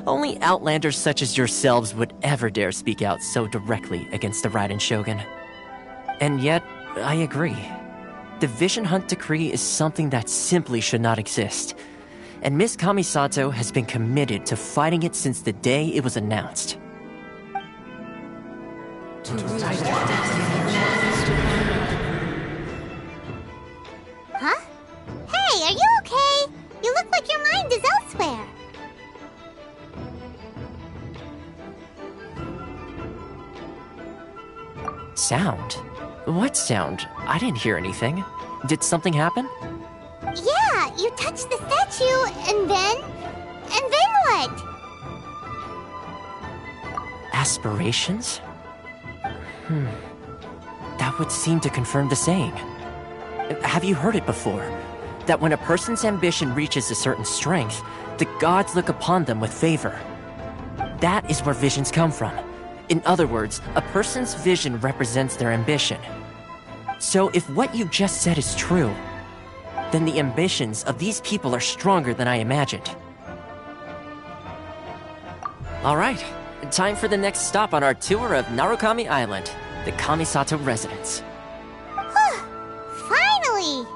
Only outlanders such as yourselves would ever dare speak out so directly against the Raiden Shogun. And yet, I agree. The Vision Hunt decree is something that simply should not exist. And Miss Kamisato has been committed to fighting it since the day it was announced. Huh? Hey, are you okay? You look like your mind is elsewhere. Sound? What sound? I didn't hear anything. Did something happen? Yeah, you touched the statue, and then what? Aspirations? That would seem to confirm the saying. Have you heard it before? That when a person's ambition reaches a certain strength, the gods look upon them with favor. That is where visions come from. In other words, a person's vision represents their ambition. So if what you just said is true, then the ambitions of these people are stronger than I imagined. Alright, time for the next stop on our tour of Narukami Island, the Kamisato residence. Finally!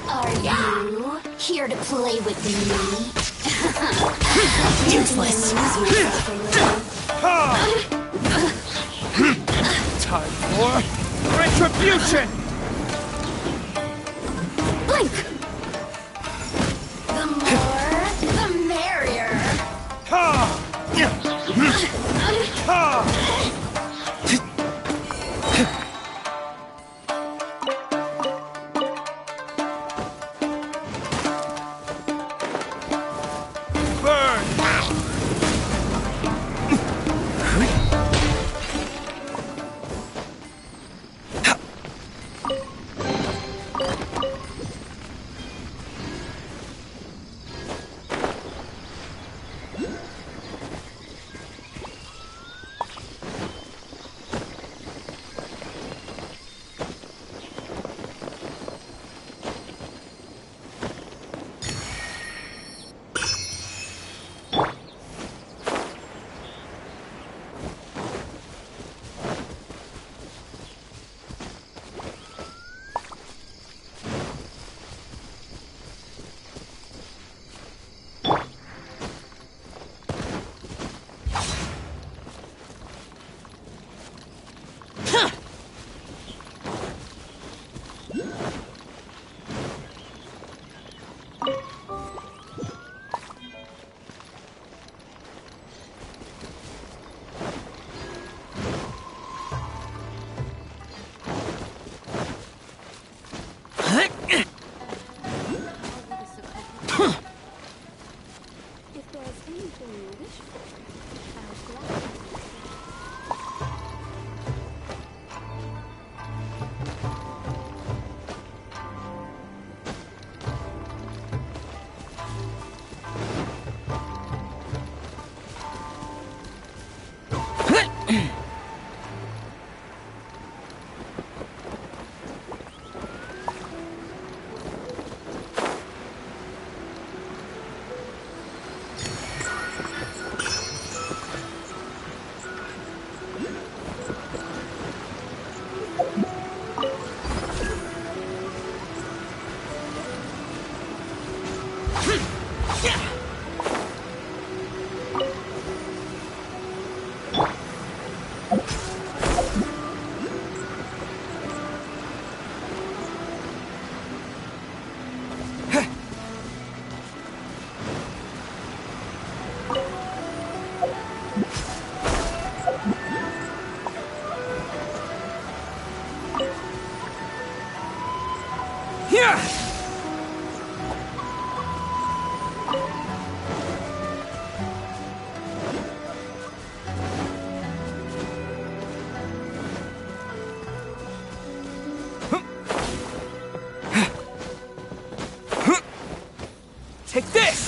Are you here to play with me? Useless. Time for retribution! Blink! The more, the merrier. If there's anything you wish for, I'll gladly. Take this!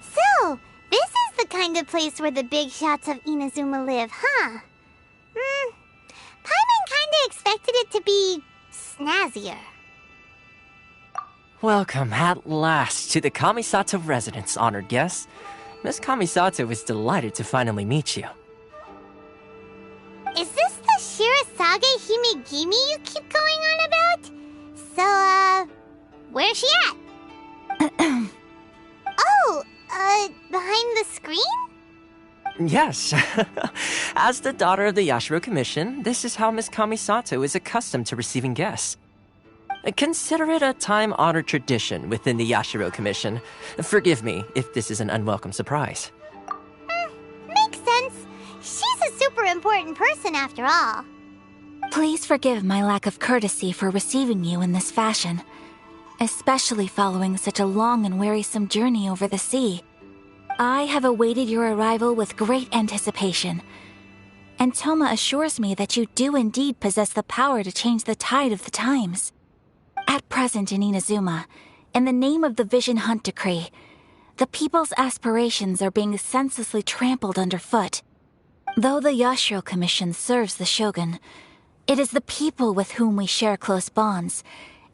So, this is the kind of place where the big shots of Inuzuma live, huh? Paimon kinda expected it to be snazzier. Welcome at last to the Kamisato residence, honored guests. Miss Kamisato is delighted to finally meet you. Is this the Shirasage Himegimi you keep going on about? So, where's she at? Oh, behind the screen? Yes. As the daughter of the Yashiro Commission, this is how Miss Kamisato is accustomed to receiving guests. Consider it a time-honored tradition within the Yashiro Commission. Forgive me if this is an unwelcome surprise. Makes sense. She's a super important person after all. Please forgive my lack of courtesy for receiving you in this fashion, especially following such a long and wearisome journey over the sea. I have awaited your arrival with great anticipation, and Toma assures me that you do indeed possess the power to change the tide of the times. At present in Inuzuma, in the name of the Vision Hunt Decree, the people's aspirations are being senselessly trampled underfoot. Though the Yashiro Commission serves the Shogun, it is the people with whom we share close bonds,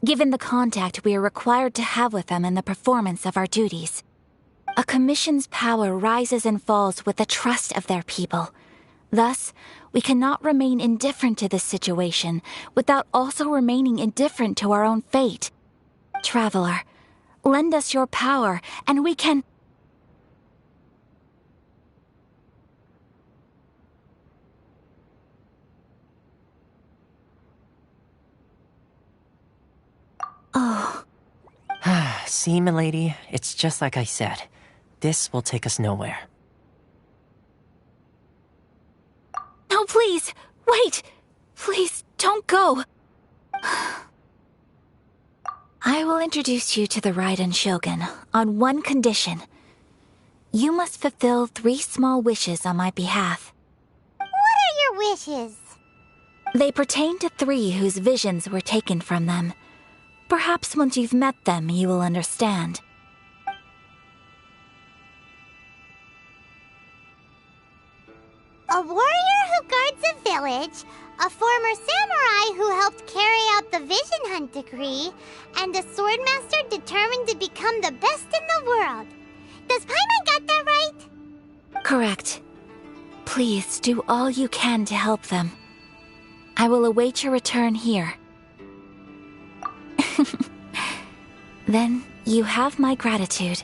given the contact we are required to have with them in the performance of our duties. A commission's power rises and falls with the trust of their people. Thus, we cannot remain indifferent to this situation without also remaining indifferent to our own fate. Traveler, lend us your power, and we can... Oh. See, milady, it's just like I said. this will take us nowhere. No, please! Wait! Please, don't go! I will introduce you to the Raiden Shogun on one condition. You must fulfill 3 small wishes on my behalf. What are your wishes? They pertain to 3 whose visions were taken from them. Perhaps once you've met them, you will understand. A warrior who guards a village, a former samurai who helped carry out the Vision Hunt decree, and a swordmaster determined to become the best in the world. Does Paimon got that right? Correct. Please do all you can to help them. I will await your return here. Then you have my gratitude.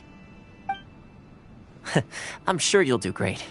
I'm sure you'll do great.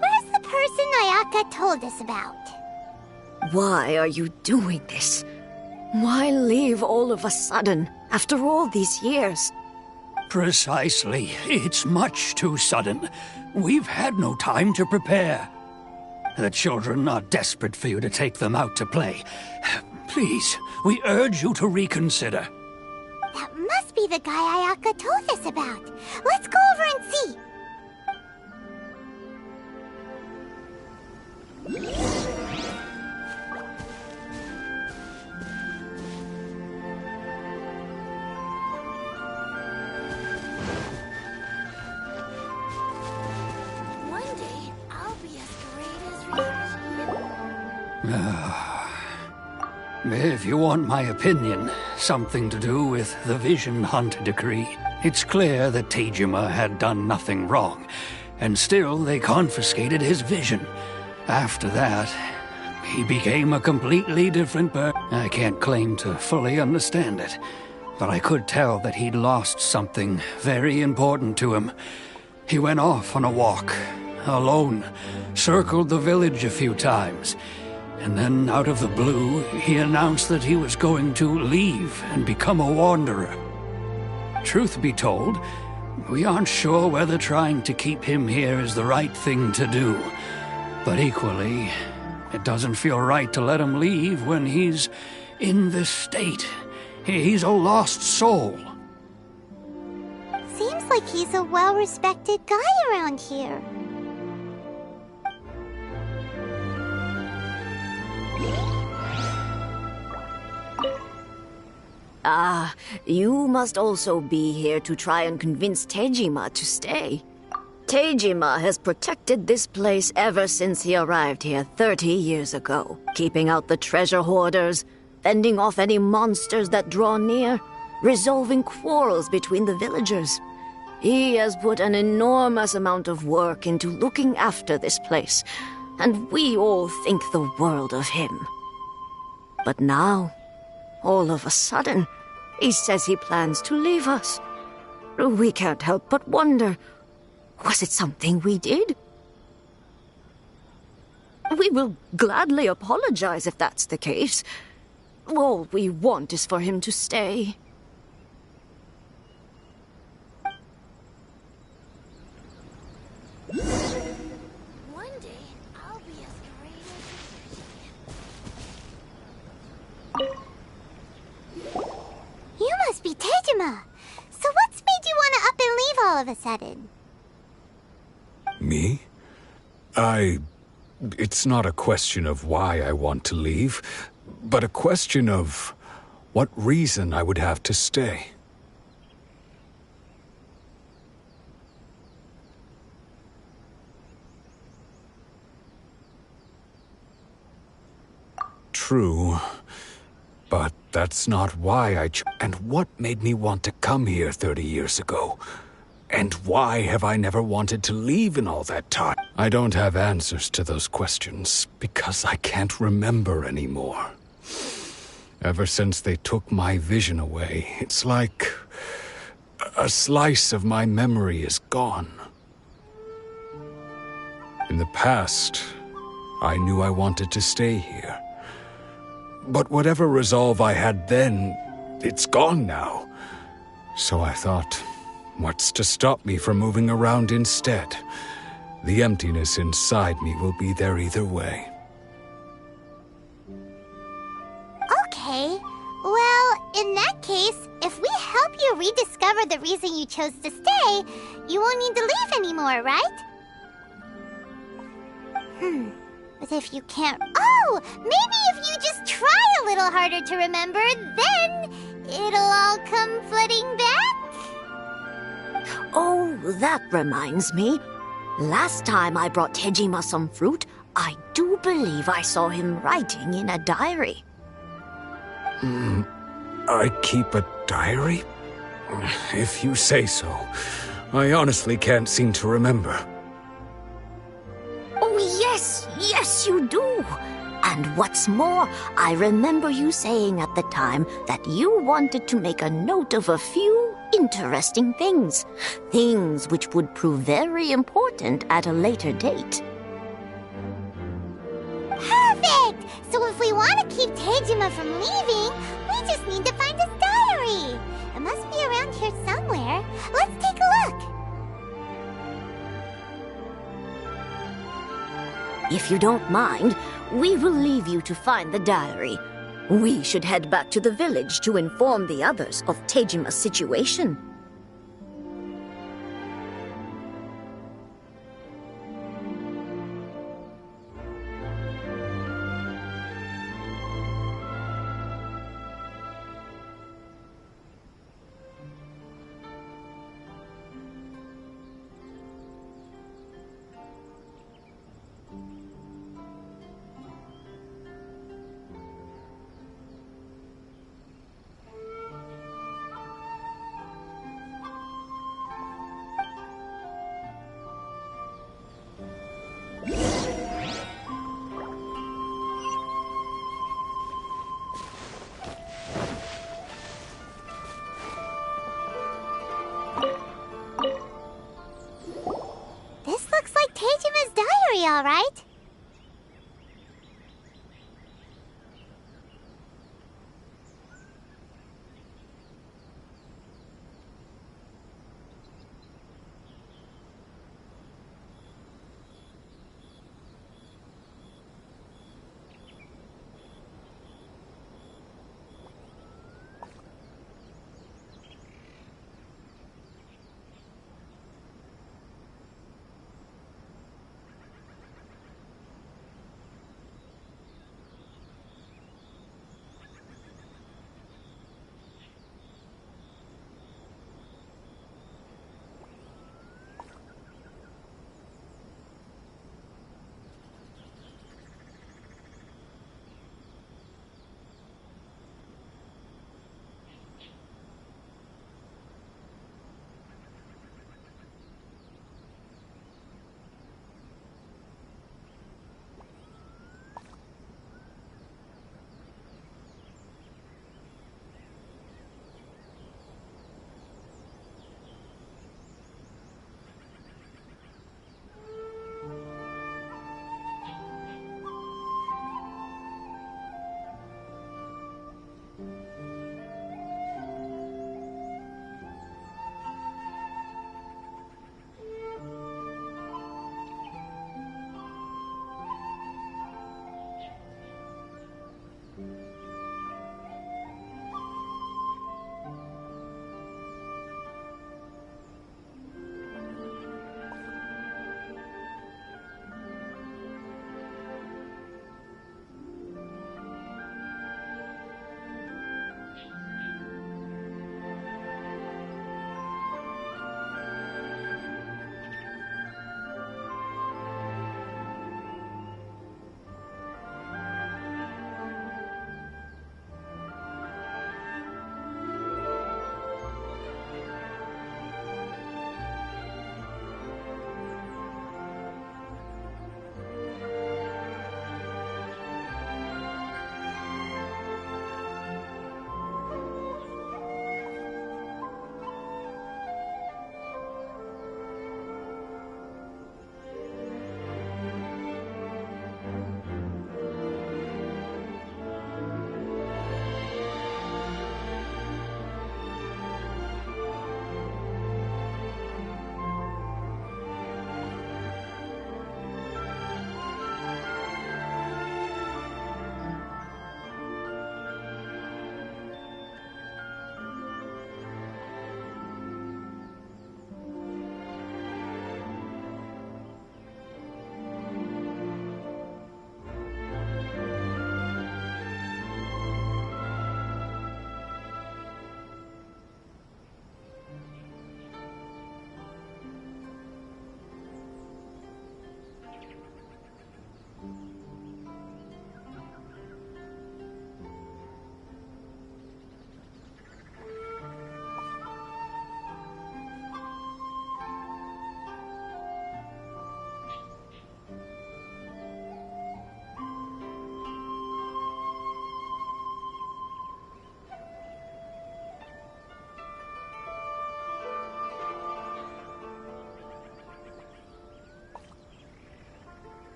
Where's the person Ayaka told us about? Why are you doing this? Why leave all of a sudden, after all these years? Precisely. It's much too sudden. We've had no time to prepare. The children are desperate for you to take them out to play. Please, we urge you to reconsider. That must be the guy Ayaka told us about. Let's go over and see. One day, I'll be as great as If you want my opinion, something to do with the Vision Hunt decree, it's clear that Tejima had done nothing wrong, and still they confiscated his vision. After that, he became a completely different person. I can't claim to fully understand it, but I could tell that he'd lost something very important to him. He went off on a walk, alone, circled the village a few times, and then out of the blue, he announced that he was going to leave and become a wanderer. Truth be told, we aren't sure whether trying to keep him here is the right thing to do. But equally, it doesn't feel right to let him leave when he's in this state. He's a lost soul. Seems like he's a well-respected guy around here. Ah, you must also be here to try and convince Tejima to stay. Tejima has protected this place ever since he arrived here 30 years ago, keeping out the treasure hoarders, fending off any monsters that draw near, resolving quarrels between the villagers. He has put an enormous amount of work into looking after this place, and we all think the world of him. But now, all of a sudden, he says he plans to leave us. We can't help but wonder, was it something we did? We will gladly apologize if that's the case. All we want is for him to stay. Tejima. So what's made you want to up and leave all of a sudden? Me? It's not a question of why I want to leave, but a question of what reason I would have to stay. True, but that's not why and what made me want to come here 30 years ago? And why have I never wanted to leave in all that time? I don't have answers to those questions, because I can't remember anymore. Ever since they took my vision away, it's like a slice of my memory is gone. In the past, I knew I wanted to stay here. But whatever resolve I had then, it's gone now. So I thought, what's to stop me from moving around instead? The emptiness inside me will be there either way. Okay. Well, in that case, if we help you rediscover the reason you chose to stay, you won't need to leave anymore, right? But if you can't... Oh! Maybe if you just try a little harder to remember, then it'll all come flooding back? Oh, that reminds me. Last time I brought Tejima some fruit, I do believe I saw him writing in a diary. I keep a diary? If you say so. I honestly can't seem to remember. Oh, yes, you do. And what's more, I remember you saying at the time that you wanted to make a note of a few interesting things. Things which would prove very important at a later date. Perfect! So if we want to keep Tejima from leaving, we just need to find his diary. It must be around here somewhere. Let's take a look. If you don't mind, we will leave you to find the diary. We should head back to the village to inform the others of Tejima's situation. This looks like Tejima's diary, all right?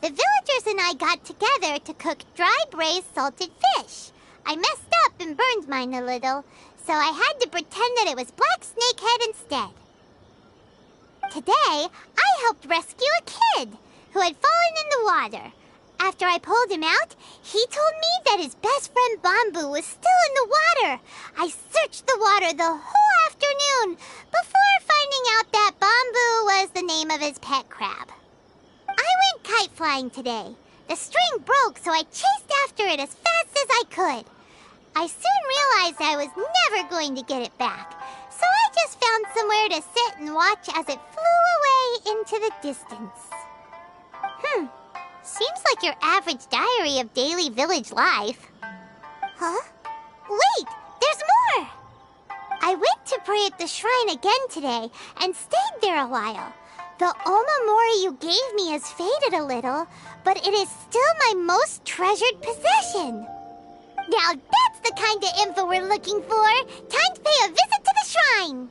the villagers and I got together to cook dry braised salted fish. I messed up and burned mine a little, so I had to pretend that it was black snakehead instead. Today, I helped rescue a kid who had fallen in the water. After I pulled him out, he told me that his best friend Bamboo was still in the water. I searched the water the whole afternoon before finding out that Bamboo was the name of his pet crab. I went kite flying today. The string broke, so I chased after it as fast as I could. I soon realized I was never going to get it back, so I just found somewhere to sit and watch as it flew away into the distance. Seems like your average diary of daily village life. Huh? Wait, there's more! I went to pray at the shrine again today and stayed there a while. The Omamori you gave me has faded a little, but it is still my most treasured possession. Now that's the kind of info we're looking for. Time to pay a visit to the shrine.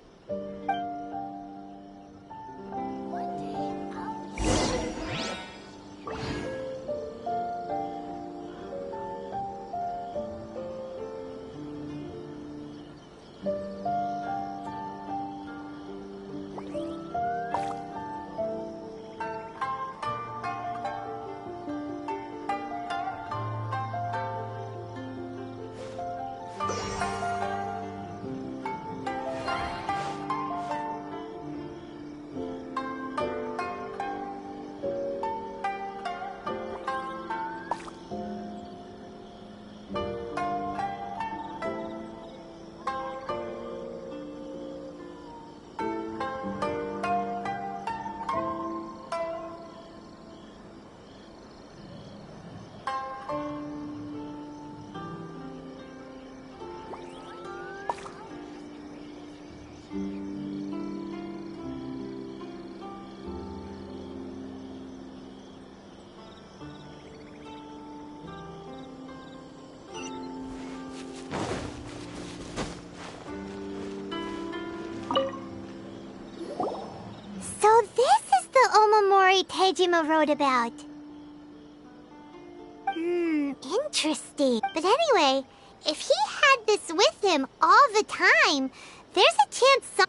Tejima wrote about. Interesting. But anyway, if he had this with him all the time, there's a chance some...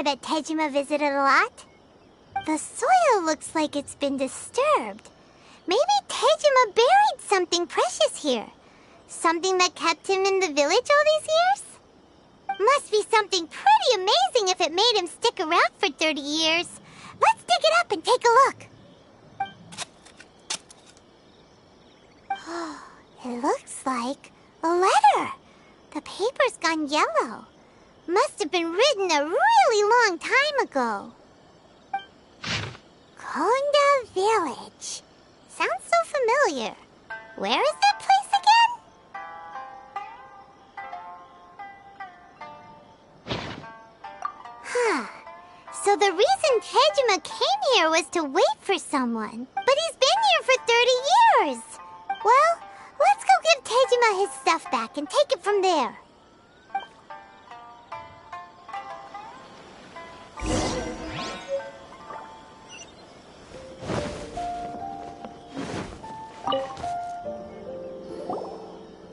that Tejima visited a lot. The soil looks like it's been disturbed. Maybe Tejima buried something precious here. Something that kept him in the village all these years? Must be something pretty amazing if it made him stick around for 30 years. Let's dig it up and take a look. It looks like a letter. The paper's gone yellow. Must have been written a really long time ago. Konda Village. Sounds so familiar. Where is that place again? So the reason Tejima came here was to wait for someone. But he's been here for 30 years. Well, let's go give Tejima his stuff back and take it from there.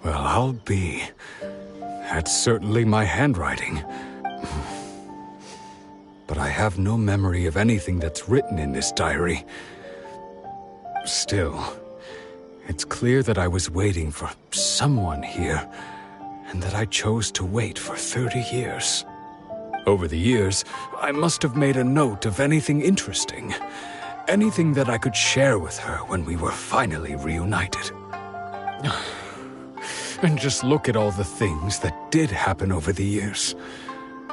Well, I'll be. That's certainly my handwriting. But I have no memory of anything that's written in this diary. Still, it's clear that I was waiting for someone here, and that I chose to wait for 30 years. Over the years, I must have made a note of anything interesting. Anything that I could share with her when we were finally reunited. And just look at all the things that did happen over the years.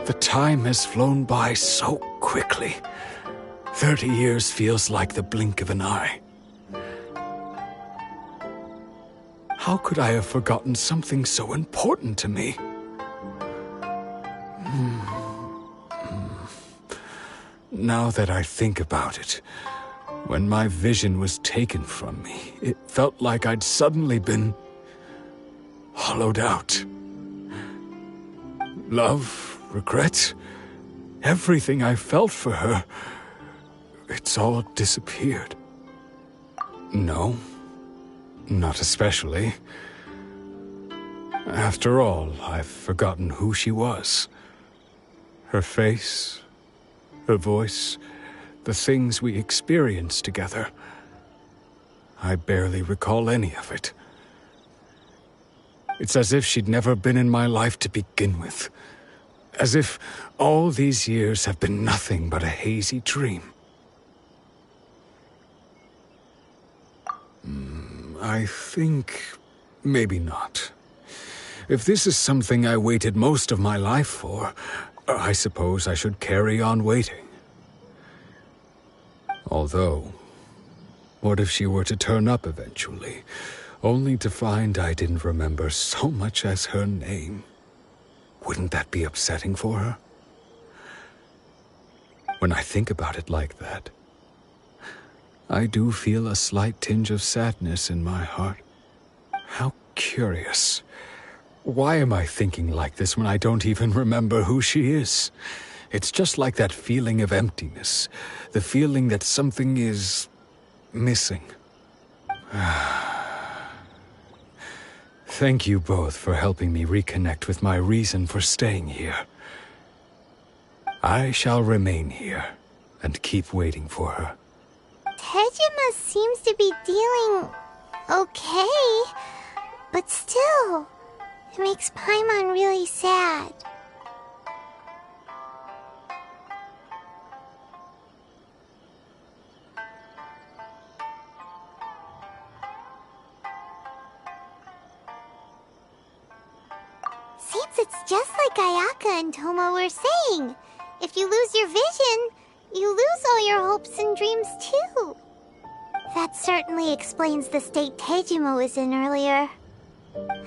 The time has flown by so quickly. 30 years feels like the blink of an eye. How could I have forgotten something so important to me? Now that I think about it, when my vision was taken from me, it felt like I'd suddenly been hollowed out. Love, regret, everything I felt for her, it's all disappeared. No, not especially. After all, I've forgotten who she was. Her face, her voice, the things we experienced together. I barely recall any of it. It's as if she'd never been in my life to begin with. As if all these years have been nothing but a hazy dream. I think maybe not. If this is something I waited most of my life for, I suppose I should carry on waiting. Although, what if she were to turn up eventually, only to find I didn't remember so much as her name? Wouldn't that be upsetting for her? When I think about it like that, I do feel a slight tinge of sadness in my heart. How curious. Why am I thinking like this when I don't even remember who she is? It's just like that feeling of emptiness, the feeling that something is missing. Thank you both for helping me reconnect with my reason for staying here. I shall remain here and keep waiting for her. Tejima seems to be dealing okay, but still, it makes Paimon really sad. Seems it's just like Ayaka and Toma were saying. If you lose your vision, you lose all your hopes and dreams too. That certainly explains the state Tejima was in earlier.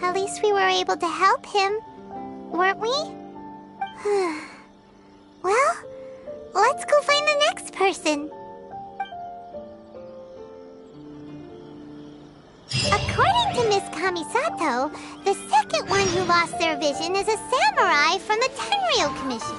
At least we were able to help him, weren't we? Well, let's go find the next person. According to Miss Kamisato, the second one who lost their vision is a samurai from the Tenryou Commission.